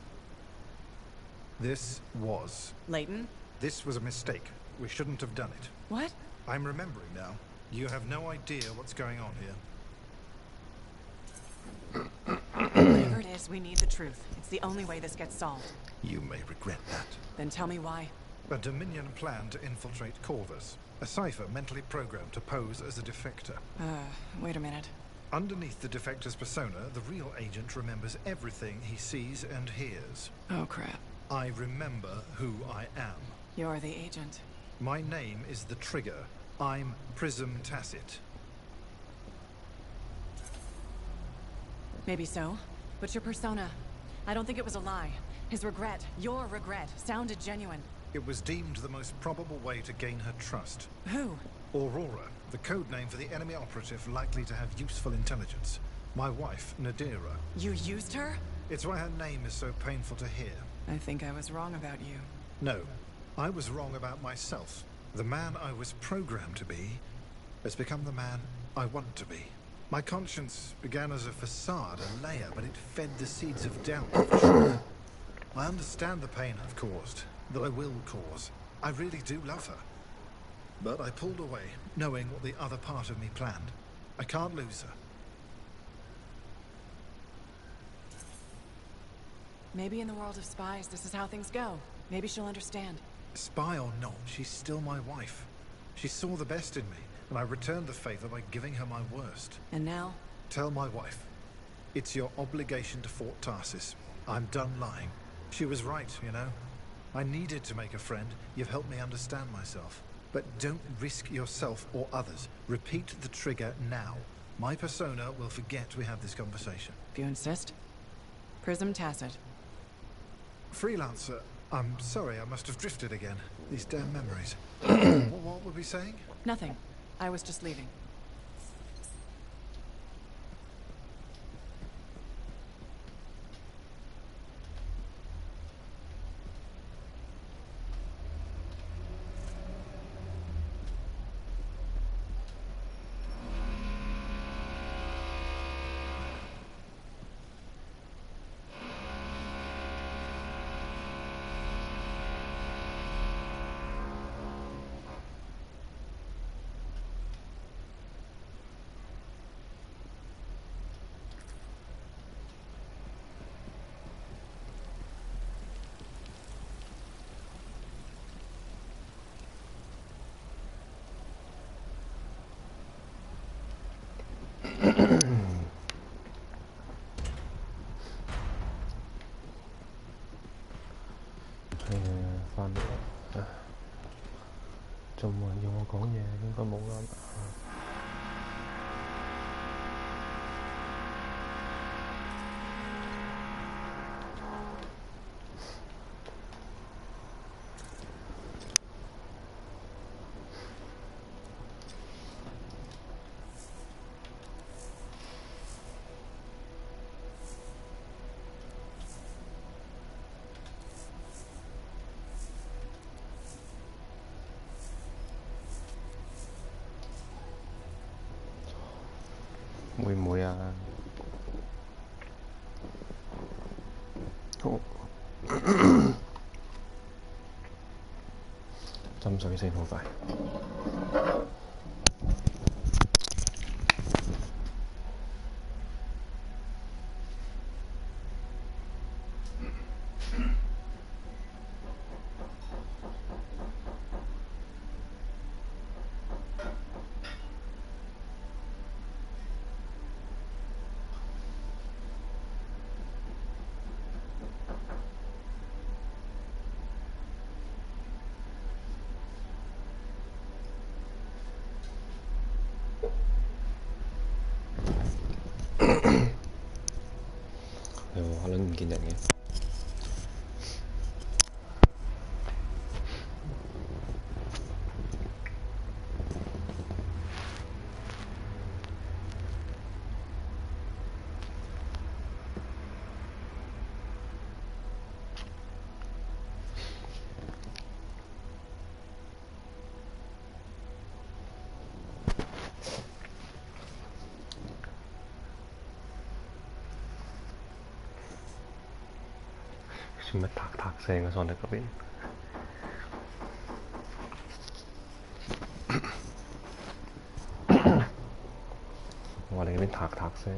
Speaker 23: was...
Speaker 4: Leighton?
Speaker 23: This was a mistake. We shouldn't have done it.
Speaker 4: What?
Speaker 23: I'm remembering now. You have no idea what's going on here.
Speaker 4: Whatever it is, we need the truth. It's the only way this gets solved.
Speaker 23: You may regret that.
Speaker 4: Then tell me why.
Speaker 23: A Dominion plan to infiltrate Corvus. A cipher mentally programmed to pose as a defector.
Speaker 4: Wait a minute.
Speaker 23: Underneath the defector's persona, the real agent remembers everything he sees and hears.
Speaker 4: Oh, crap.
Speaker 23: I remember who I am.
Speaker 4: You're the agent.
Speaker 23: My name is the Trigger. I'm Prism Tacit.
Speaker 4: Maybe so, but your persona, I don't think it was a lie. His regret, your regret, sounded genuine.
Speaker 23: It was deemed the most probable way to gain her trust.
Speaker 4: Who?
Speaker 23: Aurora, the code name for the enemy operative likely to have useful intelligence. My wife, Nadira.
Speaker 4: You used her?
Speaker 23: It's why her name is so painful to hear.
Speaker 4: I think I was wrong about you.
Speaker 23: No, I was wrong about myself. The man I was programmed to be has become the man I want to be. My conscience began as a facade, a layer, but it fed the seeds of doubt. I understand the pain I've caused, that I will cause. I really do love her. But I pulled away, knowing what the other part of me planned. I can't lose her.
Speaker 4: Maybe in the world of spies, this is how things go. Maybe she'll understand.
Speaker 23: Spy or not, she's still my wife. She saw the best in me, and I returned the favor by giving her my worst.
Speaker 4: And now?
Speaker 23: Tell my wife. It's your obligation to Fort Tarsis. I'm done lying. She was right, you know. I needed to make a friend. You've helped me understand myself. But don't risk yourself or others. Repeat the trigger now. My persona will forget we had this conversation.
Speaker 4: If you insist. Prism Tacit.
Speaker 23: Freelancer, I'm sorry, I must have drifted again. These damn memories. What were we saying?
Speaker 4: Nothing. I was just leaving.
Speaker 2: 會唔會啊？好，斟水先，好快。可能唔見人嘅。做乜嗒嗒聲啊？Sonic嗰邊，我話你嗰邊嗒嗒聲。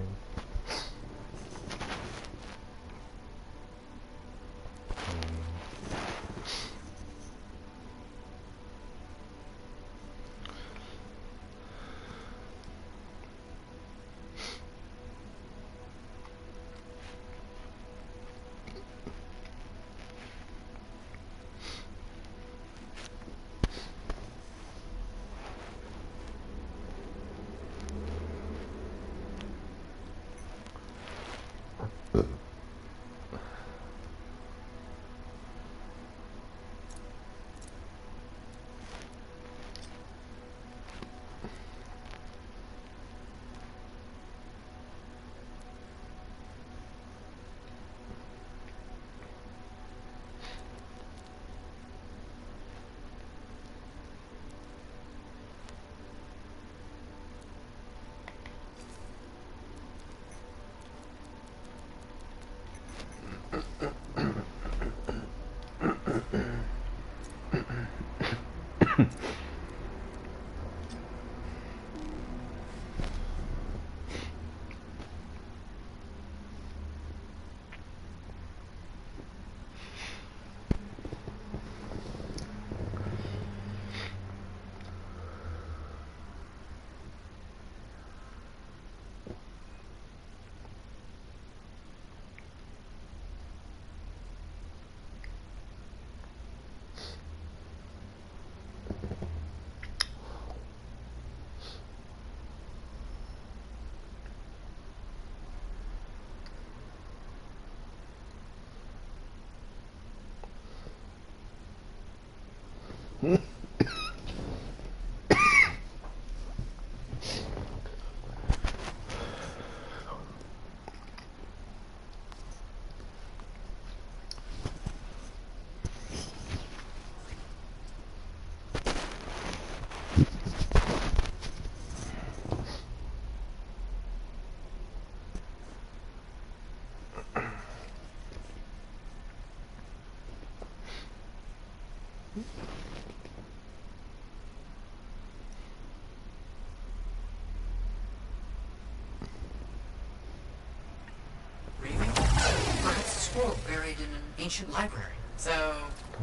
Speaker 20: Buried in an ancient library. So,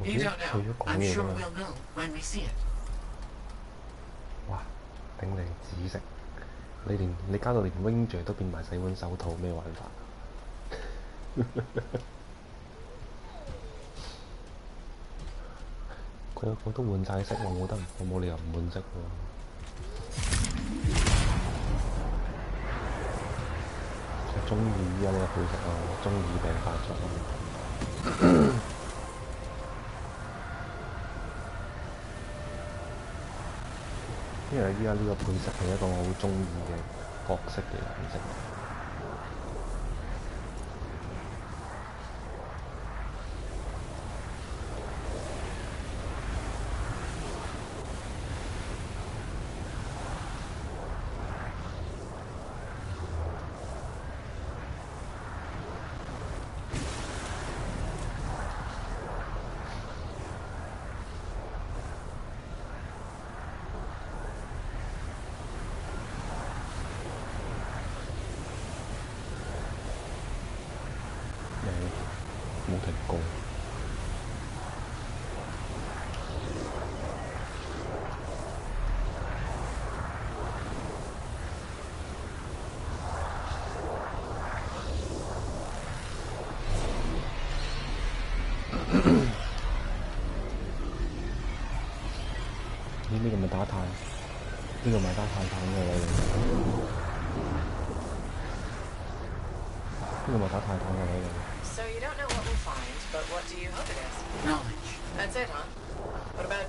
Speaker 20: you don't know. I'm sure we'll know when we see it.
Speaker 2: 哇！頂你紫色，你加到連 Ranger 都變埋洗碗手套，咩玩法？佢有個都換晒色喎，我冇理由唔換色喎。中意依家呢個配色啊，中二病發作啊！因為依家呢個配色係一個我好中意嘅角色嘅顏色。冇停過。呢個咪打炭，呢個咪打炭嘅位嚟。呢個咪打炭嘅位嚟。
Speaker 4: So you don't know what we'll find, but what do you hope it is?
Speaker 20: Knowledge.
Speaker 4: That's it, huh? What about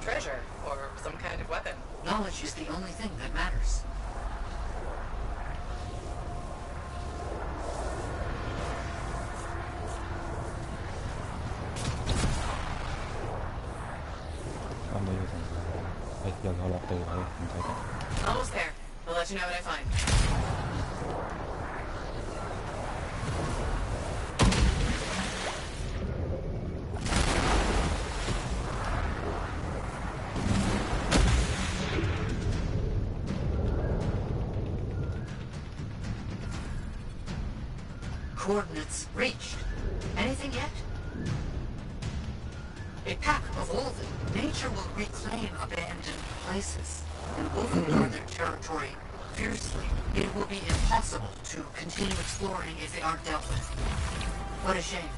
Speaker 4: treasure or some kind of weapon?
Speaker 20: Knowledge is the only thing that matters.
Speaker 4: Almost there. I'll let you know what I find.
Speaker 20: Coordinates reached. Anything yet? A pack of all of them. Nature will reclaim abandoned places and overrun their territory fiercely. It will be impossible to continue exploring if they aren't dealt with. What a shame.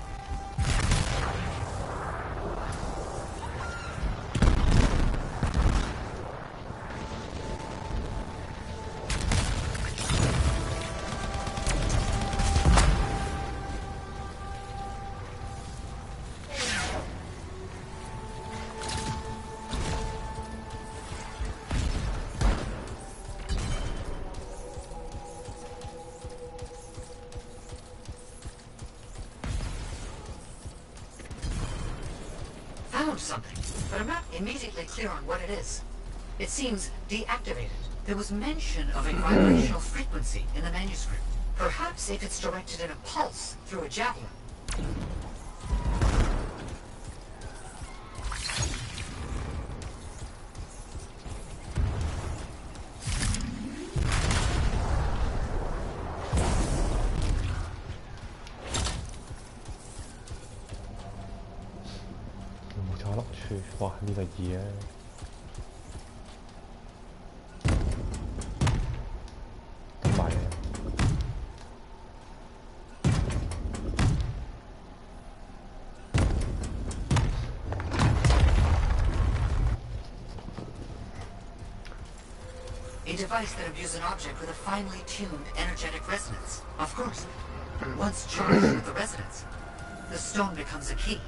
Speaker 20: Found something, but I'm not immediately clear on what it is. It seems deactivated. There was mention of a vibrational frequency in the manuscript. Perhaps if it's directed at a pulse through a javelin.
Speaker 2: 哇！呢個嘢啊咁快嘅。
Speaker 20: A device that imbues an object with a finely tuned energetic resonance. Of course. Once charged with the resonance, the stone becomes a key.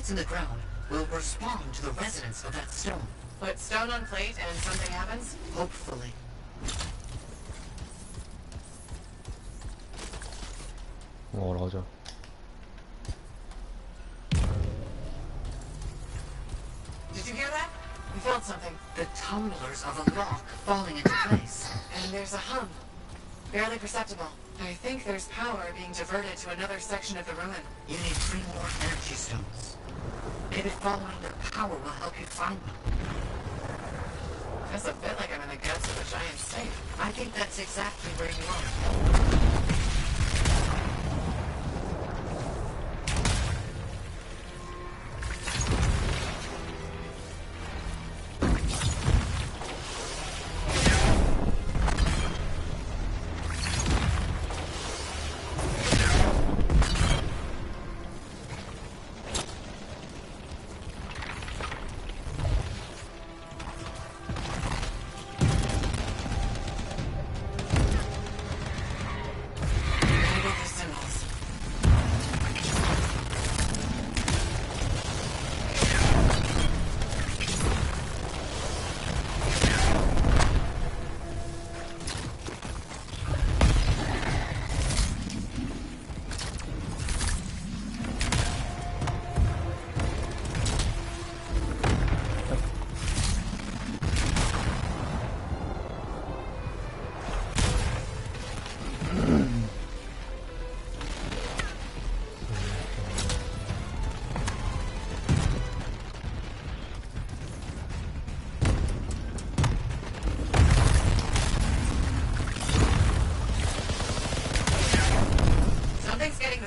Speaker 20: plates in the ground will respond to the resonance of that stone.
Speaker 4: Put stone on plate and something happens?
Speaker 20: Hopefully.
Speaker 4: Did you hear that? We felt something.
Speaker 20: The tumblers of a lock falling into place.
Speaker 4: And there's a hum. Barely perceptible. I think there's power being diverted to another section of the ruin.
Speaker 20: You need 3 more energy stones. Maybe following the power will help you find them.
Speaker 4: Feels a bit like I'm in the guts of a giant safe.
Speaker 20: I think that's exactly where you are.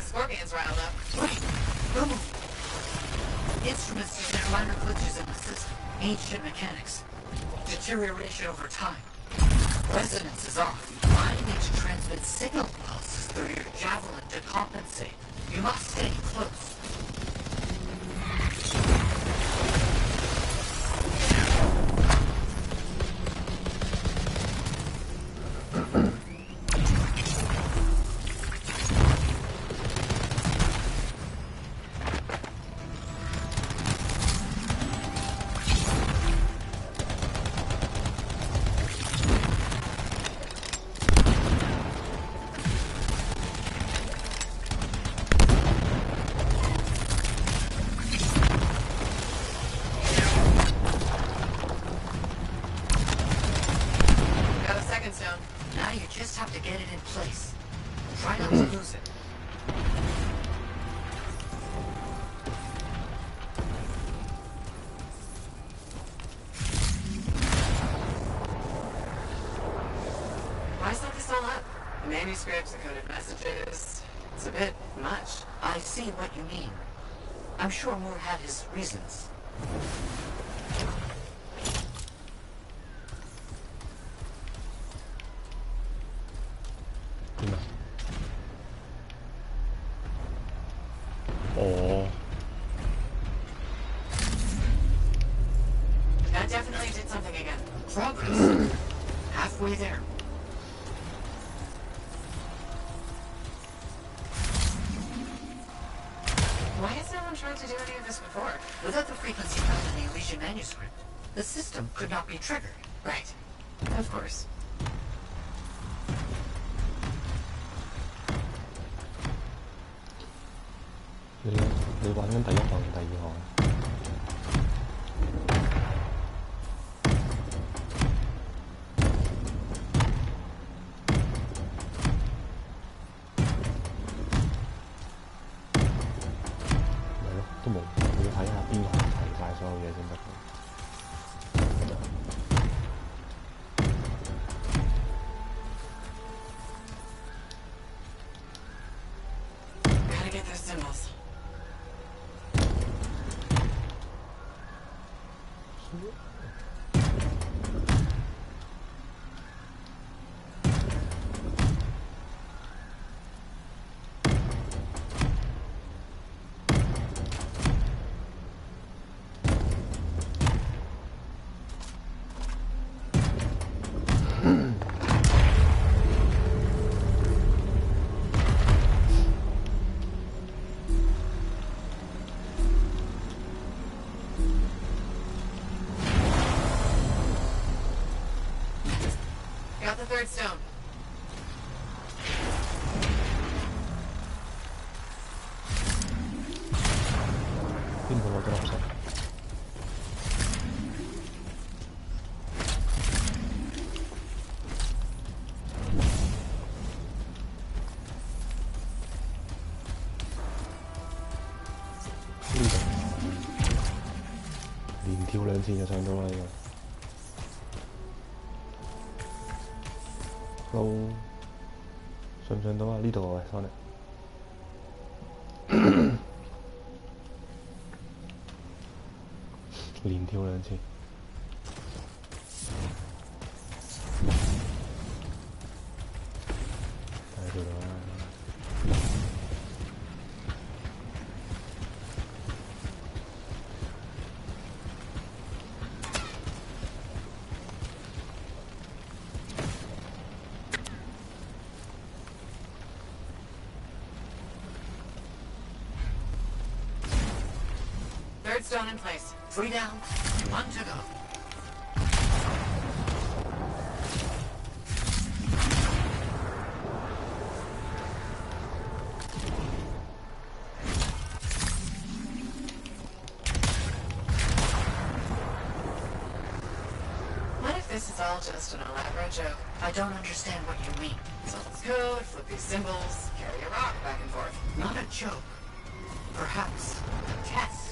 Speaker 4: Scorpions riled up.
Speaker 20: Wait, no. Instruments detect minor glitches in the system. Ancient mechanics. Deterioration over time. Resonance is off. I need to transmit signal pulses through your javelin to compensate. You must stay close. Now you just have to get it in place. Try not to lose it.
Speaker 4: Why set this all up? Manuscripts, encoded messages. It's a bit much.
Speaker 20: I see what you mean. I'm sure Moore had his reasons.
Speaker 4: That definitely did something again.
Speaker 20: Progress. Halfway there.
Speaker 4: Why has no one tried to do any of this before?
Speaker 20: Without the frequency found in the Elysian manuscript, the system could not be triggered.
Speaker 4: Right. Of course.
Speaker 2: 你玩緊第一行定第二行？係咯，都冇，你要睇下邊個齊晒所有嘢先得。
Speaker 4: Gotta get those symbols.
Speaker 20: Got the third stone.
Speaker 2: 邊個攞咗粒石？呢度連跳2次就上到啦呢個。路上唔上到啊？呢度啊，喂 ，Sonic。連跳2次。睇到啦。
Speaker 20: Third stone in place. 3 down, 1 to go. What if this is all just an elaborate joke? I don't understand what you mean. Someone's code, flip these symbols, carry a rock back and forth. Not a joke. Perhaps a test.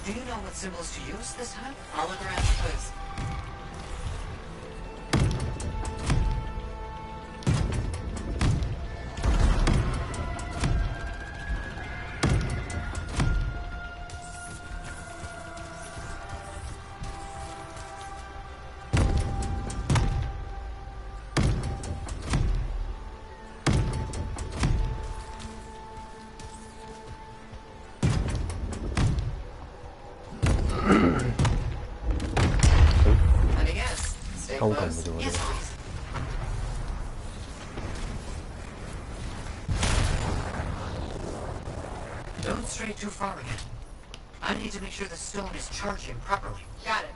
Speaker 20: Do you know what symbols to use this time? Hologram clues.
Speaker 2: 勾近嘅啫喎，Don't
Speaker 20: stray too far again. I need to make sure the stone is charging properly. Got it.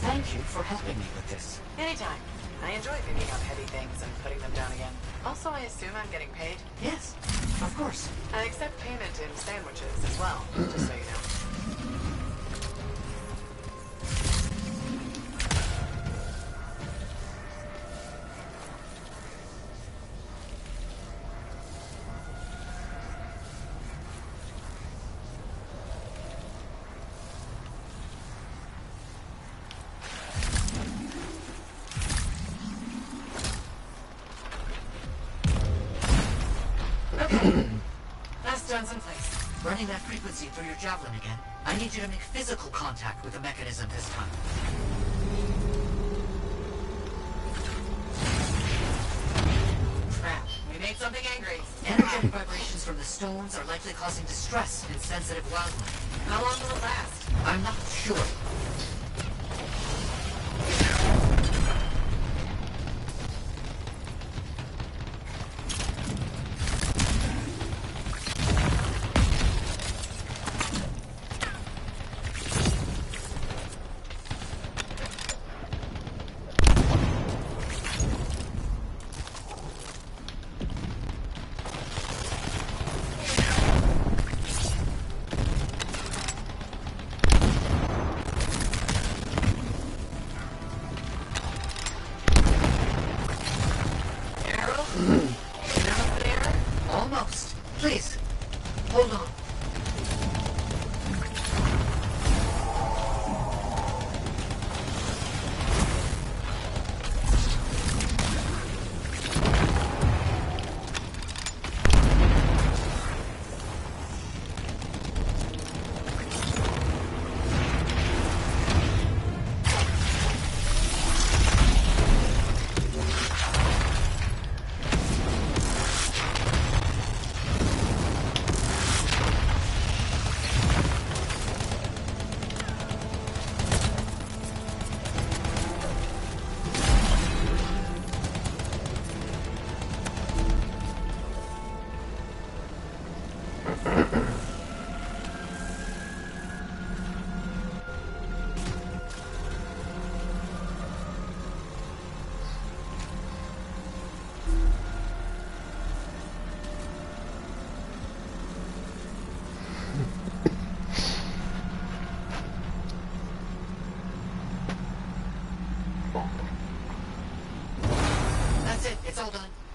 Speaker 20: Thank you for helping me with this. Anytime. I enjoy picking up heavy things and putting them down again. Also, I assume I'm getting paid? Yes, of course. I accept payment in sandwiches as well, just so you know. Last stone's in place. Running that frequency through your javelin again. I need you to make physical contact with the mechanism this time. Trap. something angry. Energetic vibrations from the stones are likely causing distress in sensitive wildlife. How long will it last? I'm not sure.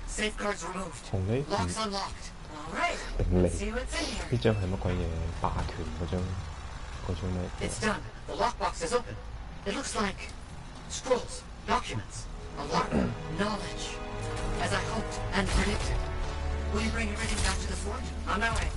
Speaker 20: Safeguards removed. Locks unlocked. All right. See what's in here.
Speaker 2: 呢張係乜鬼嘢？霸權嗰張咩？
Speaker 20: It's done. The lockbox is open. It looks like scrolls, documents, a lot of knowledge, as I hoped and predicted. Will you bring everything back to the fort? On my way.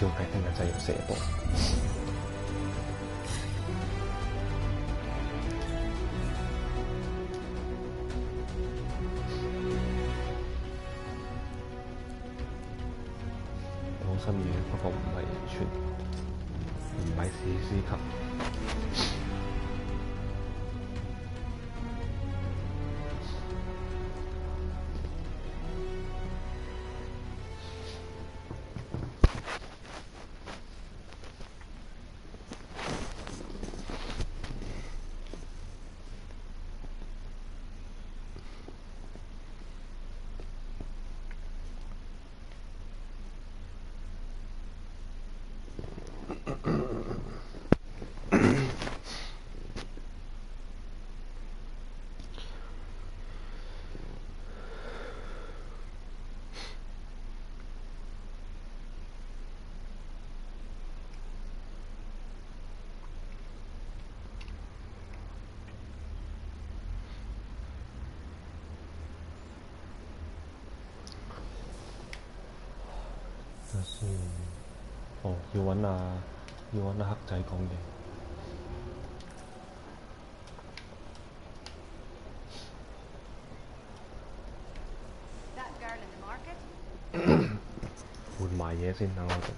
Speaker 2: 照計聽日真係要射波。好新嘢，不過唔係史詩級。哦，要揾阿黑仔講嘢。換埋嘢先，等我哋。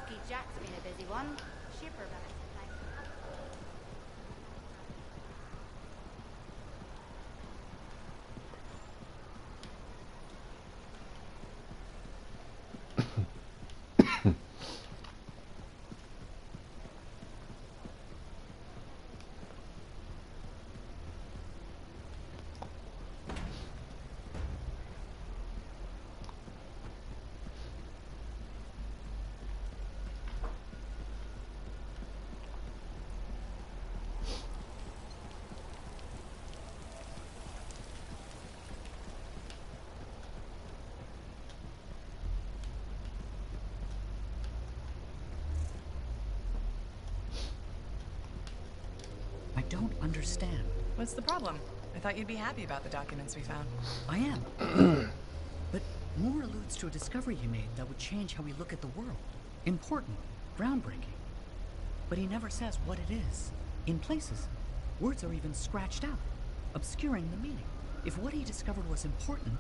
Speaker 7: Lucky Jack's been a busy one. Shipper relics are playing havoc.
Speaker 15: I don't understand.
Speaker 4: What's the problem? I thought you'd be happy about the documents we found.
Speaker 15: I am. But Moore alludes to a discovery he made that would change how we look at the world. Important, groundbreaking. But he never says what it is. In places, words are even scratched out, obscuring the meaning. If what he discovered was important,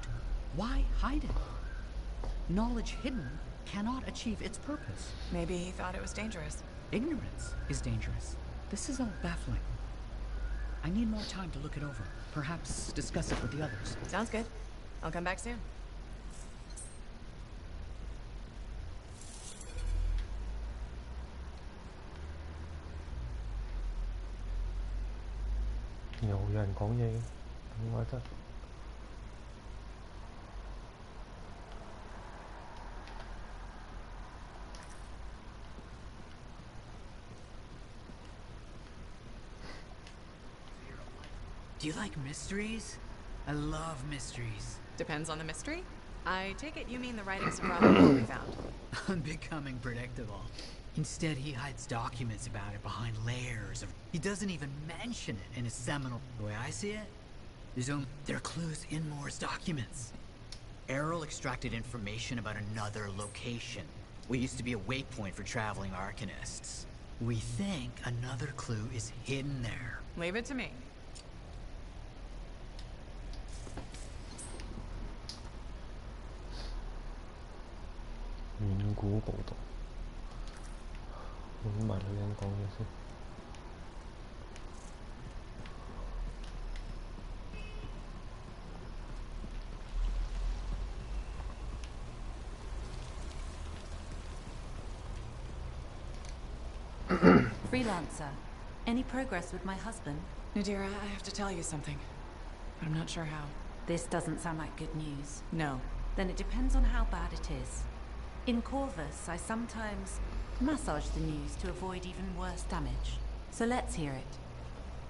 Speaker 15: why hide it? Knowledge hidden cannot achieve its purpose.
Speaker 4: Maybe he thought it was dangerous.
Speaker 15: Ignorance is dangerous. This is all baffling. I need more time to look it over. Perhaps discuss it with the others.
Speaker 4: Sounds good. I'll come back soon.
Speaker 2: 又有人講嘢嘅，等我一陣。
Speaker 15: Do you like mysteries? I love mysteries.
Speaker 4: Depends on the mystery. I take it you mean the writings of Robin we found.
Speaker 15: Unbecoming predictable. Instead, he hides documents about it behind layers of... He doesn't even mention it in his seminal... The way I see it, there are clues in Moore's documents. Errol extracted information about another location. What used to be a waypoint for traveling arcanists. We think another clue is hidden there.
Speaker 4: Leave it to me.
Speaker 2: 遠古報道，揾埋女人講嘢先。
Speaker 13: Freelancer, any progress with my husband?
Speaker 4: Nadira, I have to tell you something, but I'm not sure how.
Speaker 13: This doesn't sound like good news.
Speaker 4: No.
Speaker 13: Then it depends on how bad it is. In Corvus, I sometimes massage the news to avoid even worse damage. So let's hear it.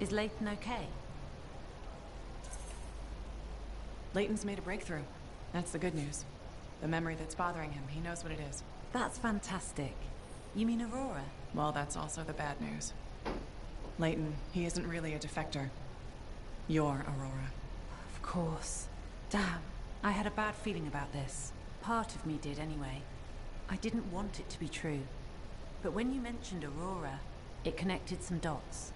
Speaker 13: Is Leighton okay?
Speaker 4: Leighton's made a breakthrough. That's the good news. The memory that's bothering him, he knows what it is.
Speaker 13: That's fantastic. You mean Aurora?
Speaker 4: Well, that's also the bad news. Leighton, he isn't really a defector. You're Aurora.
Speaker 13: Of course. Damn, I had a bad feeling about this. Part of me did anyway. I didn't want it to be true. But when you mentioned Aurora, it connected some dots.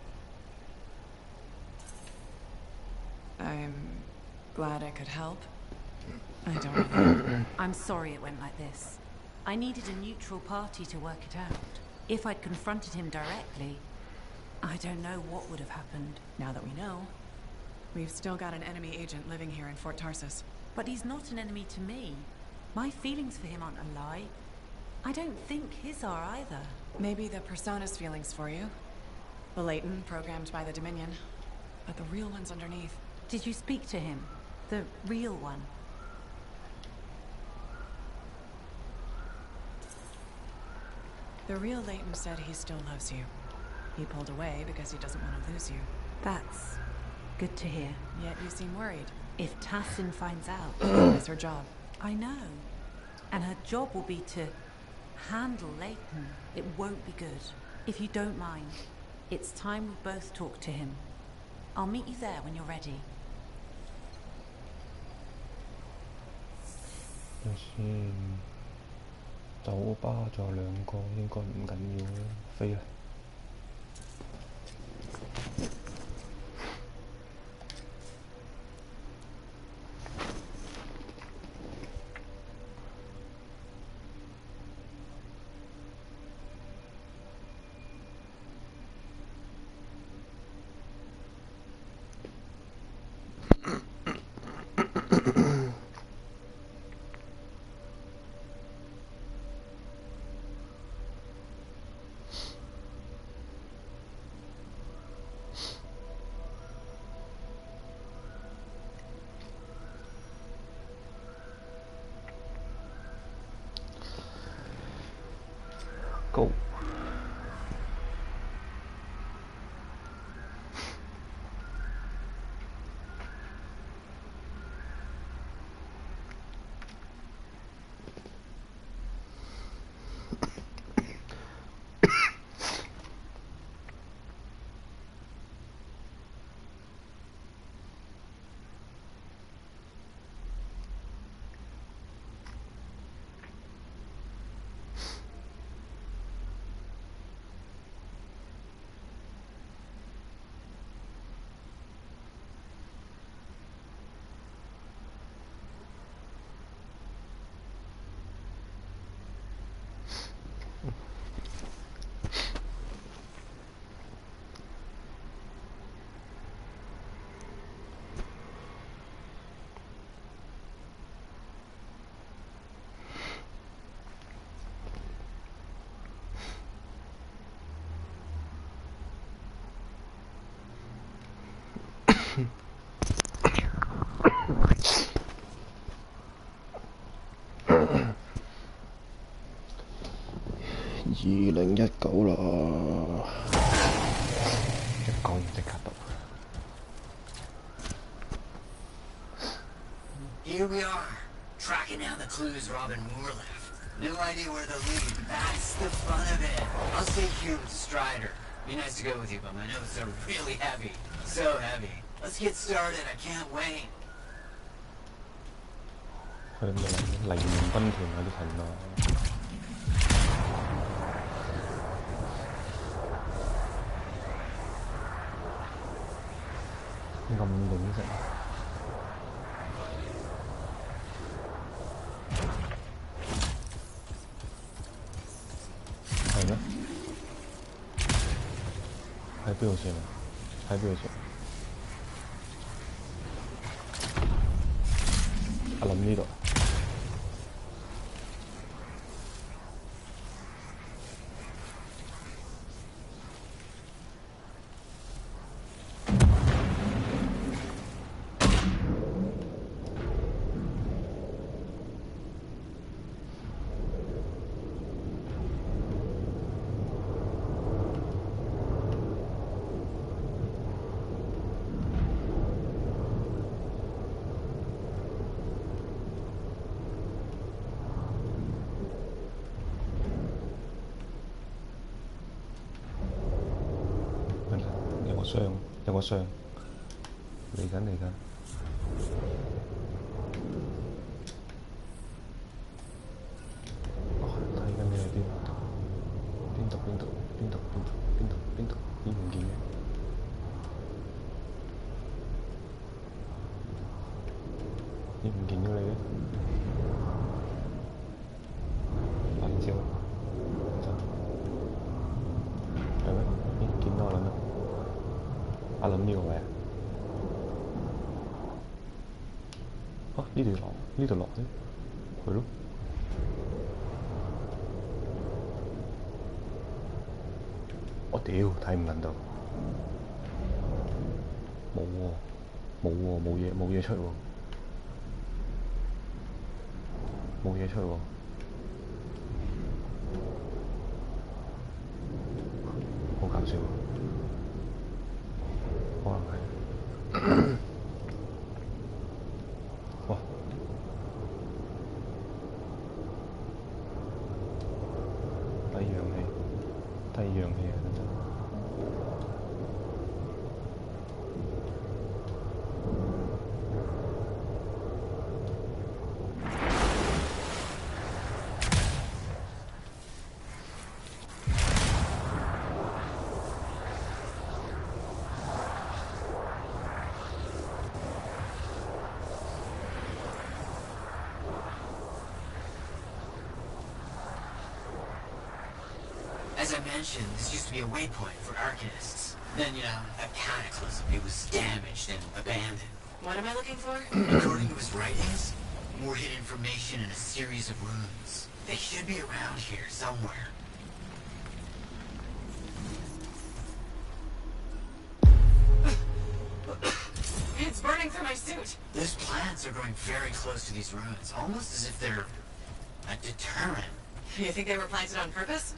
Speaker 4: I'm glad I could help. I don't know.
Speaker 13: I'm sorry it went like this. I needed a neutral party to work it out. If I'd confronted him directly, I don't know what would have happened.
Speaker 4: Now that we know, we've still got an enemy agent living here in Fort Tarsus.
Speaker 13: But he's not an enemy to me. My feelings for him aren't a lie. I don't think his are either.
Speaker 4: Maybe the Persona's feelings for you. The Leighton, programmed by the Dominion. But the real one's underneath.
Speaker 13: Did you speak to him? The real one?
Speaker 4: The real Leighton said he still loves you. He pulled away because he doesn't want to lose you.
Speaker 13: That's good to hear.
Speaker 4: Yet you seem worried.
Speaker 13: If Tassin finds out...
Speaker 4: It's her job.
Speaker 13: I know. And her job will be to handle Leighton. It won't be good. If you don't mind, it's time we both talk to him. I'll meet you there when you're ready.
Speaker 2: 睇先，酒吧仲有2個，應該唔緊要啦，飛啦！ Go。2019啦，一講完即刻讀。
Speaker 11: Here we are, tracking down the clues Robin Moore left. No idea where they'll lead, but that's the fun of it. I'll stay here with Strider. Be nice to go with you, but my notes are really heavy. So heavy. Let's get started, I can't wait.
Speaker 2: 佢哋嚟年軍團嗰啲近咯。咁影成。係咩？喺邊度先啊？喺邊度先？我諗呢度。有個箱，嚟緊。睇緊你喺邊度？咦唔見嘅？咦唔見咗你嘅？快照，係咩？咦見到阿倫啦！阿倫呢個位啊？啊呢度落咧，係咯。我屌睇唔撚到，冇嘢出喎，好搞笑，可能係。哇！低氧氣啊！真係。
Speaker 11: As I mentioned, this used to be a waypoint for Arcanists. Then, a cataclysm. It was damaged and abandoned.
Speaker 20: What am I looking for?
Speaker 11: According to his writings, more hidden information in a series of runes. They should be around here somewhere.
Speaker 20: It's burning through my suit.
Speaker 11: Those plants are growing very close to these runes, almost as if they're a deterrent.
Speaker 20: You think they were planted on purpose?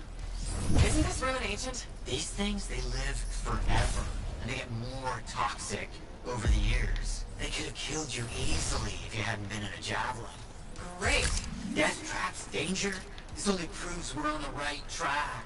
Speaker 20: Isn't this ruin ancient? These things, they live forever. And they get more toxic over the years. They could have killed you easily if you hadn't been in a javelin. Great! Death traps, danger. This only proves we're on the right track.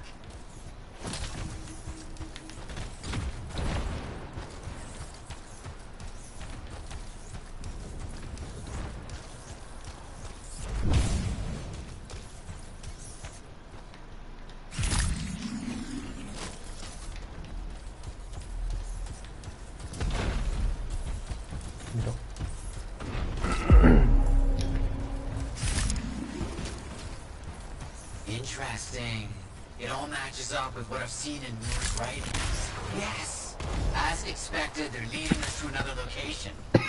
Speaker 20: Interesting. It all matches up with what I've seen in Moore's writings. Yes! As expected, they're leading us to another location. Did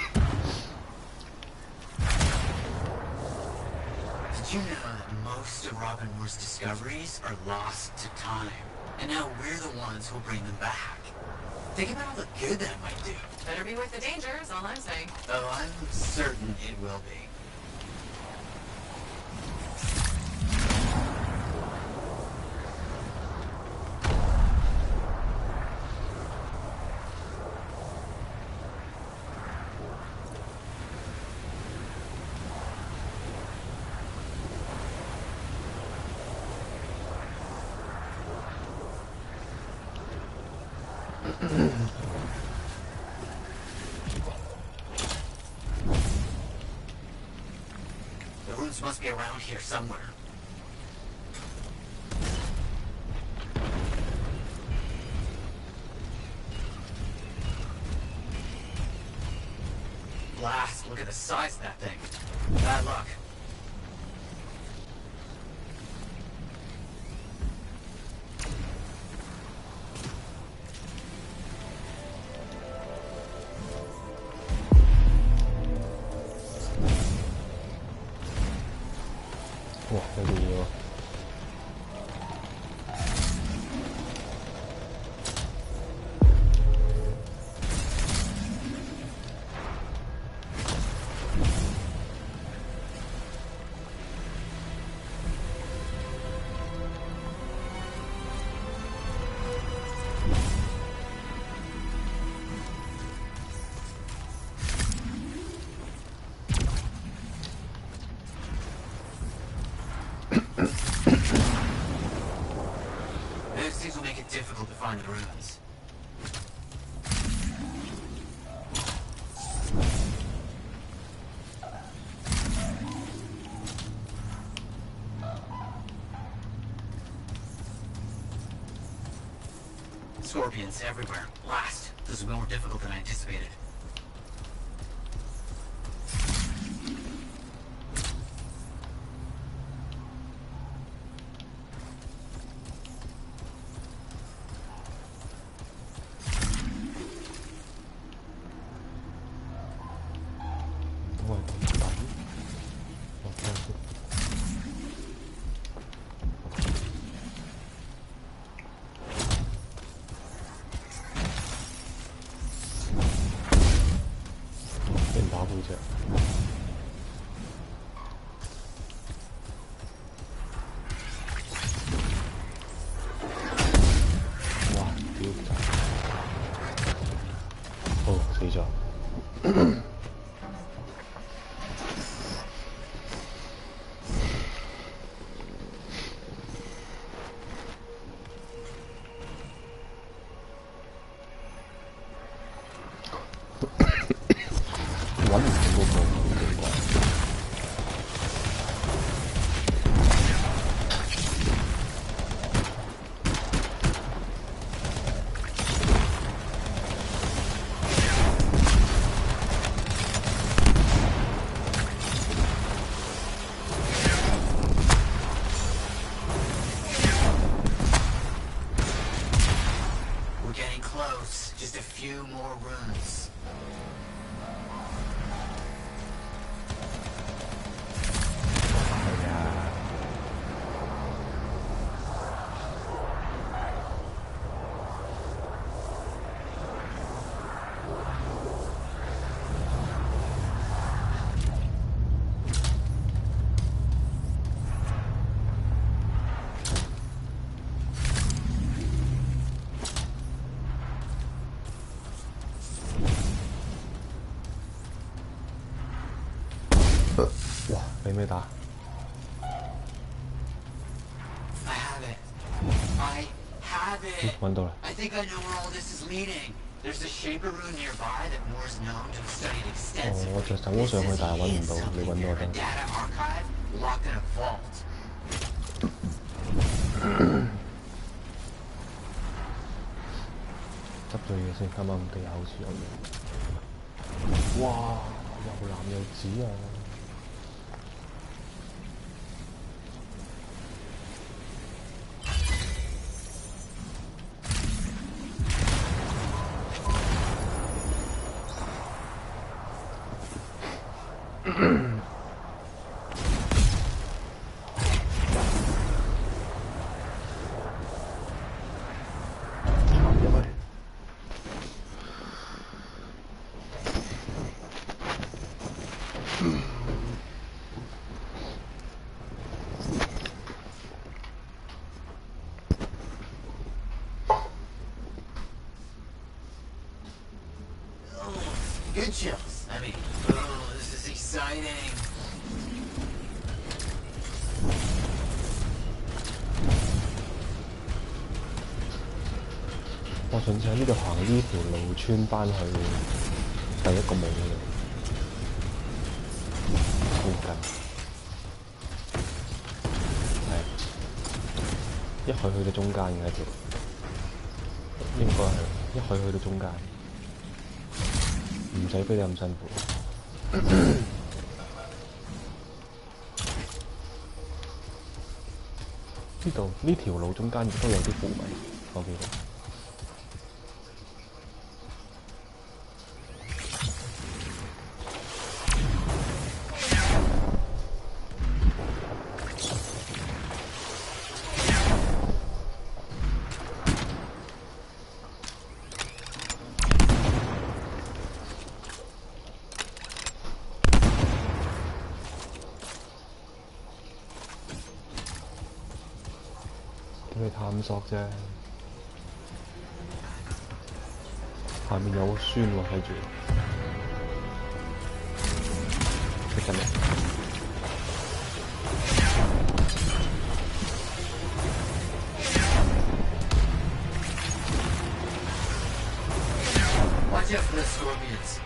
Speaker 20: you know that most of Robin Moore's discoveries are lost to time? And now we're the ones who'll bring them back. Think about all the good that might do.
Speaker 4: Better be worth the danger, is all I'm saying.
Speaker 20: Oh, I'm certain it will be. The runes must be around here somewhere. Blast, look at the size of that thing. Bad luck.
Speaker 2: 哇，有啲嘢喎。
Speaker 20: Those things will make it difficult to find the ruins. Scorpions everywhere. Blast! This will be more difficult than I anticipated.
Speaker 2: 打。
Speaker 11: I have it. I have it.
Speaker 2: 揾到啦。
Speaker 11: I think I know where all this is leading. There's a shaper rune nearby that Moore's known to have studied
Speaker 2: 哦，
Speaker 11: extensively.
Speaker 2: 我就走咗上去，但係揾唔到，你揾我得。
Speaker 11: Data archive locked in a vault.
Speaker 2: 執咗嘢先，啱啱地下好似有嘢。哇！又藍又紫啊！Good
Speaker 11: chills. I mean, oh, this is exciting.
Speaker 2: 我上次喺呢度行呢條路穿返去第一個墓嗰度，附近。係，一去到中間嘅一條，應該係一去到中間，唔使飛得咁辛苦。呢度呢條路中間亦都有啲符位，我記得。去探索啫，下面有個孫喎，睇住，佢緊嚟。
Speaker 11: Watch out for the scorpions.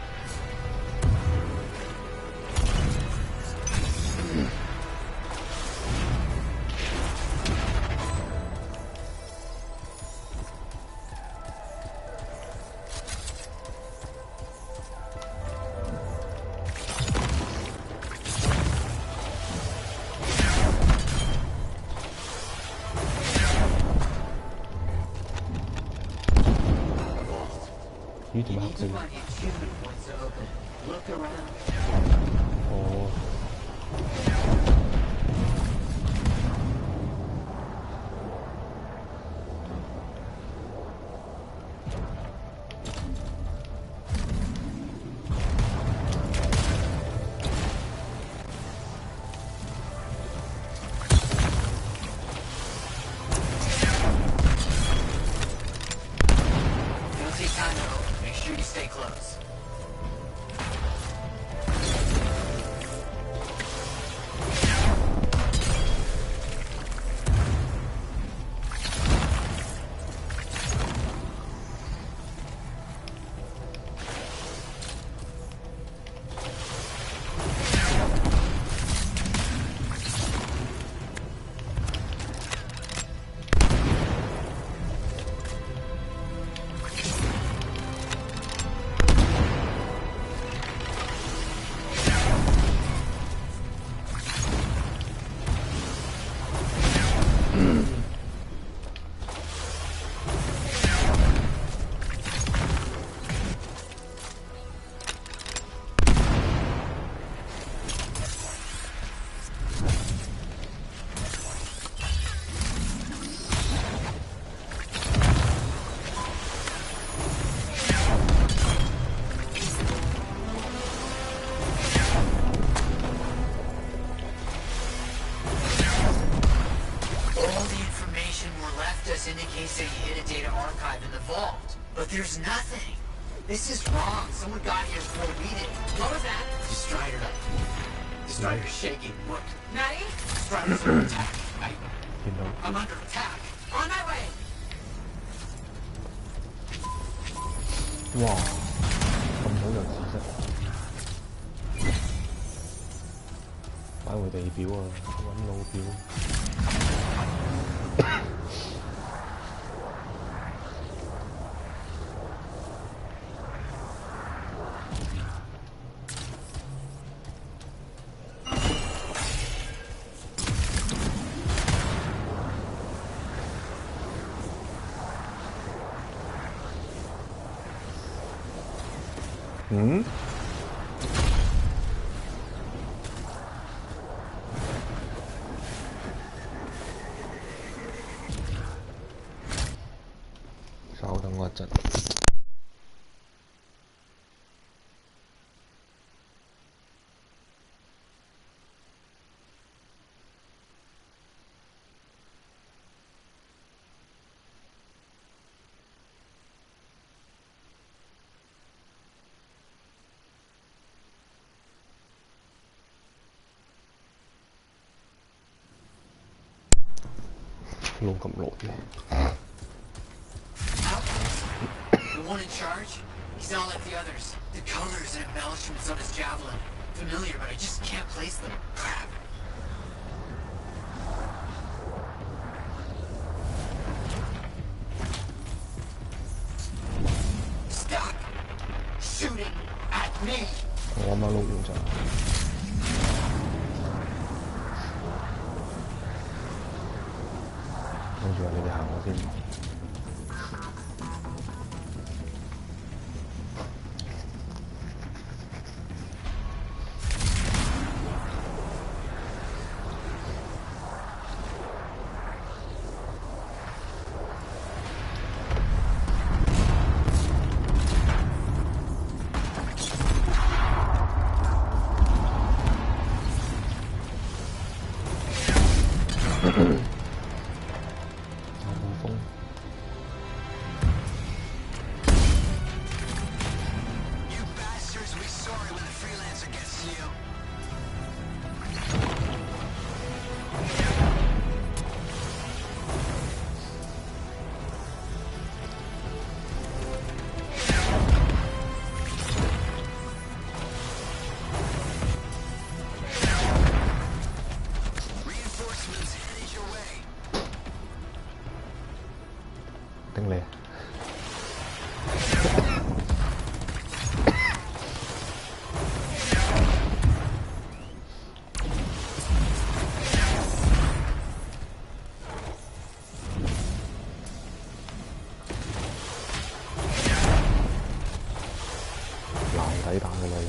Speaker 11: Indicates that you hit a data archive in the vault. But there's nothing. This is wrong. Someone got here before we did. What was that? Strider. The Strider's shaking. What? Maddie? Strider's under attack. I'm under attack. On my way.
Speaker 2: 哇，咁好有知識，擺回地表啊，揾路表。嗯？稍等我一陣。撈咁耐嘅。
Speaker 11: The one in charge? He's not like the others. The colors and embellishments on his javelin. Familiar, but I just can't place them. Crap. Stop shooting at me!
Speaker 2: 我啱啱撈完咋。跟住話你哋行我先。頂你！難抵打嘅啦又。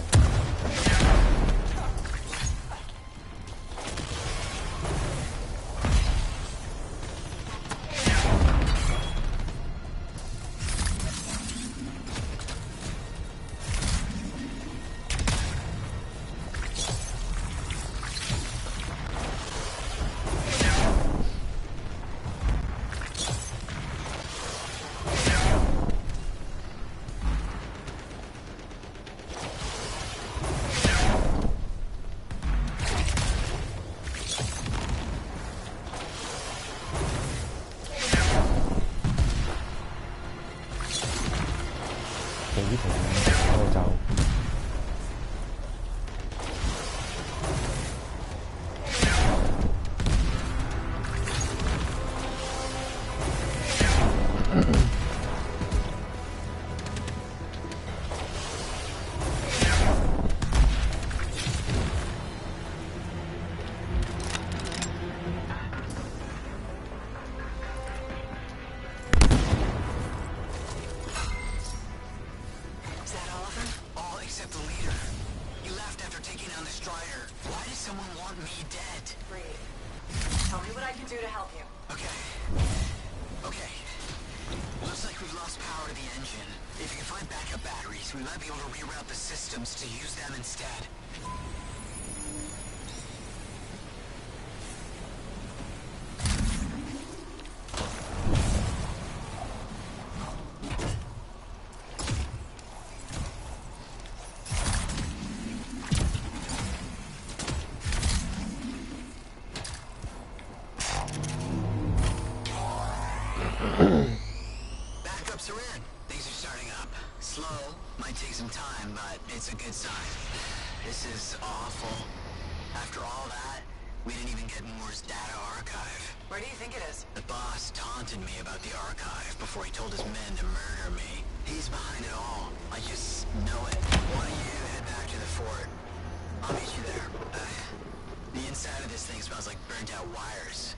Speaker 11: We might be able to reroute the systems to use them instead. slow, might take some time, but it's a good sign. This is awful. After all that, we didn't even get Moore's data archive.
Speaker 20: Where do you think it is?
Speaker 11: The boss taunted me about the archive before he told his men to murder me. He's behind it all. I just know it. Why don't you head back to the fort? I'll meet you there. The inside of this thing smells like burnt out wires.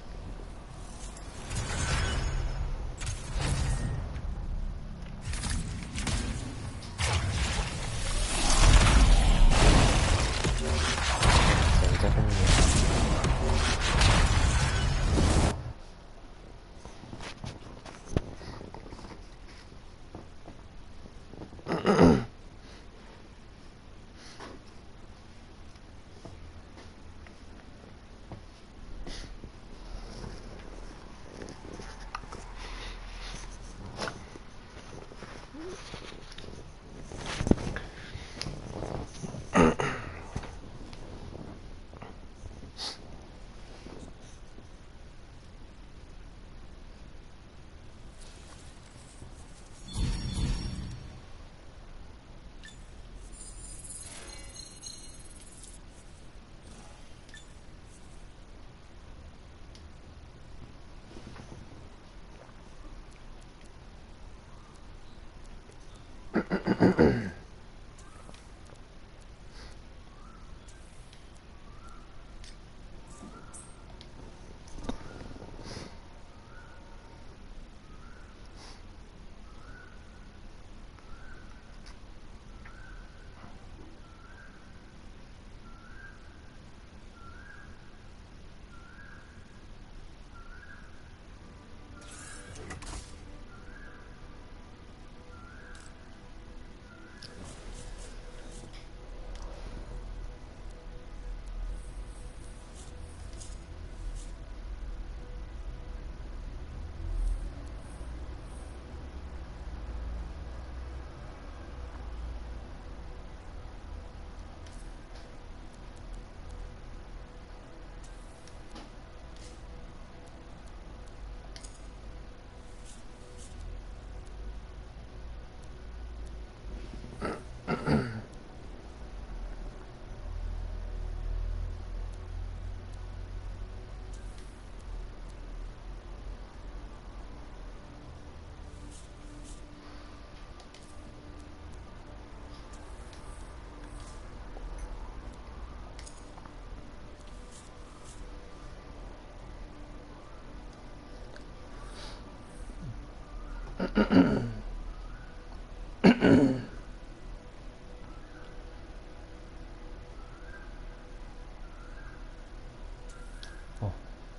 Speaker 2: 哦，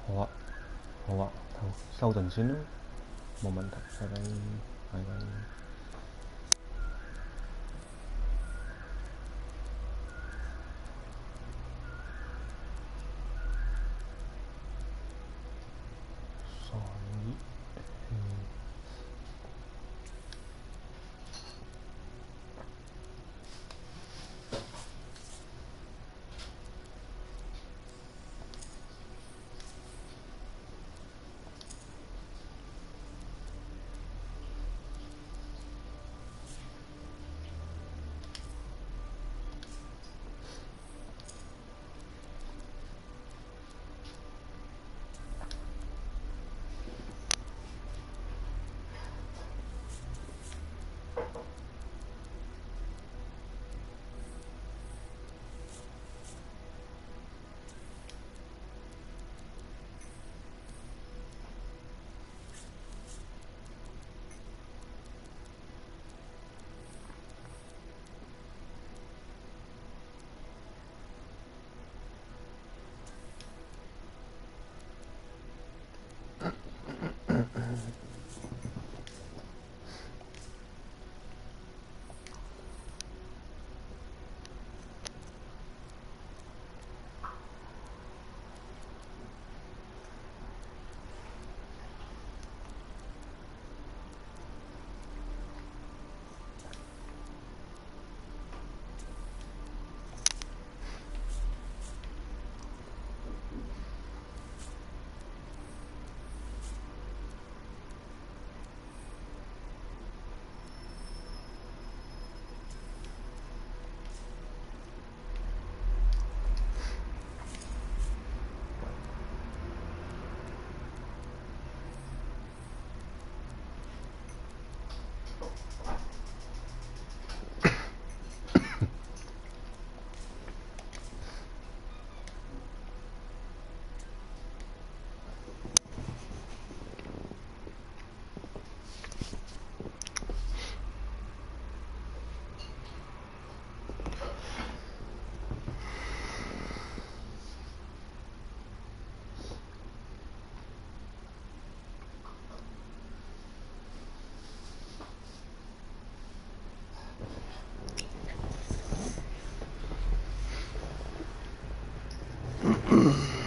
Speaker 2: 好啊，好啊，收陣先啦，冇問題，拜拜，拜拜。嗯。